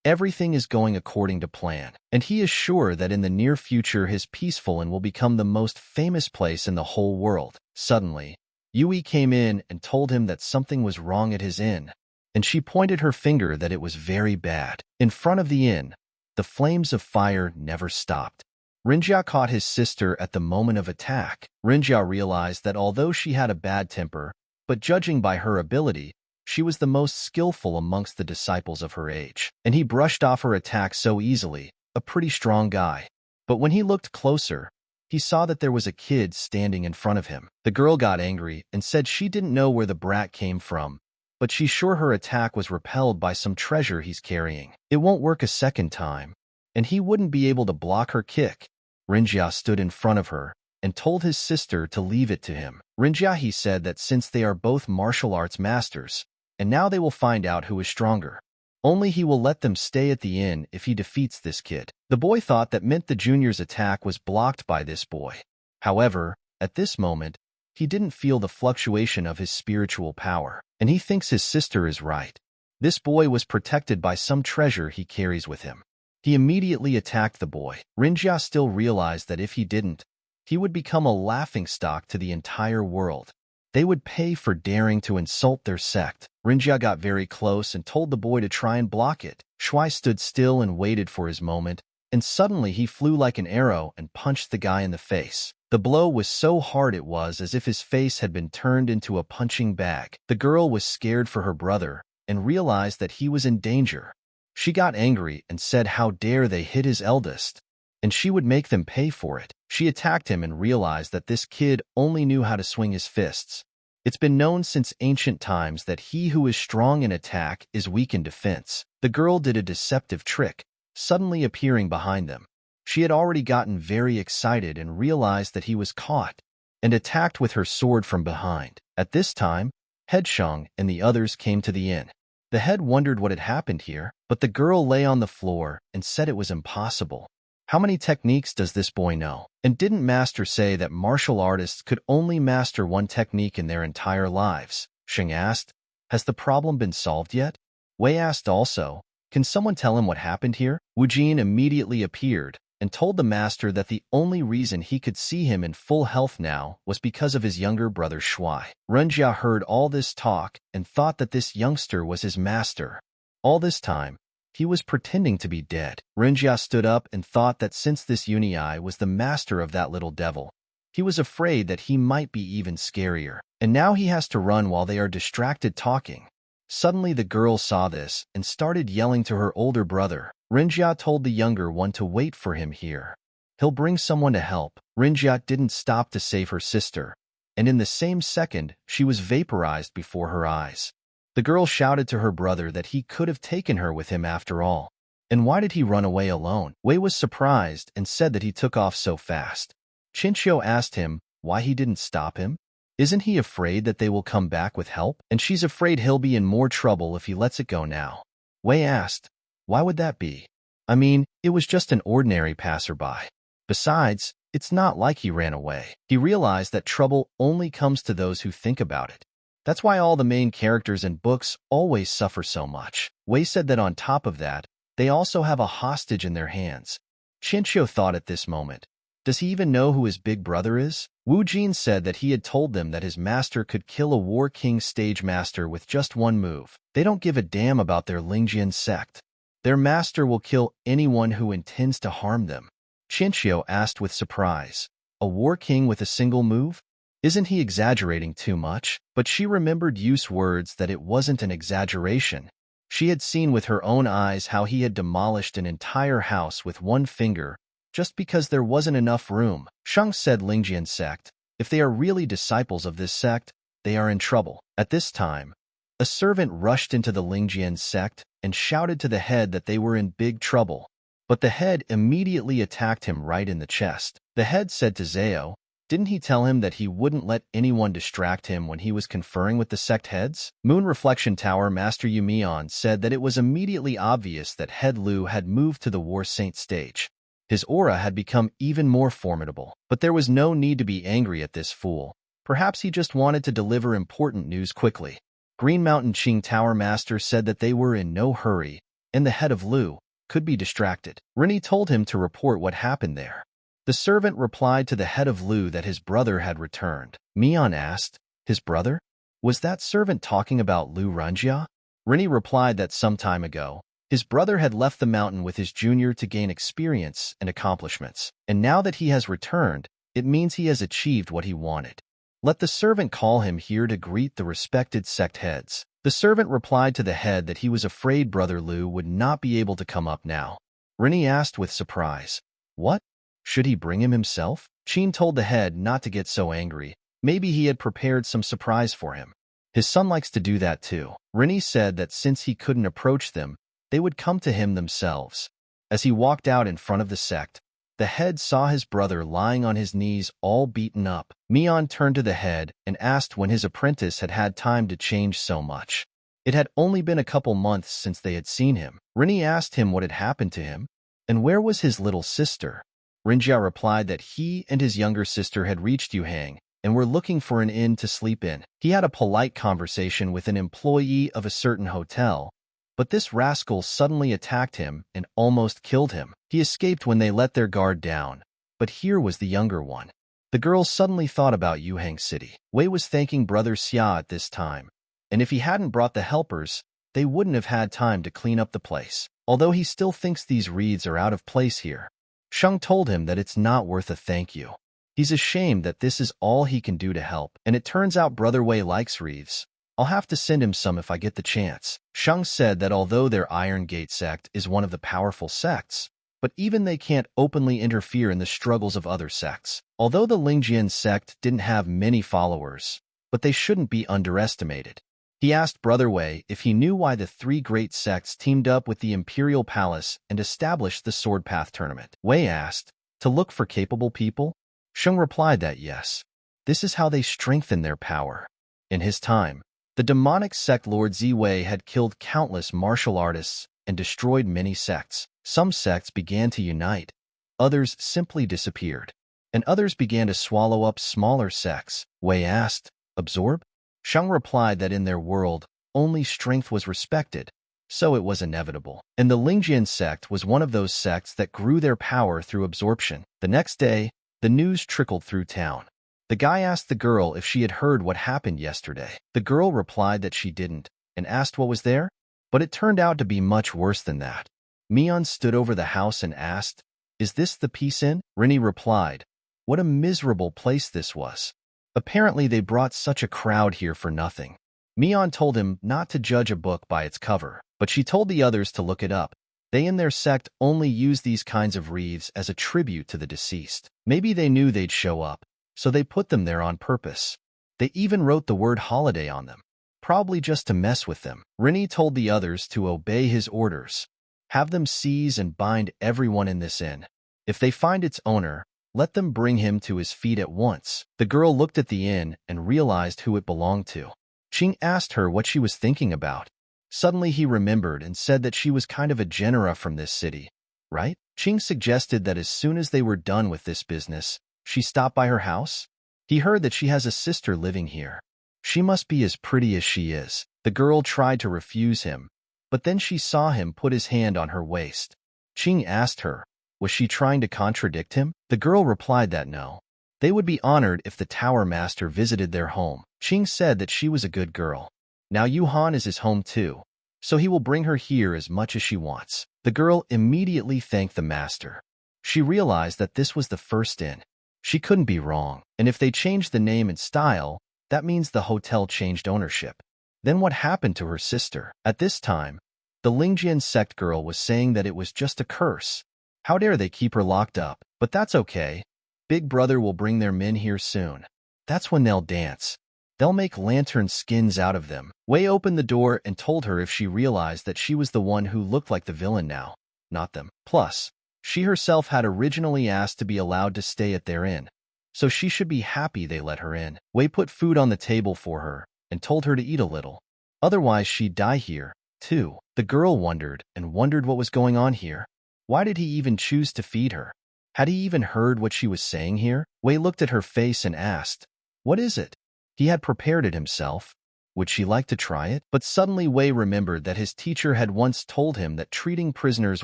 everything is going according to plan. And he is sure that in the near future his peaceful inn will become the most famous place in the whole world. Suddenly, Yui came in and told him that something was wrong at his inn, and she pointed her finger that it was very bad. In front of the inn, the flames of fire never stopped. Rinjia caught his sister at the moment of attack. Rinjia realized that although she had a bad temper, but judging by her ability, she was the most skillful amongst the disciples of her age. And he brushed off her attack so easily, a pretty strong guy. But when he looked closer, he saw that there was a kid standing in front of him. The girl got angry and said she didn't know where the brat came from, but she's sure her attack was repelled by some treasure he's carrying. It won't work a second time, and he wouldn't be able to block her kick. Rinjia stood in front of her and told his sister to leave it to him. Rinjia, he said that since they are both martial arts masters, and now they will find out who is stronger. Only he will let them stay at the inn if he defeats this kid. The boy thought that meant the junior's attack was blocked by this boy. However, at this moment, he didn't feel the fluctuation of his spiritual power, and he thinks his sister is right. This boy was protected by some treasure he carries with him. He immediately attacked the boy. Rinjia still realized that if he didn't, he would become a laughingstock to the entire world. They would pay for daring to insult their sect. Rinjia got very close and told the boy to try and block it. Shuai stood still and waited for his moment, and suddenly he flew like an arrow and punched the guy in the face. The blow was so hard it was as if his face had been turned into a punching bag. The girl was scared for her brother and realized that he was in danger. She got angry and said how dare they hit his eldest, and she would make them pay for it. She attacked him and realized that this kid only knew how to swing his fists. It's been known since ancient times that he who is strong in attack is weak in defense. The girl did a deceptive trick, suddenly appearing behind them. She had already gotten very excited and realized that he was caught, and attacked with her sword from behind. At this time, Headshang and the others came to the inn. The head wondered what had happened here, but the girl lay on the floor and said it was impossible. How many techniques does this boy know? And didn't Master say that martial artists could only master one technique in their entire lives? Sheng asked. Has the problem been solved yet? Wei asked also. Can someone tell him what happened here? Wu Jin immediately appeared and told the master that the only reason he could see him in full health now was because of his younger brother Shuai. Renjia heard all this talk and thought that this youngster was his master. All this time, he was pretending to be dead. Renjia stood up and thought that since this Unii was the master of that little devil, he was afraid that he might be even scarier. And now he has to run while they are distracted talking. Suddenly the girl saw this and started yelling to her older brother. Renjia told the younger one to wait for him here. He'll bring someone to help. Renjia didn't stop to save her sister, and in the same second, she was vaporized before her eyes. The girl shouted to her brother that he could have taken her with him after all. And why did he run away alone? Wei was surprised and said that he took off so fast. Chinchio asked him why he didn't stop him. Isn't he afraid that they will come back with help? And she's afraid he'll be in more trouble if he lets it go now. Wei asked, why would that be? I mean, it was just an ordinary passerby. Besides, it's not like he ran away. He realized that trouble only comes to those who think about it. That's why all the main characters in books always suffer so much. Wei said that on top of that, they also have a hostage in their hands. Chinchio thought at this moment, does he even know who his big brother is? Wu Jin said that he had told them that his master could kill a War King stage master with just one move. They don't give a damn about their Lingjian sect. Their master will kill anyone who intends to harm them. Chinchio asked with surprise, a War King with a single move? Isn't he exaggerating too much? But she remembered Yu's words that it wasn't an exaggeration. She had seen with her own eyes how he had demolished an entire house with one finger, just because there wasn't enough room. Shang said Lingjian sect. If they are really disciples of this sect, they are in trouble. At this time, a servant rushed into the Lingjian sect and shouted to the head that they were in big trouble. But the head immediately attacked him right in the chest. The head said to Zhao, didn't he tell him that he wouldn't let anyone distract him when he was conferring with the sect heads? Moon Reflection Tower Master Yumian said that it was immediately obvious that Head Lu had moved to the War Saint stage. His aura had become even more formidable. But there was no need to be angry at this fool. Perhaps he just wanted to deliver important news quickly. Green Mountain Qing Tower Master said that they were in no hurry, and the head of Lu could be distracted. Rini told him to report what happened there. The servant replied to the head of Lu that his brother had returned. Mian asked, his brother? Was that servant talking about Lu Ranjia? Rini replied that some time ago, His brother had left the mountain with his junior to gain experience and accomplishments, and now that he has returned, it means he has achieved what he wanted. Let the servant call him here to greet the respected sect heads. The servant replied to the head that he was afraid Brother Liu would not be able to come up now. Rini asked with surprise, "What? Should he bring him himself?" Qin told the head not to get so angry. Maybe he had prepared some surprise for him. His son likes to do that too. Rini said that since he couldn't approach them, they would come to him themselves. As he walked out in front of the sect, the head saw his brother lying on his knees all beaten up. Mian turned to the head and asked when his apprentice had had time to change so much. It had only been a couple months since they had seen him. Rini asked him what had happened to him, and where was his little sister. Rinjia replied that he and his younger sister had reached Yuhang and were looking for an inn to sleep in. He had a polite conversation with an employee of a certain hotel, but this rascal suddenly attacked him and almost killed him. He escaped when they let their guard down, but here was the younger one. The girls suddenly thought about Yuhang City. Wei was thanking Brother Xia at this time, and if he hadn't brought the helpers, they wouldn't have had time to clean up the place. Although he still thinks these wreaths are out of place here, Sheng told him that it's not worth a thank you. He's ashamed that this is all he can do to help, and it turns out Brother Wei likes wreaths. I'll have to send him some if I get the chance. Sheng said that although their Iron Gate sect is one of the powerful sects, but even they can't openly interfere in the struggles of other sects. Although the Lingjian sect didn't have many followers, but they shouldn't be underestimated. He asked Brother Wei if he knew why the three great sects teamed up with the Imperial Palace and established the Sword Path tournament. Wei asked, to look for capable people? Sheng replied that yes. This is how they strengthen their power. In his time, the demonic sect Lord Ziwei had killed countless martial artists and destroyed many sects. Some sects began to unite, others simply disappeared, and others began to swallow up smaller sects. Wei asked, absorb? Sheng replied that in their world, only strength was respected, so it was inevitable. And the Lingjian sect was one of those sects that grew their power through absorption. The next day, the news trickled through town. The guy asked the girl if she had heard what happened yesterday. The girl replied that she didn't, and asked what was there, but it turned out to be much worse than that. Mian stood over the house and asked, "Is this the Peace Inn?" Rini replied, "What a miserable place this was. Apparently they brought such a crowd here for nothing." Mian told him not to judge a book by its cover, but she told the others to look it up. They in their sect only use these kinds of wreaths as a tribute to the deceased. Maybe they knew they'd show up, so they put them there on purpose. They even wrote the word holiday on them, probably just to mess with them. Rini told the others to obey his orders. Have them seize and bind everyone in this inn. If they find its owner, let them bring him to his feet at once. The girl looked at the inn and realized who it belonged to. Qing asked her what she was thinking about. Suddenly he remembered and said that she was kind of a genera from this city, right? Qing suggested that as soon as they were done with this business, she stop by her house. He heard that she has a sister living here. She must be as pretty as she is. The girl tried to refuse him, but then she saw him put his hand on her waist. Qing asked her, was she trying to contradict him? The girl replied that no. They would be honored if the Tower Master visited their home. Qing said that she was a good girl. Now Yuhan is his home too, so he will bring her here as much as she wants. The girl immediately thanked the master. She realized that this was the first inn. She couldn't be wrong, and if they changed the name and style, that means the hotel changed ownership. Then what happened to her sister? At this time, the Lingjian sect girl was saying that it was just a curse. How dare they keep her locked up? But that's okay. Big Brother will bring their men here soon. That's when they'll dance. They'll make lantern skins out of them. Wei opened the door and told her if she realized that she was the one who looked like the villain now, not them. Plus, she herself had originally asked to be allowed to stay at their inn, so she should be happy they let her in. Wei put food on the table for her and told her to eat a little. Otherwise she'd die here, too. The girl wondered and wondered what was going on here. Why did he even choose to feed her? Had he even heard what she was saying here? Wei looked at her face and asked, "What is it?" He had prepared it himself. Would she like to try it? But suddenly Wei remembered that his teacher had once told him that treating prisoners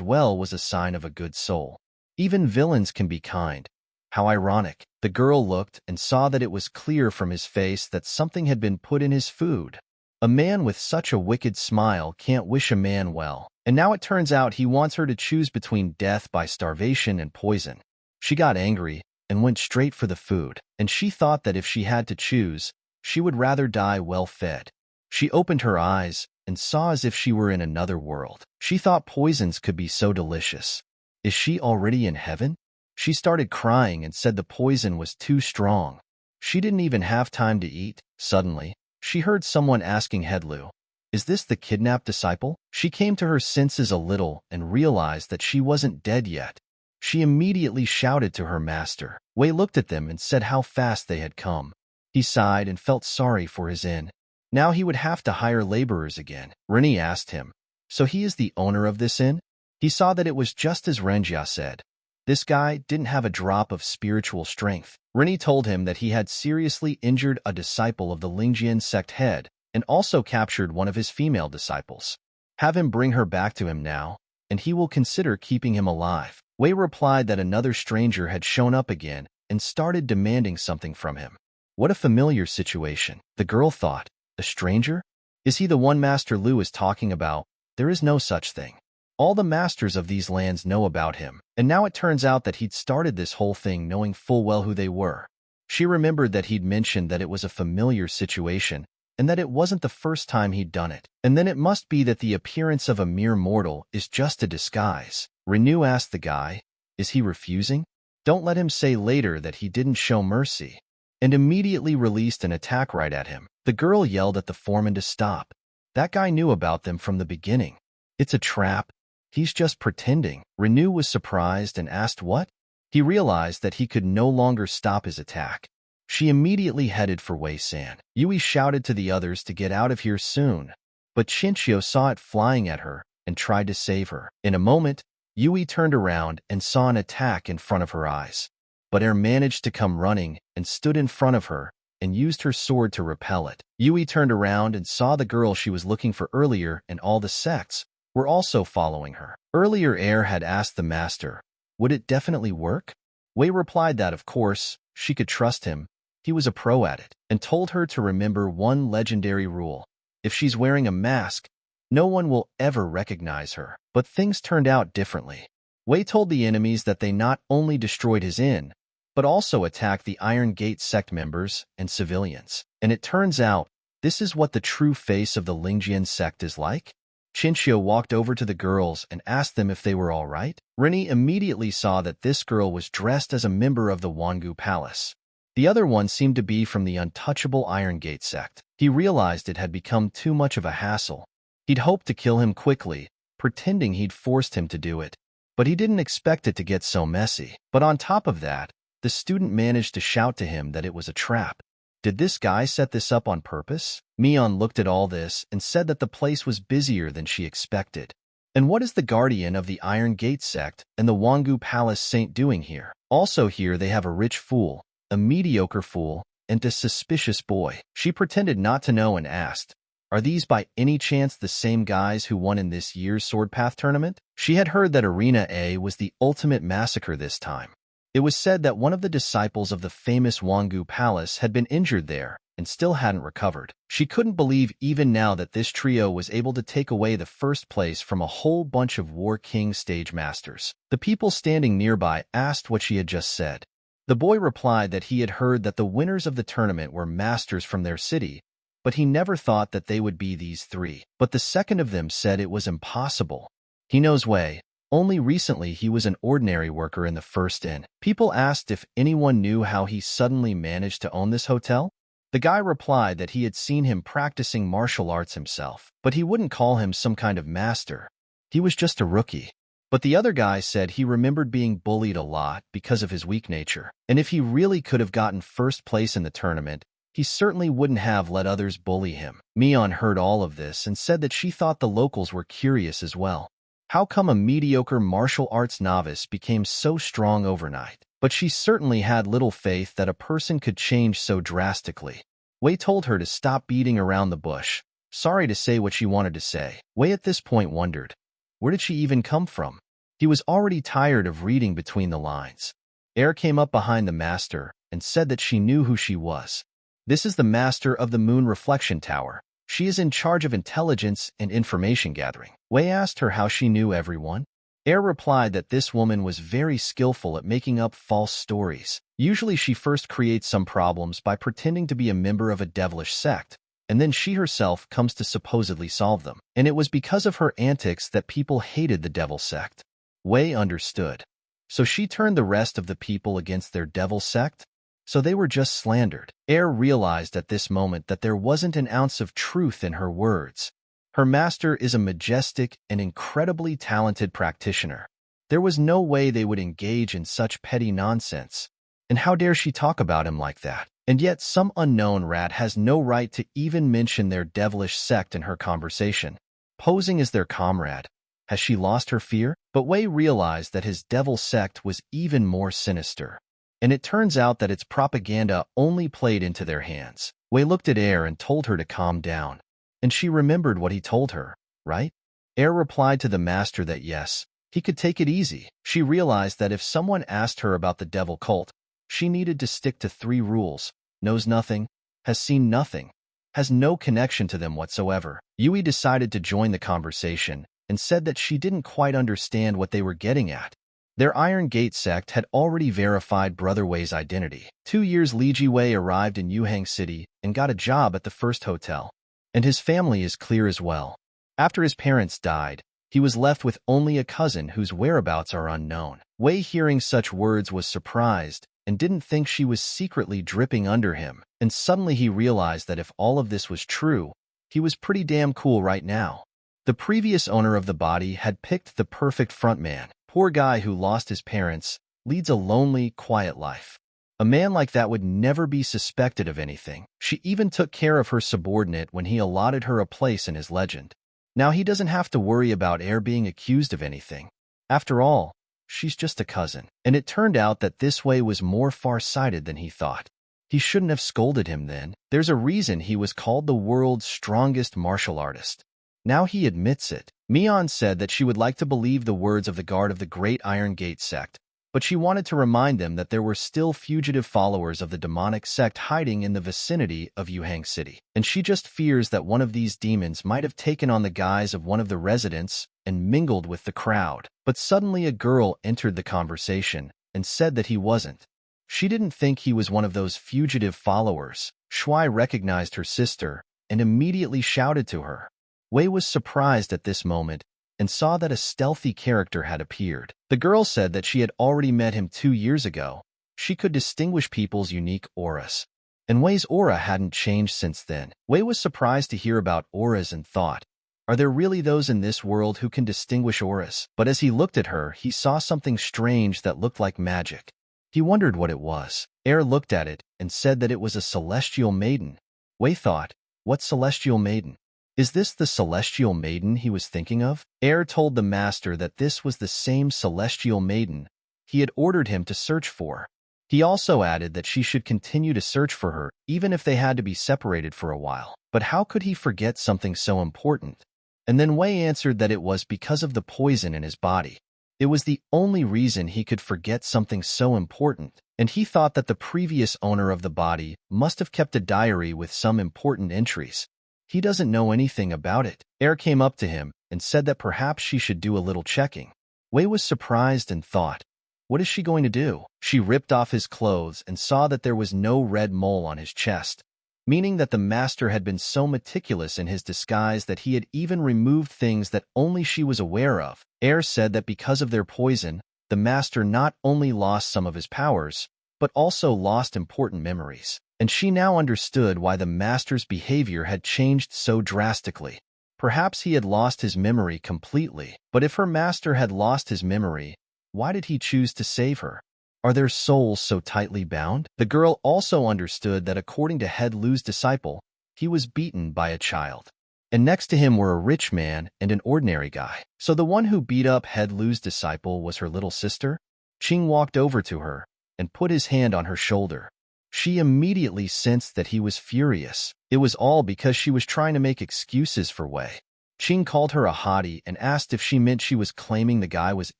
well was a sign of a good soul. Even villains can be kind. How ironic. The girl looked and saw that it was clear from his face that something had been put in his food. A man with such a wicked smile can't wish a man well. And now it turns out he wants her to choose between death by starvation and poison. She got angry and went straight for the food, and she thought that if she had to choose, she would rather die well-fed. She opened her eyes and saw as if she were in another world. She thought poisons could be so delicious. Is she already in heaven? She started crying and said the poison was too strong. She didn't even have time to eat. Suddenly, she heard someone asking Headlu, "Is this the kidnapped disciple?" She came to her senses a little and realized that she wasn't dead yet. She immediately shouted to her master. Wei looked at them and said how fast they had come. He sighed and felt sorry for his inn. Now he would have to hire laborers again. Rennie asked him, "So he is the owner of this inn?" He saw that it was just as Renjia said. This guy didn't have a drop of spiritual strength. Rennie told him that he had seriously injured a disciple of the Lingjian sect head and also captured one of his female disciples. Have him bring her back to him now, and he will consider keeping him alive. Wei replied that another stranger had shown up again and started demanding something from him. What a familiar situation, the girl thought. A stranger? Is he the one Master Lu is talking about? There is no such thing. All the masters of these lands know about him, and now it turns out that he'd started this whole thing knowing full well who they were. She remembered that he'd mentioned that it was a familiar situation, and that it wasn't the first time he'd done it. And then it must be that the appearance of a mere mortal is just a disguise. Renew asked the guy, "Is he refusing? Don't let him say later that he didn't show mercy," and immediately released an attack right at him. The girl yelled at the foreman to stop. That guy knew about them from the beginning. It's a trap. He's just pretending. Renew was surprised and asked what? He realized that he could no longer stop his attack. She immediately headed for Wei-san. Yui shouted to the others to get out of here soon, but Chinchio saw it flying at her and tried to save her. In a moment, Yui turned around and saw an attack in front of her eyes. But managed to come running and stood in front of her and used her sword to repel it. Yui turned around and saw the girl she was looking for earlier, and all the sects were also following her. Earlier had asked the master, would it definitely work? Wei replied that of course, she could trust him. He was a pro at it, and told her to remember one legendary rule. If she's wearing a mask, no one will ever recognize her. But things turned out differently. Wei told the enemies that they not only destroyed his inn, but also attacked the Iron Gate sect members and civilians. And it turns out, this is what the true face of the Lingjian sect is like. Chinchio walked over to the girls and asked them if they were all right. Rennie immediately saw that this girl was dressed as a member of the Wangu Palace. The other one seemed to be from the untouchable Iron Gate sect. He realized it had become too much of a hassle. He'd hoped to kill him quickly, pretending he'd forced him to do it. But he didn't expect it to get so messy. But on top of that, the student managed to shout to him that it was a trap. Did this guy set this up on purpose? Mion looked at all this and said that the place was busier than she expected. And what is the guardian of the Iron Gate sect and the Wangu Palace saint doing here? Also here they have a rich fool, a mediocre fool, and a suspicious boy. She pretended not to know and asked, are these by any chance the same guys who won in this year's Sword Path tournament? She had heard that Arena A was the ultimate massacre this time. It was said that one of the disciples of the famous Wangu Palace had been injured there and still hadn't recovered. She couldn't believe even now that this trio was able to take away the first place from a whole bunch of War King stage masters. The people standing nearby asked what she had just said. The boy replied that he had heard that the winners of the tournament were masters from their city, but he never thought that they would be these three. But the second of them said it was impossible. He knows Wei. Only recently he was an ordinary worker in the first inn. People asked if anyone knew how he suddenly managed to own this hotel. The guy replied that he had seen him practicing martial arts himself, but he wouldn't call him some kind of master. He was just a rookie. But the other guy said he remembered being bullied a lot because of his weak nature, and if he really could have gotten first place in the tournament, he certainly wouldn't have let others bully him. Mion heard all of this and said that she thought the locals were curious as well. How come a mediocre martial arts novice became so strong overnight? But she certainly had little faith that a person could change so drastically. Wei told her to stop beating around the bush. Sorry to say what she wanted to say. Wei at this point wondered, where did she even come from? He was already tired of reading between the lines. Air came up behind the master and said that she knew who she was. This is the master of the Moon Reflection Tower. She is in charge of intelligence and information gathering. Wei asked her how she knew everyone. Er replied that this woman was very skillful at making up false stories. Usually she first creates some problems by pretending to be a member of a devilish sect, and then she herself comes to supposedly solve them. And it was because of her antics that people hated the devil sect. Wei understood. So she turned the rest of the people against their devil sect? So they were just slandered. Er realized at this moment that there wasn't an ounce of truth in her words. Her master is a majestic and incredibly talented practitioner. There was no way they would engage in such petty nonsense. And how dare she talk about him like that? And yet some unknown rat has no right to even mention their devilish sect in her conversation. Posing as their comrade. Has she lost her fear? But Wei realized that his devil sect was even more sinister. And it turns out that its propaganda only played into their hands. Wei looked at Er and told her to calm down. And she remembered what he told her, right? Er replied to the master that yes, he could take it easy. She realized that if someone asked her about the devil cult, she needed to stick to 3 rules: knows nothing, has seen nothing, has no connection to them whatsoever. Yui decided to join the conversation and said that she didn't quite understand what they were getting at. Their Iron Gate sect had already verified Brother Wei's identity. 2 years Li Jiwei arrived in Yuhang City and got a job at the first hotel. And his family is clear as well. After his parents died, he was left with only a cousin whose whereabouts are unknown. Wei, hearing such words, was surprised and didn't think she was secretly dripping under him. And suddenly he realized that if all of this was true, he was pretty damn cool right now. The previous owner of the body had picked the perfect frontman. Poor guy who lost his parents, leads a lonely, quiet life. A man like that would never be suspected of anything. She even took care of her subordinate when he allotted her a place in his legend. Now he doesn't have to worry about Er being accused of anything. After all, she's just a cousin. And it turned out that this Wei was more far-sighted than he thought. He shouldn't have scolded him then. There's a reason he was called the world's strongest martial artist. Now he admits it. Mian said that she would like to believe the words of the guard of the Great Iron Gate sect, but she wanted to remind them that there were still fugitive followers of the demonic sect hiding in the vicinity of Yuhang City. And she just fears that one of these demons might have taken on the guise of one of the residents and mingled with the crowd. But suddenly a girl entered the conversation and said that he wasn't. She didn't think he was one of those fugitive followers. Shuai recognized her sister and immediately shouted to her. Wei was surprised at this moment and saw that a stealthy character had appeared. The girl said that she had already met him 2 years ago. She could distinguish people's unique auras. And Wei's aura hadn't changed since then. Wei was surprised to hear about auras and thought, are there really those in this world who can distinguish auras? But as he looked at her, he saw something strange that looked like magic. He wondered what it was. Er looked at it and said that it was a celestial maiden. Wei thought, what celestial maiden? Is this the celestial maiden he was thinking of? Er told the master that this was the same celestial maiden he had ordered him to search for. He also added that she should continue to search for her, even if they had to be separated for a while. But how could he forget something so important? And then Wei answered that it was because of the poison in his body. It was the only reason he could forget something so important, and he thought that the previous owner of the body must have kept a diary with some important entries. He doesn't know anything about it. Er came up to him and said that perhaps she should do a little checking. Wei was surprised and thought, what is she going to do? She ripped off his clothes and saw that there was no red mole on his chest, meaning that the master had been so meticulous in his disguise that he had even removed things that only she was aware of. Er said that because of their poison, the master not only lost some of his powers, but also lost important memories. And she now understood why the master's behavior had changed so drastically. Perhaps he had lost his memory completely. But if her master had lost his memory, why did he choose to save her? Are their souls so tightly bound? The girl also understood that according to Head Lu's disciple, he was beaten by a child. And next to him were a rich man and an ordinary guy. So the one who beat up Head Lu's disciple was her little sister? Qing walked over to her and put his hand on her shoulder. She immediately sensed that he was furious. It was all because she was trying to make excuses for Wei. Qing called her a hottie and asked if she meant she was claiming the guy was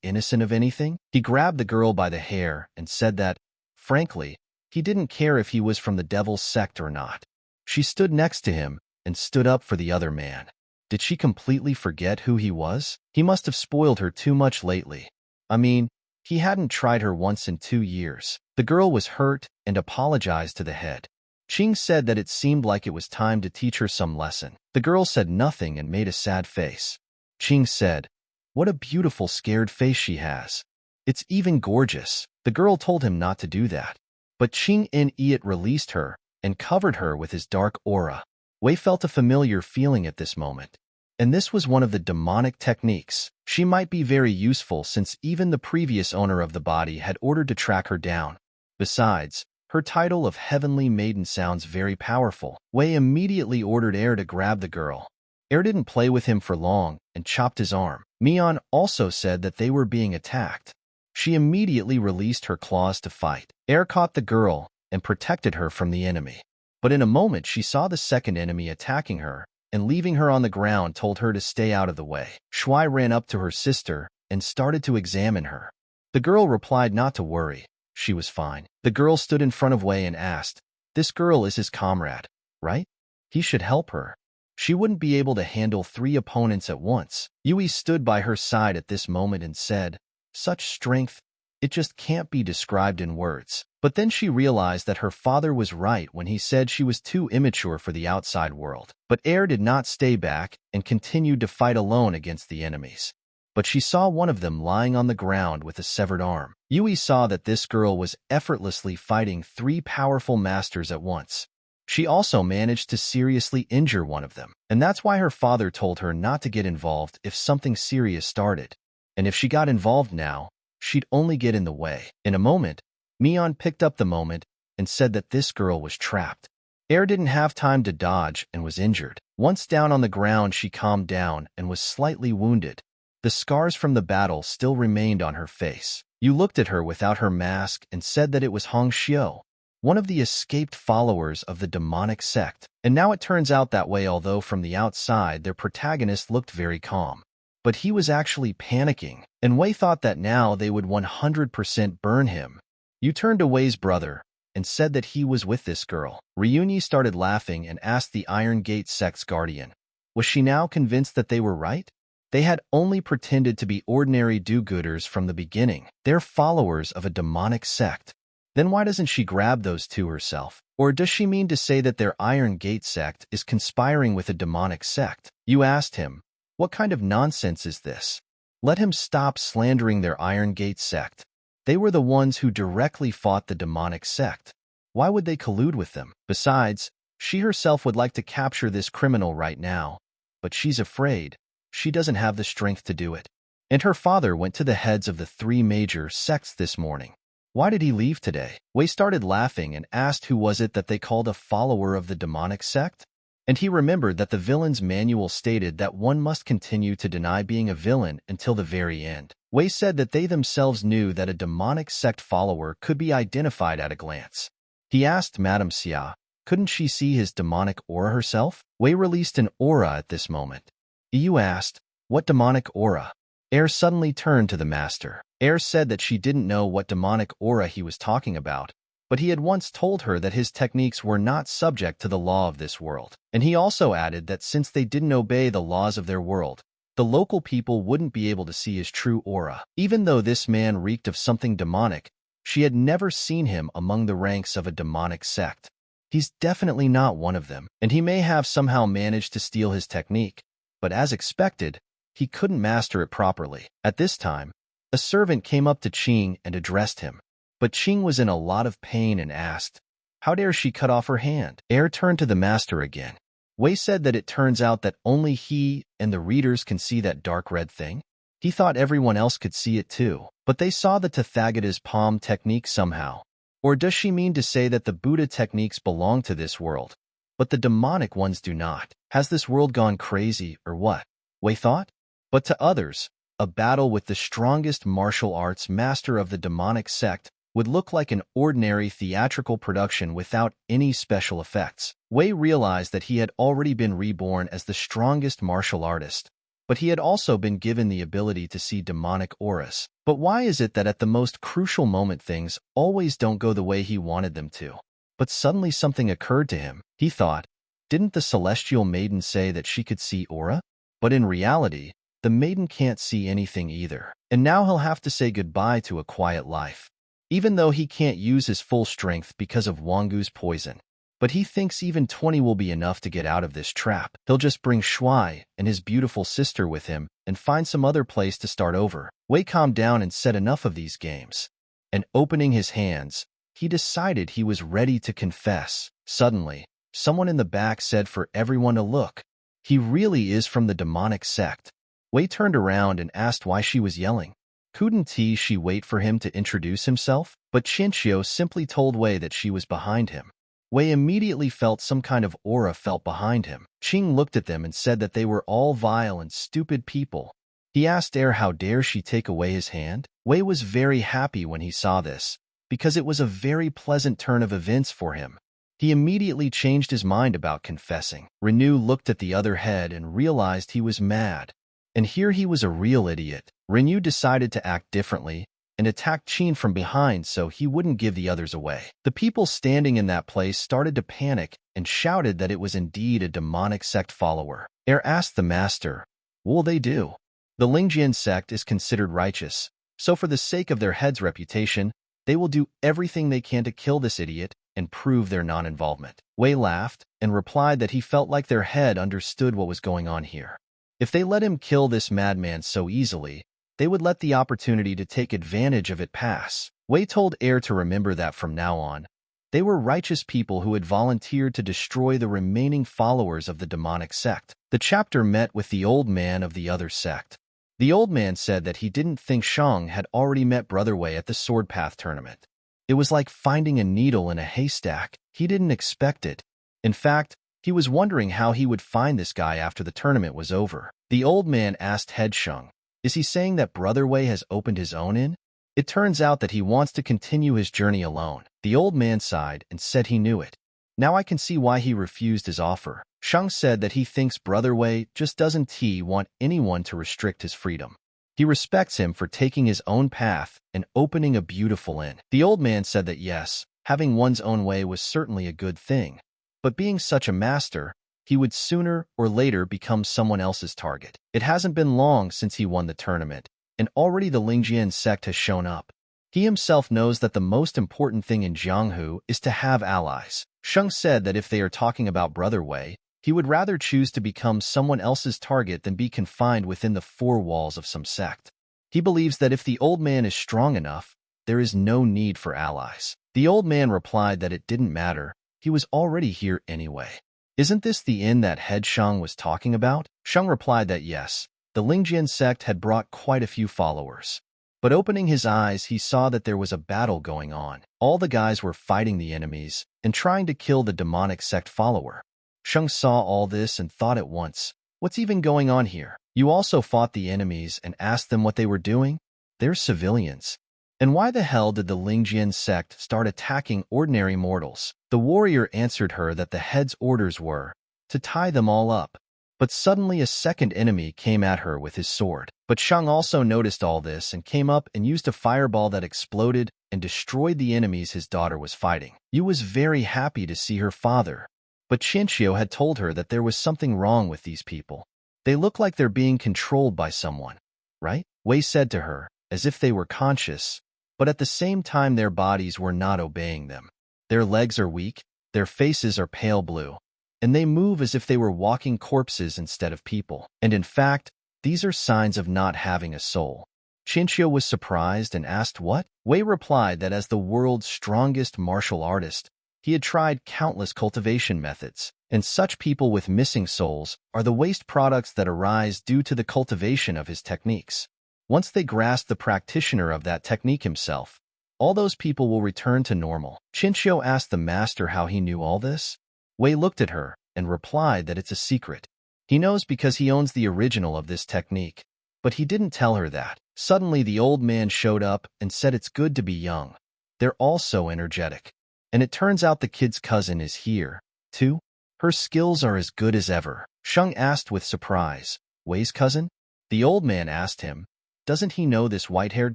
innocent of anything. He grabbed the girl by the hair and said that, frankly, he didn't care if he was from the devil's sect or not. She stood next to him and stood up for the other man. Did she completely forget who he was? He must have spoiled her too much lately. I mean, he hadn't tried her once in 2 years. The girl was hurt and apologized to the head. Ching said that it seemed like it was time to teach her some lesson. The girl said nothing and made a sad face. Ching said, "What a beautiful scared face she has. It's even gorgeous." The girl told him not to do that. But Ching In-Iat released her and covered her with his dark aura. Wei felt a familiar feeling at this moment. And this was one of the demonic techniques. She might be very useful since even the previous owner of the body had ordered to track her down. Besides, her title of Heavenly Maiden sounds very powerful. Wei immediately ordered Air to grab the girl. Air didn't play with him for long and chopped his arm. Mian also said that they were being attacked. She immediately released her claws to fight. Air caught the girl and protected her from the enemy. But in a moment she saw the second enemy attacking her, and leaving her on the ground told her to stay out of the way. Shui ran up to her sister and started to examine her. The girl replied not to worry. She was fine. The girl stood in front of Wei and asked, "This girl is his comrade, right? He should help her. She wouldn't be able to handle 3 opponents at once." Yui stood by her side at this moment and said, "Such strength, it just can't be described in words." But then she realized that her father was right when he said she was too immature for the outside world. But Air did not stay back and continued to fight alone against the enemies. But she saw one of them lying on the ground with a severed arm. Yui saw that this girl was effortlessly fighting 3 powerful masters at once. She also managed to seriously injure one of them, and that's why her father told her not to get involved if something serious started. And if she got involved now, she'd only get in the way. In a moment, Mian picked up the moment and said that this girl was trapped. Air didn't have time to dodge and was injured. Once down on the ground, she calmed down and was slightly wounded. The scars from the battle still remained on her face. You looked at her without her mask and said that it was Hong Xiu, one of the escaped followers of the demonic sect. And now it turns out that way, although from the outside their protagonist looked very calm. But he was actually panicking, and Wei thought that now they would 100% burn him. You turned to Wei's brother and said that he was with this girl. Ryuni started laughing and asked the Iron Gate sect's guardian. Was she now convinced that they were right? They had only pretended to be ordinary do-gooders from the beginning. They're followers of a demonic sect. Then why doesn't she grab those 2 herself? Or does she mean to say that their Iron Gate sect is conspiring with a demonic sect? You asked him, "What kind of nonsense is this? Let him stop slandering their Iron Gate sect. They were the ones who directly fought the demonic sect. Why would they collude with them? Besides, she herself would like to capture this criminal right now, but she's afraid. She doesn't have the strength to do it." And her father went to the heads of the 3 major sects this morning. Why did he leave today? Wei started laughing and asked who was it that they called a follower of the demonic sect? And he remembered that the villain's manual stated that one must continue to deny being a villain until the very end. Wei said that they themselves knew that a demonic sect follower could be identified at a glance. He asked Madame Xia, couldn't she see his demonic aura herself? Wei released an aura at this moment. Yu asked, "What demonic aura?" Air suddenly turned to the master. Air said that she didn't know what demonic aura he was talking about, but he had once told her that his techniques were not subject to the law of this world. And he also added that since they didn't obey the laws of their world, the local people wouldn't be able to see his true aura. Even though this man reeked of something demonic, she had never seen him among the ranks of a demonic sect. He's definitely not one of them, and he may have somehow managed to steal his technique, but as expected, he couldn't master it properly. At this time, a servant came up to Qing and addressed him. But Qing was in a lot of pain and asked, "How dare she cut off her hand?" Air turned to the master again. Wei said that it turns out that only he and the readers can see that dark red thing. He thought everyone else could see it too, but they saw the Tathagata's palm technique somehow. Or does she mean to say that the Buddha techniques belong to this world, but the demonic ones do not? Has this world gone crazy or what? Wei thought. But to others, a battle with the strongest martial arts master of the demonic sect would look like an ordinary theatrical production without any special effects. Wei realized that he had already been reborn as the strongest martial artist, but he had also been given the ability to see demonic auras. But why is it that at the most crucial moment things always don't go the way he wanted them to? But suddenly something occurred to him. He thought, Didn't the celestial maiden say that she could see aura? But in reality, the maiden can't see anything either. And now he'll have to say goodbye to a quiet life. Even though he can't use his full strength because of Wangu's poison. But he thinks even 20 will be enough to get out of this trap. He'll just bring Shuai and his beautiful sister with him and find some other place to start over. Wei calmed down and said enough of these games. And opening his hands, he decided he was ready to confess. Suddenly, someone in the back said for everyone to look. He really is from the demonic sect. Wei turned around and asked why she was yelling. Couldn't she wait for him to introduce himself? But Chinchio simply told Wei that she was behind him. Wei immediately felt some kind of aura felt behind him. Qing looked at them and said that they were all vile and stupid people. He asked how dare she take away his hand? Wei was very happy when he saw this, because it was a very pleasant turn of events for him. He immediately changed his mind about confessing. Renew looked at the other head and realized he was mad. And here he was a real idiot. Renew decided to act differently and attacked Qin from behind so he wouldn't give the others away. The people standing in that place started to panic and shouted that it was indeed a demonic sect follower. Asked the master, "What will they do?" The Lingjian sect is considered righteous, so for the sake of their head's reputation, they will do everything they can to kill this idiot and prove their non-involvement. Wei laughed and replied that he felt like their head understood what was going on here. If they let him kill this madman so easily, they would let the opportunity to take advantage of it pass. Wei told to remember that from now on, they were righteous people who had volunteered to destroy the remaining followers of the demonic sect. The chapter met with the old man of the other sect. The old man said that he didn't think Shang had already met Brother Wei at the Sword Path tournament. It was like finding a needle in a haystack. He didn't expect it. In fact, he was wondering how he would find this guy after the tournament was over. The old man asked Head Shang, "Is he saying that Brother Wei has opened his own inn?" It turns out that he wants to continue his journey alone. The old man sighed and said he knew it. Now I can see why he refused his offer. Shang said that he thinks Brother Wei just doesn't want anyone to restrict his freedom. He respects him for taking his own path and opening a beautiful inn. The old man said that yes, having one's own way was certainly a good thing. But being such a master, he would sooner or later become someone else's target. It hasn't been long since he won the tournament, and already the Lingjian sect has shown up. He himself knows that the most important thing in Jianghu is to have allies. Sheng said that if they are talking about Brother Wei, he would rather choose to become someone else's target than be confined within the four walls of some sect. He believes that if the old man is strong enough, there is no need for allies. The old man replied that it didn't matter, he was already here anyway. Isn't this the inn that Head Shang was talking about? Shang replied that yes, the Lingjian sect had brought quite a few followers. But opening his eyes, he saw that there was a battle going on. All the guys were fighting the enemies and trying to kill the demonic sect follower. Shang saw all this and thought at once, what's even going on here? You also fought the enemies and asked them what they were doing? They're civilians. And why the hell did the Lingjian sect start attacking ordinary mortals? The warrior answered her that the head's orders were to tie them all up. But suddenly a second enemy came at her with his sword. But Shang also noticed all this and came up and used a fireball that exploded and destroyed the enemies his daughter was fighting. Yu was very happy to see her father. But Chinchio had told her that there was something wrong with these people. They look like they're being controlled by someone, right? Wei said to her, as if they were conscious, but at the same time their bodies were not obeying them. Their legs are weak, their faces are pale blue, and they move as if they were walking corpses instead of people. And in fact, these are signs of not having a soul. Chinchio was surprised and asked what? Wei replied that as the world's strongest martial artist, he had tried countless cultivation methods, and such people with missing souls are the waste products that arise due to the cultivation of his techniques. Once they grasp the practitioner of that technique himself, all those people will return to normal. Chinchio asked the master how he knew all this. Wei looked at her and replied that it's a secret. He knows because he owns the original of this technique, but he didn't tell her that. Suddenly the old man showed up and said it's good to be young. They're all so energetic. And it turns out the kid's cousin is here, too. Her skills are as good as ever. Sheng asked with surprise, Wei's cousin? The old man asked him, doesn't he know this white-haired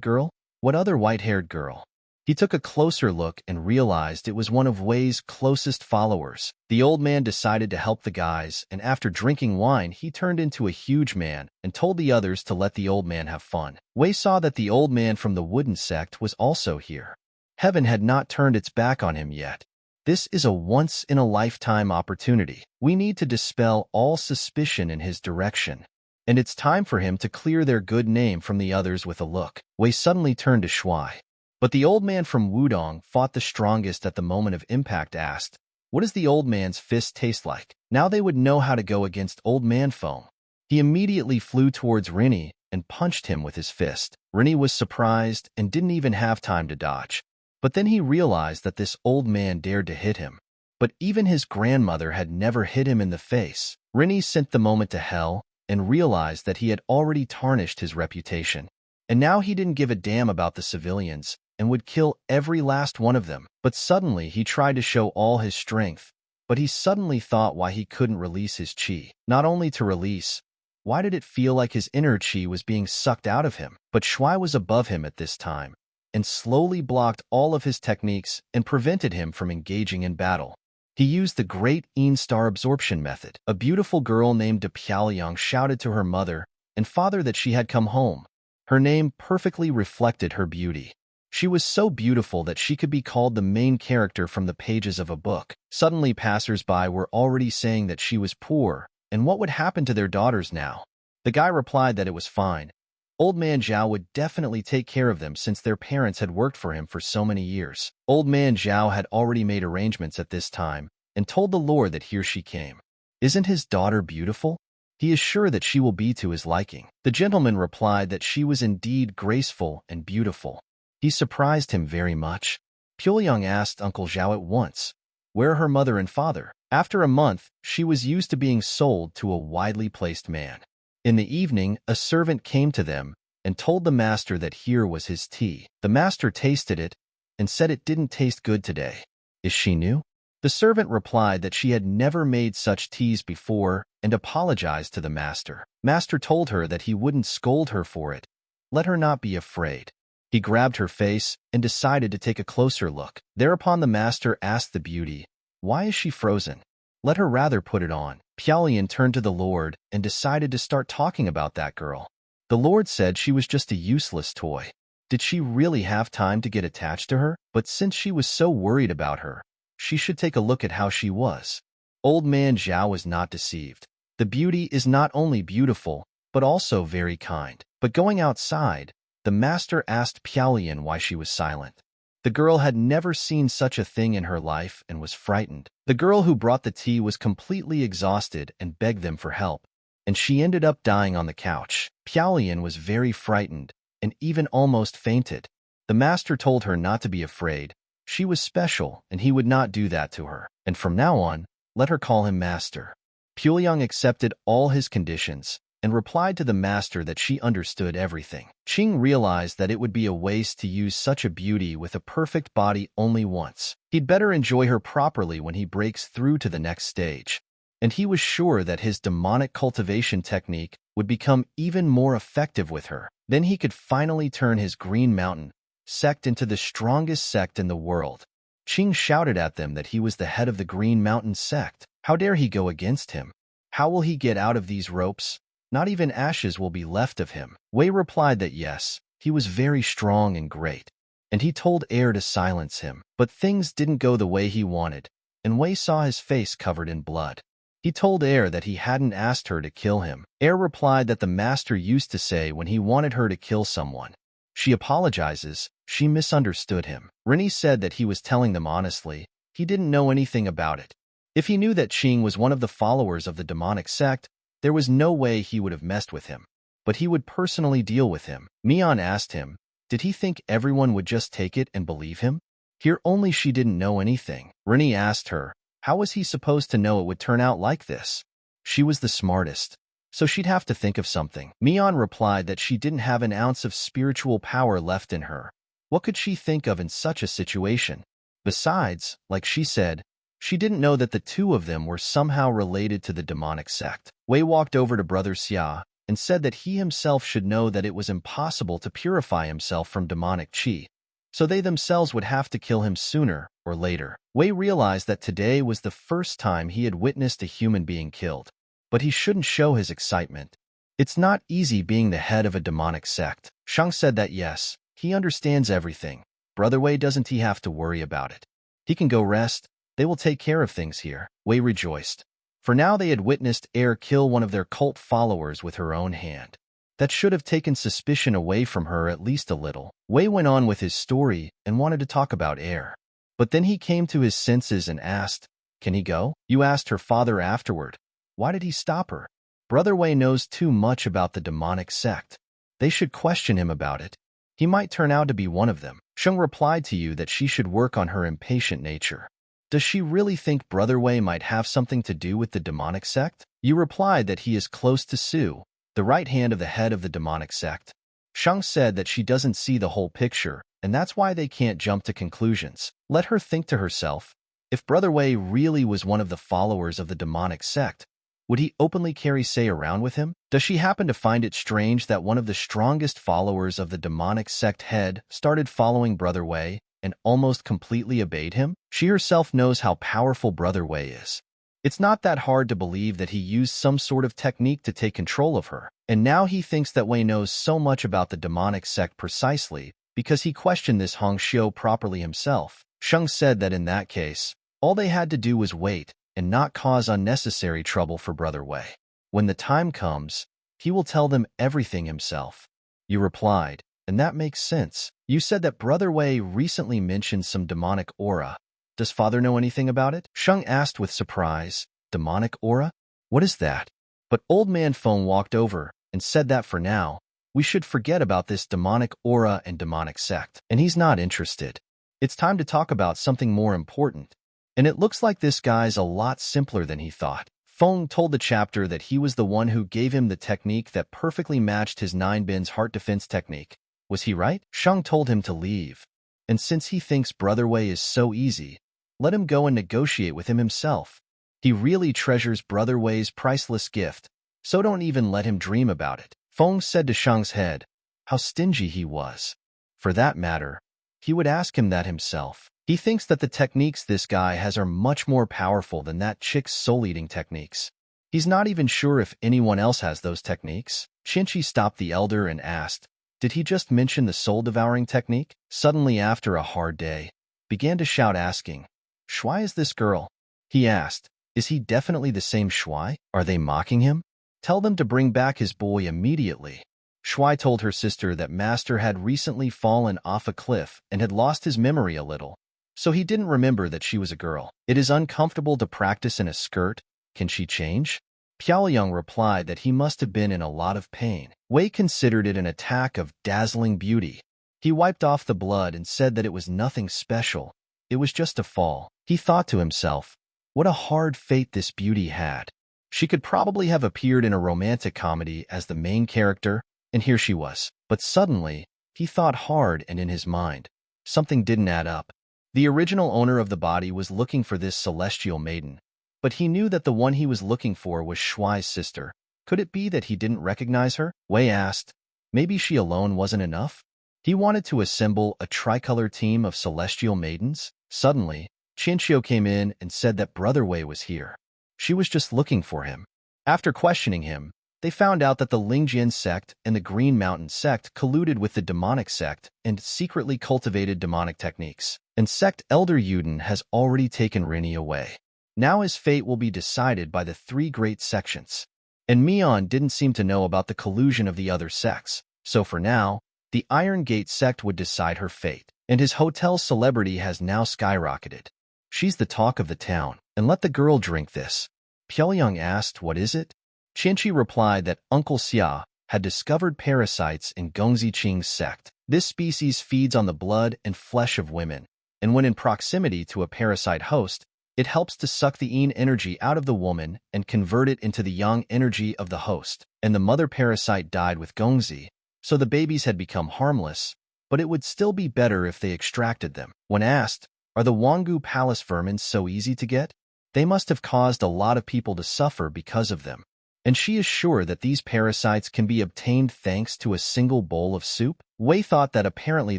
girl? What other white-haired girl? He took a closer look and realized it was one of Wei's closest followers. The old man decided to help the guys, and after drinking wine, he turned into a huge man and told the others to let the old man have fun. Wei saw that the old man from the wooden sect was also here. Heaven had not turned its back on him yet. This is a once-in-a-lifetime opportunity. We need to dispel all suspicion in his direction. And it's time for him to clear their good name from the others with a look. Wei suddenly turned to Shuai. But the old man from Wudong fought the strongest at the moment of impact asked, "What does the old man's fist taste like?" Now they would know how to go against old man foam. He immediately flew towards Rini and punched him with his fist. Rini was surprised and didn't even have time to dodge. But then he realized that this old man dared to hit him. But even his grandmother had never hit him in the face. Rini sent the moment to hell and realized that he had already tarnished his reputation. And now he didn't give a damn about the civilians and would kill every last one of them. But suddenly he tried to show all his strength, but he suddenly thought why he couldn't release his chi. Not only to release, why did it feel like his inner chi was being sucked out of him? But Shuai was above him at this time, and slowly blocked all of his techniques and prevented him from engaging in battle. He used the great star absorption method. A beautiful girl named Piaoyang shouted to her mother and father that she had come home. Her name perfectly reflected her beauty. She was so beautiful that she could be called the main character from the pages of a book. Suddenly passers-by were already saying that she was poor, and what would happen to their daughters now? The guy replied that it was fine. Old man Zhao would definitely take care of them since their parents had worked for him for so many years. Old man Zhao had already made arrangements at this time and told the Lord that here she came. Isn't his daughter beautiful? He is sure that she will be to his liking. The gentleman replied that she was indeed graceful and beautiful. He surprised him very much. Pyongyang asked Uncle Zhao at once, where are her mother and father? After a month, she was used to being sold to a widely placed man. In the evening, a servant came to them and told the master that here was his tea. The master tasted it and said it didn't taste good today. Is she new? The servant replied that she had never made such teas before and apologized to the master. Master told her that he wouldn't scold her for it. Let her not be afraid. He grabbed her face and decided to take a closer look. Thereupon the master asked the beauty, why is she frozen? Let her rather put it on. Piaoyan turned to the Lord and decided to start talking about that girl. The Lord said she was just a useless toy. Did she really have time to get attached to her? But since she was so worried about her, she should take a look at how she was. Old man Zhao was not deceived. The beauty is not only beautiful, but also very kind. But going outside, the master asked Piaoyan why she was silent. The girl had never seen such a thing in her life and was frightened. The girl who brought the tea was completely exhausted and begged them for help, and she ended up dying on the couch. Piaoyan was very frightened and even almost fainted. The master told her not to be afraid. She was special and he would not do that to her. And from now on, let her call him master. Pyongyang accepted all his conditions and replied to the master that she understood everything. Qing realized that it would be a waste to use such a beauty with a perfect body only once. He'd better enjoy her properly when he breaks through to the next stage. And he was sure that his demonic cultivation technique would become even more effective with her. Then he could finally turn his Green Mountain sect into the strongest sect in the world. Qing shouted at them that he was the head of the Green Mountain sect. How dare he go against him? How will he get out of these ropes? Not even ashes will be left of him. Wei replied that yes, he was very strong and great, and he told Air to silence him. But things didn't go the way he wanted, and Wei saw his face covered in blood. He told Air that he hadn't asked her to kill him. Air replied that the master used to say when he wanted her to kill someone, she apologizes, she misunderstood him. Rini said that he was telling them honestly, he didn't know anything about it. If he knew that Qing was one of the followers of the demonic sect, there was no way he would have messed with him, but he would personally deal with him. Mian asked him, did he think everyone would just take it and believe him? Here only she didn't know anything. Rini asked her, how was he supposed to know it would turn out like this? She was the smartest, so she'd have to think of something. Mian replied that she didn't have an ounce of spiritual power left in her. What could she think of in such a situation? Besides, like she said, she didn't know that the two of them were somehow related to the demonic sect. Wei walked over to Brother Xia and said that he himself should know that it was impossible to purify himself from demonic qi. so they themselves would have to kill him sooner or later. Wei realized that today was the first time he had witnessed a human being killed, but he shouldn't show his excitement. It's not easy being the head of a demonic sect. Shang said that yes, he understands everything. Brother Wei, doesn't he have to worry about it? He can go rest. They will take care of things here. Wei rejoiced. For now they had witnessed Er kill one of their cult followers with her own hand. That should have taken suspicion away from her at least a little. Wei went on with his story and wanted to talk about Er. But then he came to his senses and asked, "Can he go?" You asked her father afterward. Why did he stop her? Brother Wei knows too much about the demonic sect. They should question him about it. He might turn out to be one of them. Sheng replied to you that she should work on her impatient nature. Does she really think Brother Wei might have something to do with the demonic sect? You replied that he is close to Su, the right hand of the head of the demonic sect. Shang said that she doesn't see the whole picture, and that's why they can't jump to conclusions. Let her think to herself. If Brother Wei really was one of the followers of the demonic sect, would he openly carry Sei around with him? Does she happen to find it strange that one of the strongest followers of the demonic sect head started following Brother Wei and almost completely obeyed him? She herself knows how powerful Brother Wei is. It's not that hard to believe that he used some sort of technique to take control of her. And now he thinks that Wei knows so much about the demonic sect precisely because he questioned this Hong Xiu properly himself. Sheng said that in that case, all they had to do was wait and not cause unnecessary trouble for Brother Wei. When the time comes, he will tell them everything himself. You replied, and that makes sense. You said that Brother Wei recently mentioned some demonic aura. Does father know anything about it? Sheng asked with surprise. Demonic aura? What is that? But old man Feng walked over and said that for now, we should forget about this demonic aura and demonic sect. And he's not interested. It's time to talk about something more important. And it looks like this guy's a lot simpler than he thought. Feng told the chapter that he was the one who gave him the technique that perfectly matched his 9-bin's heart defense technique. Was he right? Shang told him to leave. And since he thinks Brother Wei is so easy, let him go and negotiate with him himself. He really treasures Brother Wei's priceless gift, so don't even let him dream about it. Feng said to Shang's head how stingy he was. For that matter, he would ask him that himself. He thinks that the techniques this guy has are much more powerful than that chick's soul-eating techniques. He's not even sure if anyone else has those techniques. Qinchi stopped the elder and asked, did he just mention the soul-devouring technique? Suddenly, after a hard day, began to shout asking, Shuai is this girl? He asked, is he definitely the same Shuai? Are they mocking him? Tell them to bring back his boy immediately. Shuai told her sister that Master had recently fallen off a cliff and had lost his memory a little. So he didn't remember that she was a girl. It is uncomfortable to practice in a skirt. Can she change? Piaoyang replied that he must have been in a lot of pain. Wei considered it an attack of dazzling beauty. He wiped off the blood and said that it was nothing special. It was just a fall. He thought to himself, what a hard fate this beauty had. She could probably have appeared in a romantic comedy as the main character, and here she was. But suddenly, he thought hard and in his mind, something didn't add up. The original owner of the body was looking for this celestial maiden, but he knew that the one he was looking for was Shuai's sister. Could it be that he didn't recognize her? Wei asked. Maybe she alone wasn't enough? He wanted to assemble a tricolor team of celestial maidens. Suddenly, Qinxiu came in and said that Brother Wei was here. She was just looking for him. After questioning him, they found out that the Lingjian sect and the Green Mountain sect colluded with the demonic sect and secretly cultivated demonic techniques. And sect elder Yuden has already taken Rini away. Now his fate will be decided by the 3 great sections. And Mian didn't seem to know about the collusion of the other sects. So for now, the Iron Gate sect would decide her fate. And his hotel's celebrity has now skyrocketed. She's the talk of the town. And let the girl drink this. Piaoyang asked, what is it? Qinchi replied that Uncle Xia had discovered parasites in Gongzi Qing's sect. This species feeds on the blood and flesh of women, and when in proximity to a parasite host, it helps to suck the yin energy out of the woman and convert it into the yang energy of the host. And the mother parasite died with Gongzi, so the babies had become harmless, but it would still be better if they extracted them. When asked, are the Wangu Palace vermin so easy to get? They must have caused a lot of people to suffer because of them. And she is sure that these parasites can be obtained thanks to a single bowl of soup? Wei thought that apparently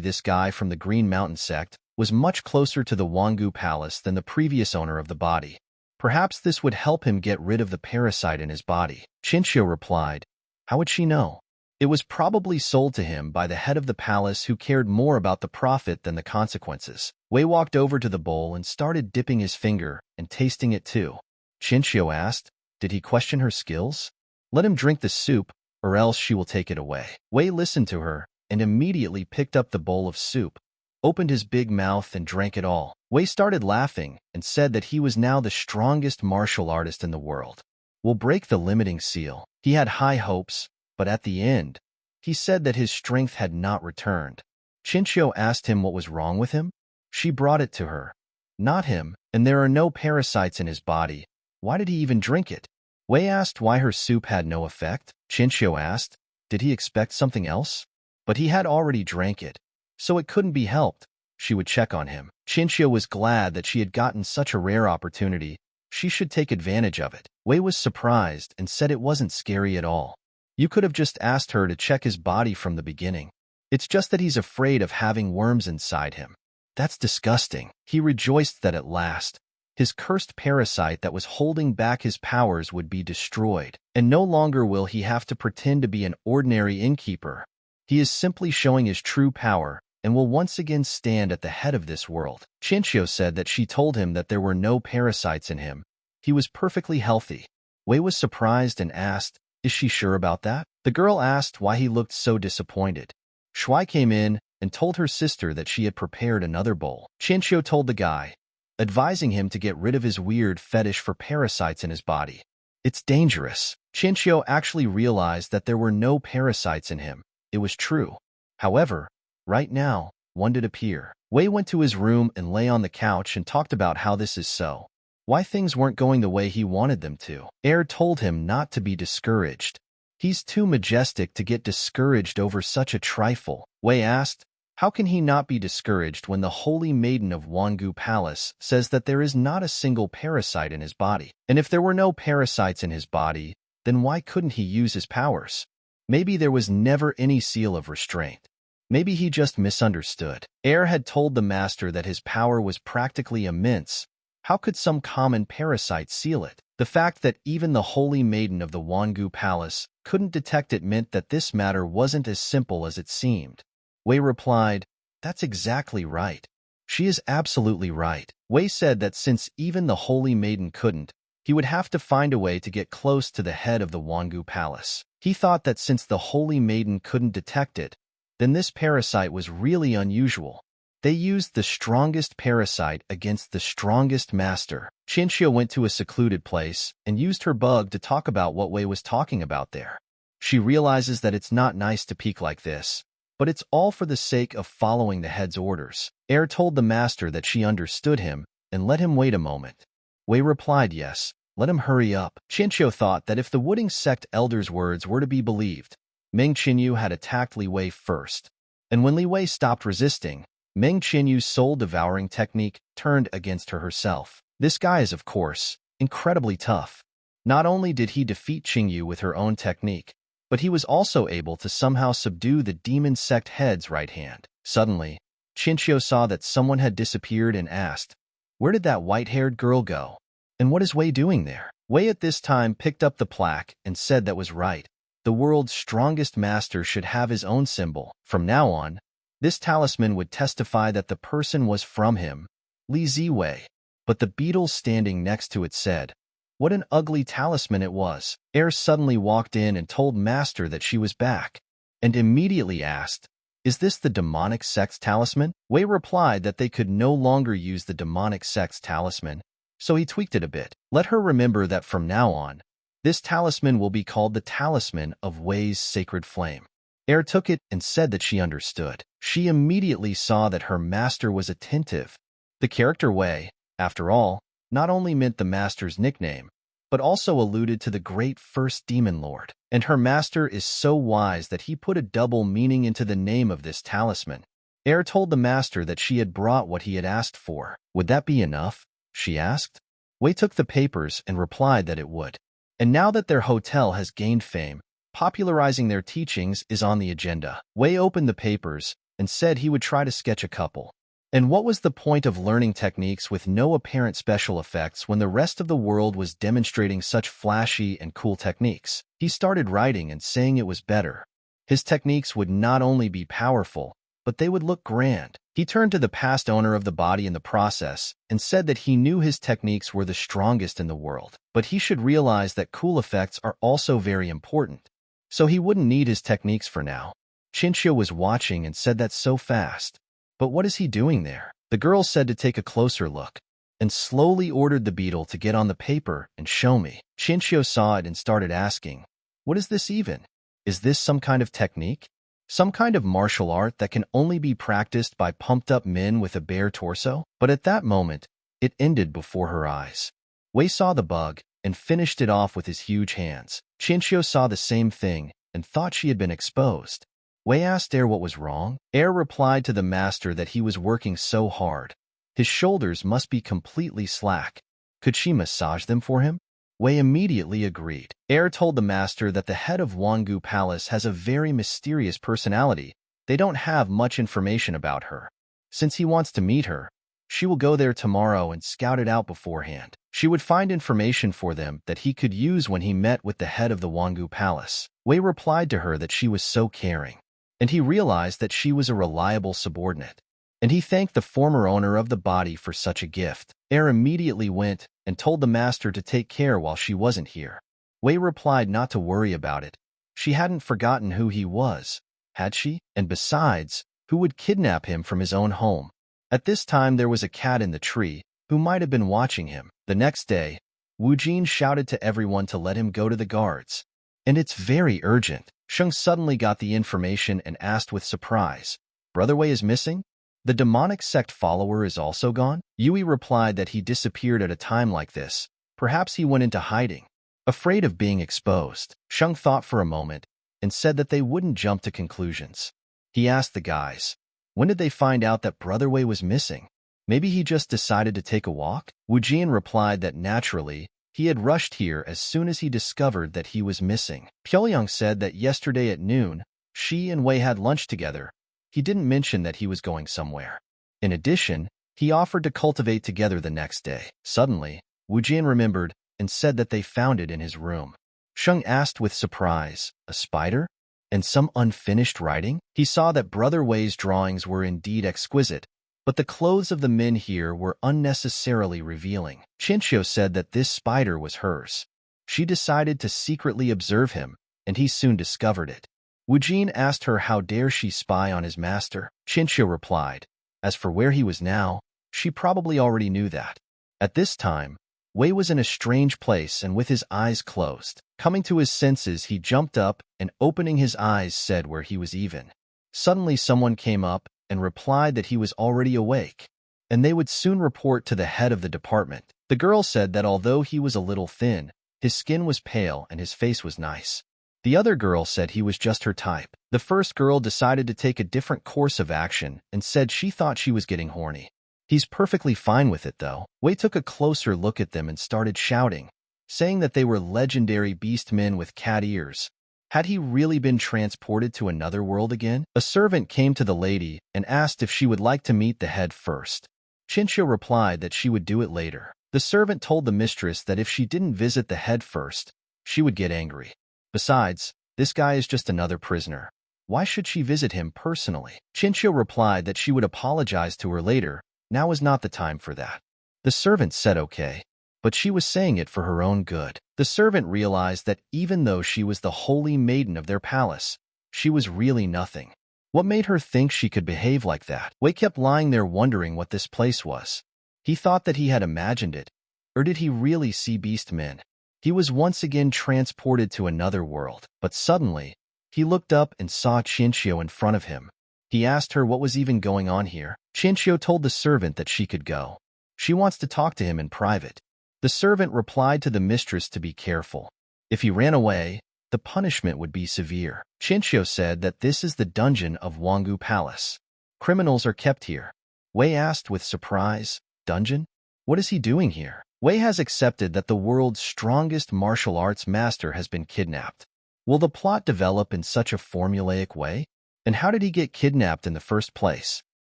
this guy from the Green Mountain sect was much closer to the Wangu Palace than the previous owner of the body. Perhaps this would help him get rid of the parasite in his body. Chinchio replied, "How would she know? It was probably sold to him by the head of the palace who cared more about the profit than the consequences." Wei walked over to the bowl and started dipping his finger and tasting it too. Chinchio asked, "Did he question her skills? Let him drink the soup, or else she will take it away." Wei listened to her and immediately picked up the bowl of soup, opened his big mouth and drank it all. Wei started laughing and said that he was now the strongest martial artist in the world. Will break the limiting seal. He had high hopes, but at the end, he said that his strength had not returned. Chinchio asked him what was wrong with him. She brought it to her. Not him, and there are no parasites in his body. Why did he even drink it? Wei asked why her soup had no effect. Chinchio asked, did he expect something else? But he had already drank it, so it couldn't be helped. She would check on him. Chinchio was glad that she had gotten such a rare opportunity. She should take advantage of it. Wei was surprised and said it wasn't scary at all. You could have just asked her to check his body from the beginning. It's just that he's afraid of having worms inside him. That's disgusting. He rejoiced that at last, his cursed parasite that was holding back his powers would be destroyed, and no longer will he have to pretend to be an ordinary innkeeper. He is simply showing his true power and will once again stand at the head of this world. Chinchio said that she told him that there were no parasites in him. He was perfectly healthy. Wei was surprised and asked, is she sure about that? The girl asked why he looked so disappointed. Shuai came in and told her sister that she had prepared another bowl. Chinchio told the guy, advising him to get rid of his weird fetish for parasites in his body. It's dangerous. Chinchio actually realized that there were no parasites in him. It was true. However, right now, one did appear. Wei went to his room and lay on the couch and talked about how this is so. Why things weren't going the way he wanted them to. Air told him not to be discouraged. He's too majestic to get discouraged over such a trifle. Wei asked, how can he not be discouraged when the holy maiden of Wangu Palace says that there is not a single parasite in his body? And if there were no parasites in his body, then why couldn't he use his powers? Maybe there was never any seal of restraint. Maybe he just misunderstood. Air had told the master that his power was practically immense. How could some common parasite seal it? The fact that even the holy maiden of the Wangu Palace couldn't detect it meant that this matter wasn't as simple as it seemed. Wei replied, that's exactly right. She is absolutely right. Wei said that since even the holy maiden couldn't, he would have to find a way to get close to the head of the Wangu Palace. He thought that since the holy maiden couldn't detect it, then this parasite was really unusual. They used the strongest parasite against the strongest master. Chinchio went to a secluded place and used her bug to talk about what Wei was talking about there. She realizes that it's not nice to peek like this, but it's all for the sake of following the head's orders. Air told the master that she understood him and let him wait a moment. Wei replied yes, let him hurry up. Chinchio thought that if the Wooding sect elder's words were to be believed, Meng Qinyu had attacked Li Wei first, and when Li Wei stopped resisting, Meng Qinyu's soul-devouring technique turned against her herself. This guy is, of course, incredibly tough. Not only did he defeat Qingyu with her own technique, but he was also able to somehow subdue the demon sect head's right hand. Suddenly, Chinchio saw that someone had disappeared and asked, where did that white-haired girl go? And what is Wei doing there? Wei at this time picked up the plaque and said that was right. The world's strongest master should have his own symbol. From now on, this talisman would testify that the person was from him, Li Ziwei. But the beetle standing next to it said, what an ugly talisman it was. Air suddenly walked in and told Master that she was back, and immediately asked, is this the demonic sect's talisman? Wei replied that they could no longer use the demonic sect's talisman, so he tweaked it a bit. Let her remember that from now on, this talisman will be called the Talisman of Wei's Sacred Flame. Air took it and said that she understood. She immediately saw that her master was attentive. The character Wei, after all, not only meant the master's nickname, but also alluded to the great first demon lord. And her master is so wise that he put a double meaning into the name of this talisman. Air told the master that she had brought what he had asked for. Would that be enough? She asked. Wei took the papers and replied that it would. And now that their hotel has gained fame, popularizing their teachings is on the agenda. Wei opened the papers and said he would try to sketch a couple. And what was the point of learning techniques with no apparent special effects when the rest of the world was demonstrating such flashy and cool techniques? He started writing and saying it was better. His techniques would not only be powerful, but they would look grand. He turned to the past owner of the body in the process and said that he knew his techniques were the strongest in the world, but he should realize that cool effects are also very important. So he wouldn't need his techniques for now. Chinchio was watching and said that so fast. But what is he doing there? The girl said to take a closer look, and slowly ordered the beetle to get on the paper and show me. Chinchio saw it and started asking, "What is this even? Is this some kind of technique? Some kind of martial art that can only be practiced by pumped-up men with a bare torso?" But at that moment, it ended before her eyes. Wei saw the bug and finished it off with his huge hands. Chinchio saw the same thing and thought she had been exposed. Wei asked Er what was wrong. Er replied to the master that he was working so hard. His shoulders must be completely slack. Could she massage them for him? Wei immediately agreed. Er told the master that the head of Wangu Palace has a very mysterious personality. They don't have much information about her. Since he wants to meet her, she will go there tomorrow and scout it out beforehand. She would find information for them that he could use when he met with the head of the Wangu Palace. Wei replied to her that she was so caring, and he realized that she was a reliable subordinate. And he thanked the former owner of the body for such a gift. Er immediately went and told the master to take care while she wasn't here. Wei replied not to worry about it. She hadn't forgotten who he was, had she? And besides, who would kidnap him from his own home? At this time there was a cat in the tree who might have been watching him. The next day, Wu Jin shouted to everyone to let him go to the guards. And it's very urgent. Sheng suddenly got the information and asked with surprise, "Brother Wei is missing? The demonic sect follower is also gone?" Yui replied that he disappeared at a time like this. Perhaps he went into hiding, afraid of being exposed. Sheng thought for a moment and said that they wouldn't jump to conclusions. He asked the guys, when did they find out that Brother Wei was missing? Maybe he just decided to take a walk? Wu Jian replied that naturally, he had rushed here as soon as he discovered that he was missing. Pyongyang said that yesterday at noon, she and Wei had lunch together. He didn't mention that he was going somewhere. In addition, he offered to cultivate together the next day. Suddenly, Wu Jian remembered and said that they found it in his room. Sheng asked with surprise, "A spider? And some unfinished writing?" He saw that Brother Wei's drawings were indeed exquisite, but the clothes of the men here were unnecessarily revealing. Chinchio said that this spider was hers. She decided to secretly observe him, and he soon discovered it. Wu Jin asked her how dare she spy on his master. Chinchio replied, as for where he was now, she probably already knew that. At this time, Wei was in a strange place and with his eyes closed. Coming to his senses, he jumped up and opening his eyes said where he was even. Suddenly someone came up and replied that he was already awake, and they would soon report to the head of the department. The girl said that although he was a little thin, his skin was pale and his face was nice. The other girl said he was just her type. The first girl decided to take a different course of action and said she thought she was getting horny. He's perfectly fine with it though. Wei took a closer look at them and started shouting, saying that they were legendary beast men with cat ears. Had he really been transported to another world again? A servant came to the lady and asked if she would like to meet the head first. Chinchio replied that she would do it later. The servant told the mistress that if she didn't visit the head first, she would get angry. Besides, this guy is just another prisoner. Why should she visit him personally? Chinchio replied that she would apologize to her later. Now is not the time for that. The servant said okay, but she was saying it for her own good. The servant realized that even though she was the holy maiden of their palace, she was really nothing. What made her think she could behave like that? Wei kept lying there wondering what this place was. He thought that he had imagined it, or did he really see beast men? He was once again transported to another world, but suddenly, he looked up and saw Chinchio in front of him. He asked her what was even going on here. Chinchio told the servant that she could go. She wants to talk to him in private. The servant replied to the mistress to be careful. If he ran away, the punishment would be severe. Chinchio said that this is the dungeon of Wangu Palace. Criminals are kept here. Wei asked with surprise, "Dungeon? What is he doing here?" Wei has accepted that the world's strongest martial arts master has been kidnapped. Will the plot develop in such a formulaic way? And how did he get kidnapped in the first place?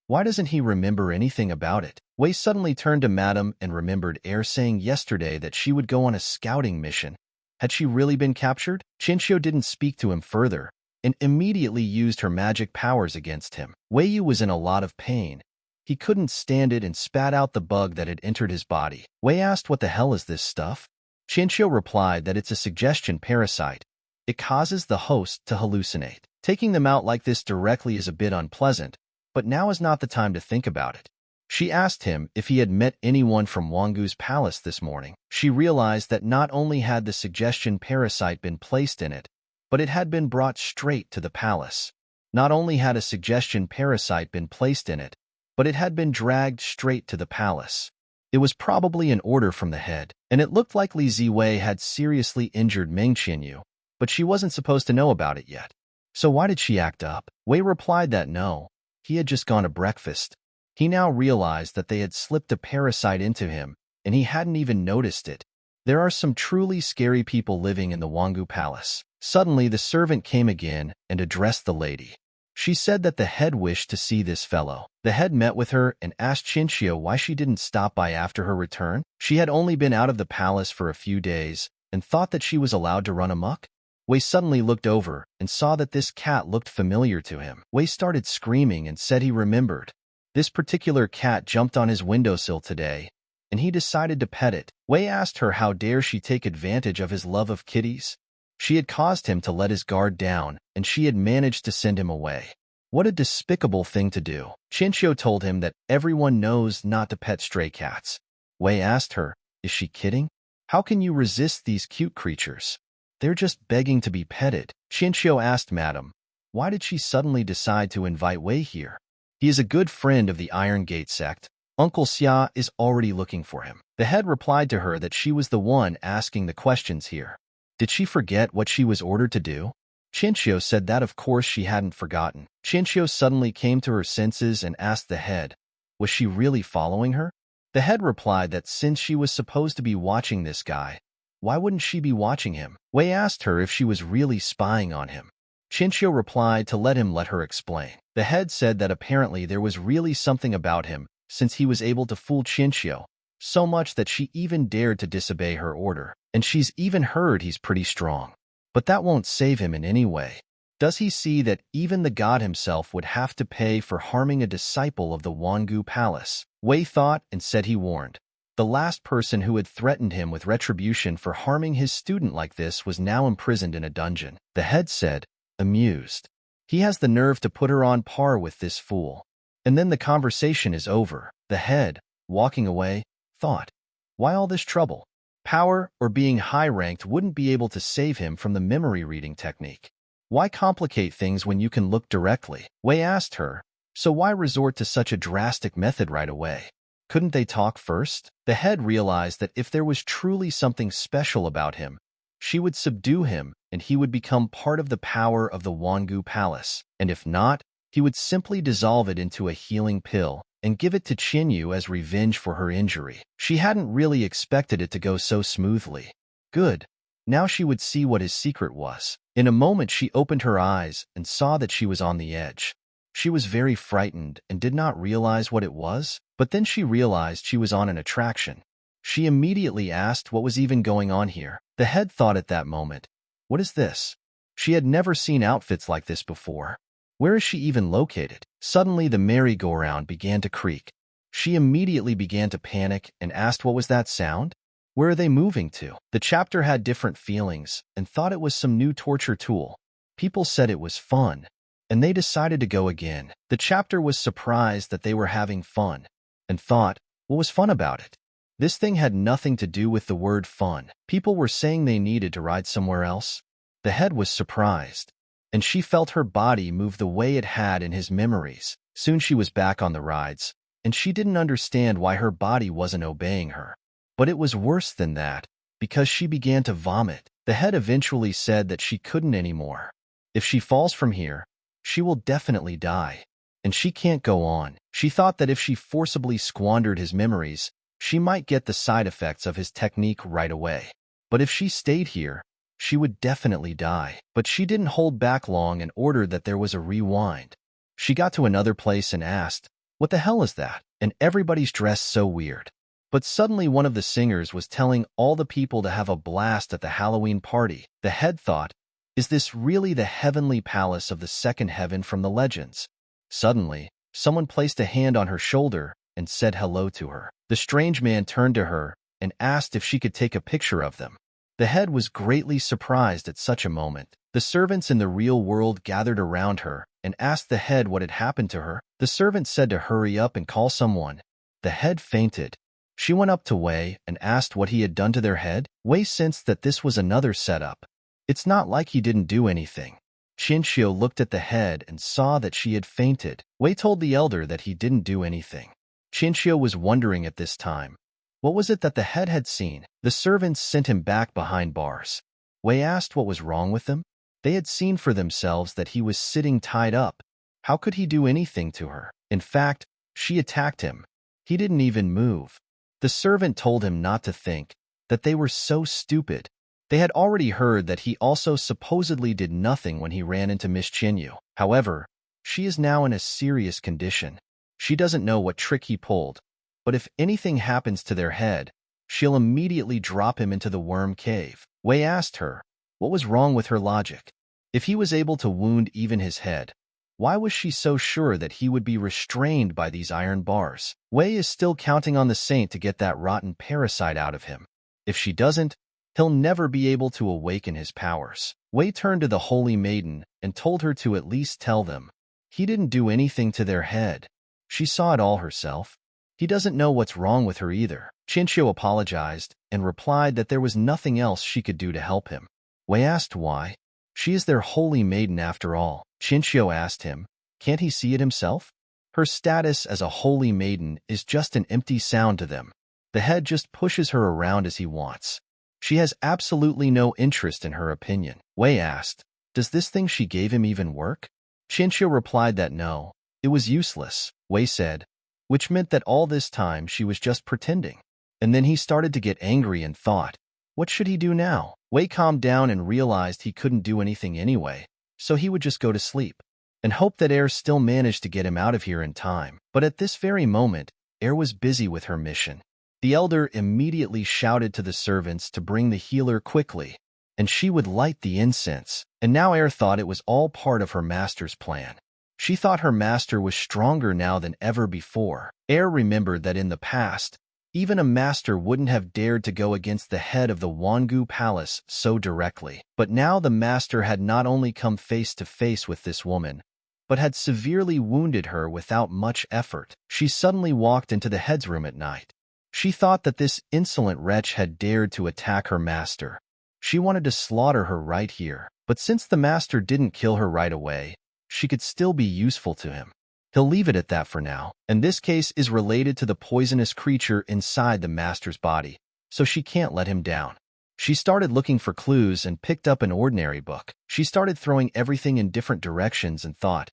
Why doesn't he remember anything about it? Wei suddenly turned to Madame and remembered Air saying yesterday that she would go on a scouting mission. Had she really been captured? Chinchio didn't speak to him further and immediately used her magic powers against him. Wei Yu was in a lot of pain. He couldn't stand it and spat out the bug that had entered his body. Wei asked, "What the hell is this stuff?" Chinchio replied that it's a suggestion parasite. It causes the host to hallucinate. Taking them out like this directly is a bit unpleasant, but now is not the time to think about it. She asked him if he had met anyone from Wangu's palace this morning. She realized that not only had the suggestion parasite been placed in it, but it had been brought straight to the palace. Not only had a suggestion parasite been placed in it, but it had been dragged straight to the palace. It was probably an order from the head, and it looked like Li Ziwei had seriously injured Meng Qianyu, but she wasn't supposed to know about it yet. So why did she act up? Wei replied that no, he had just gone to breakfast. He now realized that they had slipped a parasite into him, and he hadn't even noticed it. There are some truly scary people living in the Wangu Palace. Suddenly, the servant came again and addressed the lady. She said that the head wished to see this fellow. The head met with her and asked Chinchio why she didn't stop by after her return. She had only been out of the palace for a few days and thought that she was allowed to run amok. Wei suddenly looked over and saw that this cat looked familiar to him. Wei started screaming and said he remembered. This particular cat jumped on his windowsill today, and he decided to pet it. Wei asked her how dare she take advantage of his love of kitties. She had caused him to let his guard down, and she had managed to send him away. What a despicable thing to do. Chinchio told him that everyone knows not to pet stray cats. Wei asked her, "Is she kidding? How can you resist these cute creatures? They're just begging to be petted." Chinchio asked Madame, why did she suddenly decide to invite Wei here? He is a good friend of the Iron Gate sect. Uncle Xia is already looking for him. The head replied to her that she was the one asking the questions here. Did she forget what she was ordered to do? Chinchio said that of course she hadn't forgotten. Chinchio suddenly came to her senses and asked the head, was she really following her? The head replied that since she was supposed to be watching this guy, why wouldn't she be watching him? Wei asked her if she was really spying on him. Chinchio replied to let her explain. The head said that apparently there was really something about him, since he was able to fool Chinchio, so much that she even dared to disobey her order. And she's even heard he's pretty strong. But that won't save him in any way. Does he see that even the god himself would have to pay for harming a disciple of the Wangu Palace? Wei thought and said he warned. The last person who had threatened him with retribution for harming his student like this was now imprisoned in a dungeon. The head said, amused. He has the nerve to put her on par with this fool. And then the conversation is over. The head, walking away, thought, why all this trouble? Power or being high-ranked wouldn't be able to save him from the memory reading technique. Why complicate things when you can look directly? Wei asked her, so why resort to such a drastic method right away? Couldn't they talk first? The head realized that if there was truly something special about him, she would subdue him and he would become part of the power of the Wangu Palace. And if not, he would simply dissolve it into a healing pill and give it to Chinyu as revenge for her injury. She hadn't really expected it to go so smoothly. Good. Now she would see what his secret was. In a moment she opened her eyes and saw that she was on the edge. She was very frightened and did not realize what it was, but then she realized she was on an attraction. She immediately asked what was even going on here. The head thought at that moment, what is this? She had never seen outfits like this before. Where is she even located? Suddenly the merry-go-round began to creak. She immediately began to panic and asked what was that sound? Where are they moving to? The chapter had different feelings and thought it was some new torture tool. People said it was fun, and they decided to go again. The chapter was surprised that they were having fun and thought, what was fun about it? This thing had nothing to do with the word fun. People were saying they needed to ride somewhere else. The head was surprised, and she felt her body move the way it had in his memories. Soon she was back on the rides, and she didn't understand why her body wasn't obeying her. But it was worse than that, because she began to vomit. The head eventually said that she couldn't anymore. If she falls from here, she will definitely die, and she can't go on. She thought that if she forcibly squandered his memories, she might get the side effects of his technique right away. But if she stayed here, she would definitely die. But she didn't hold back long and ordered that there was a rewind. She got to another place and asked, "What the hell is that? And everybody's dressed so weird." But suddenly one of the singers was telling all the people to have a blast at the Halloween party. The head thought, "Is this really the heavenly palace of the second heaven from the legends?" Suddenly, someone placed a hand on her shoulder and said hello to her. The strange man turned to her and asked if she could take a picture of them. The head was greatly surprised at such a moment. The servants in the real world gathered around her and asked the head what had happened to her. The servant said to hurry up and call someone. The head fainted. She went up to Wei and asked what he had done to their head. Wei sensed that this was another setup. It's not like he didn't do anything. Chinchio looked at the head and saw that she had fainted. Wei told the elder that he didn't do anything. Chinchio was wondering at this time, what was it that the head had seen? The servants sent him back behind bars. Wei asked what was wrong with him. They had seen for themselves that he was sitting tied up. How could he do anything to her? In fact, she attacked him. He didn't even move. The servant told him not to think, that they were so stupid. They had already heard that he also supposedly did nothing when he ran into Miss Chinyu. However, she is now in a serious condition. She doesn't know what trick he pulled, but if anything happens to their head, she'll immediately drop him into the worm cave. Wei asked her, what was wrong with her logic? If he was able to wound even his head, why was she so sure that he would be restrained by these iron bars? Wei is still counting on the saint to get that rotten parasite out of him. If she doesn't, he'll never be able to awaken his powers. Wei turned to the holy maiden and told her to at least tell them. He didn't do anything to their head. She saw it all herself. He doesn't know what's wrong with her either. Chinchio apologized and replied that there was nothing else she could do to help him. Wei asked why. She is their holy maiden after all. Chinchio asked him, can't he see it himself? Her status as a holy maiden is just an empty sound to them. The head just pushes her around as he wants. She has absolutely no interest in her opinion. Wei asked, does this thing she gave him even work? Chinchio replied that no, it was useless. Wei said, which meant that all this time she was just pretending. And then he started to get angry and thought, what should he do now? Wei calmed down and realized he couldn't do anything anyway, so he would just go to sleep and hope that Air still managed to get him out of here in time. But at this very moment, Air was busy with her mission. The elder immediately shouted to the servants to bring the healer quickly, and she would light the incense. And now Air thought it was all part of her master's plan. She thought her master was stronger now than ever before. Air remembered that in the past, even a master wouldn't have dared to go against the head of the Wangu Palace so directly. But now the master had not only come face to face with this woman, but had severely wounded her without much effort. She suddenly walked into the head's room at night. She thought that this insolent wretch had dared to attack her master. She wanted to slaughter her right here. But since the master didn't kill her right away, she could still be useful to him. He'll leave it at that for now, and this case is related to the poisonous creature inside the master's body, so she can't let him down. She started looking for clues and picked up an ordinary book. She started throwing everything in different directions and thought,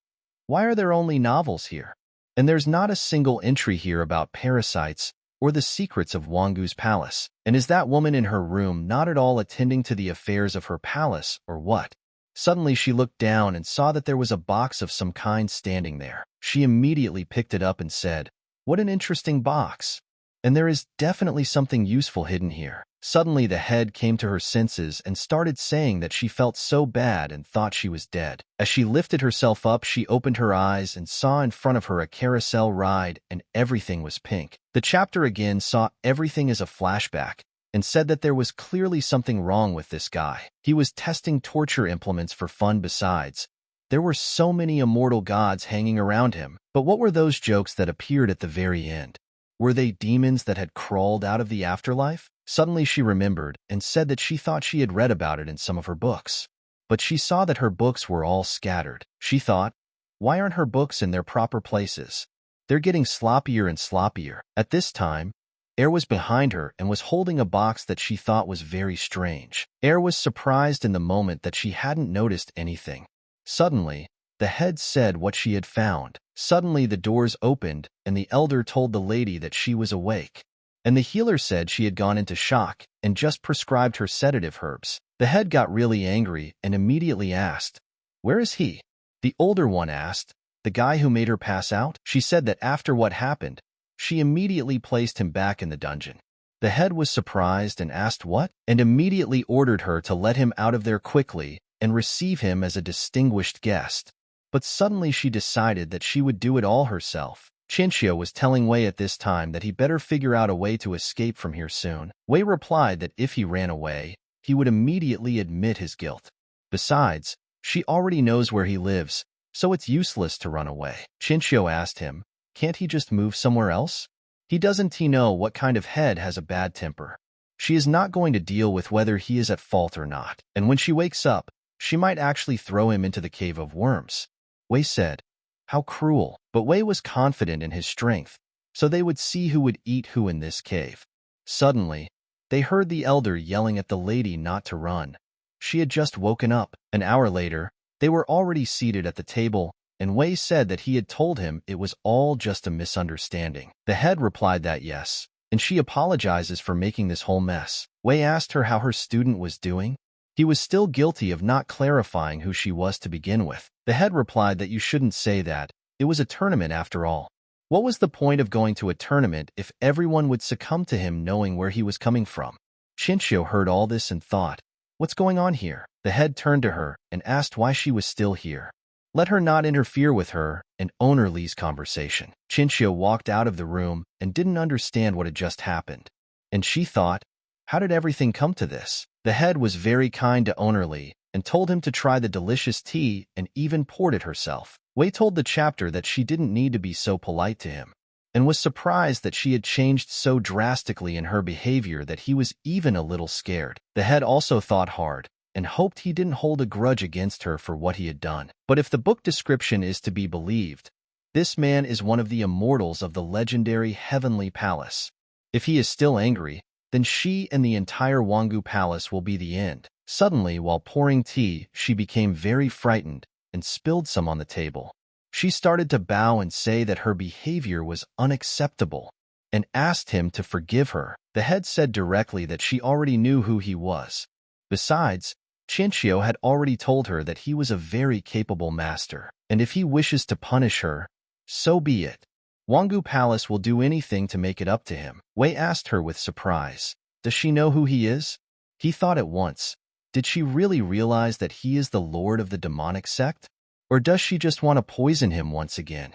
why are there only novels here? And there's not a single entry here about parasites or the secrets of Wangu's palace. And is that woman in her room not at all attending to the affairs of her palace, or what? Suddenly she looked down and saw that there was a box of some kind standing there. She immediately picked it up and said, what an interesting box. And there is definitely something useful hidden here. Suddenly the head came to her senses and started saying that she felt so bad and thought she was dead. As she lifted herself up, she opened her eyes and saw in front of her a carousel ride, and everything was pink. The chapter again saw everything as a flashback and said that there was clearly something wrong with this guy. He was testing torture implements for fun besides. There were so many immortal gods hanging around him. But what were those jokes that appeared at the very end? Were they demons that had crawled out of the afterlife? Suddenly she remembered and said that she thought she had read about it in some of her books. But she saw that her books were all scattered. She thought, why aren't her books in their proper places? They're getting sloppier and sloppier. At this time, Air was behind her and was holding a box that she thought was very strange. Air was surprised in the moment that she hadn't noticed anything. Suddenly, the head said what she had found. Suddenly the doors opened and the elder told the lady that she was awake. and the healer said she had gone into shock and just prescribed her sedative herbs. The head got really angry and immediately asked, "Where is he?" The older one asked, "The guy who made her pass out?" She said that after what happened, she immediately placed him back in the dungeon. The head was surprised and asked what, and immediately ordered her to let him out of there quickly and receive him as a distinguished guest. But suddenly she decided that she would do it all herself. Chinchio was telling Wei at this time that he better figure out a way to escape from here soon. Wei replied that if he ran away, he would immediately admit his guilt. Besides, she already knows where he lives, so it's useless to run away. Chinchio asked him, "Can't he just move somewhere else? Doesn't he know what kind of head has a bad temper? She is not going to deal with whether he is at fault or not, and when she wakes up, she might actually throw him into the cave of worms." Wei said, "How cruel," but Wei was confident in his strength, so they would see who would eat who in this cave. Suddenly, they heard the elder yelling at the lady not to run. She had just woken up. An hour later, they were already seated at the table, and Wei said that he had told him it was all just a misunderstanding. The head replied that yes, and she apologizes for making this whole mess. Wei asked her how her student was doing. He was still guilty of not clarifying who she was to begin with. The head replied that you shouldn't say that. It was a tournament after all. What was the point of going to a tournament if everyone would succumb to him knowing where he was coming from? Chinchio heard all this and thought, "What's going on here?" The head turned to her and asked why she was still here. Let her not interfere with her and owner Lee's conversation. Chinchio walked out of the room and didn't understand what had just happened. And she thought, how did everything come to this? The head was very kind to owner Lee and told him to try the delicious tea and even poured it herself. Wei told the chapter that she didn't need to be so polite to him and was surprised that she had changed so drastically in her behavior that he was even a little scared. The head also thought hard and hoped he didn't hold a grudge against her for what he had done. But if the book description is to be believed, this man is one of the immortals of the legendary Heavenly Palace. If he is still angry, then she and the entire Wangu Palace will be the end. Suddenly, while pouring tea, she became very frightened and spilled some on the table. She started to bow and say that her behavior was unacceptable and asked him to forgive her. The head said directly that she already knew who he was. Besides, Chinchio had already told her that he was a very capable master, and if he wishes to punish her, so be it. Wangu Palace will do anything to make it up to him. Wei asked her with surprise, "Does she know who he is?" He thought at once, did she really realize that he is the lord of the demonic sect? Or does she just want to poison him once again?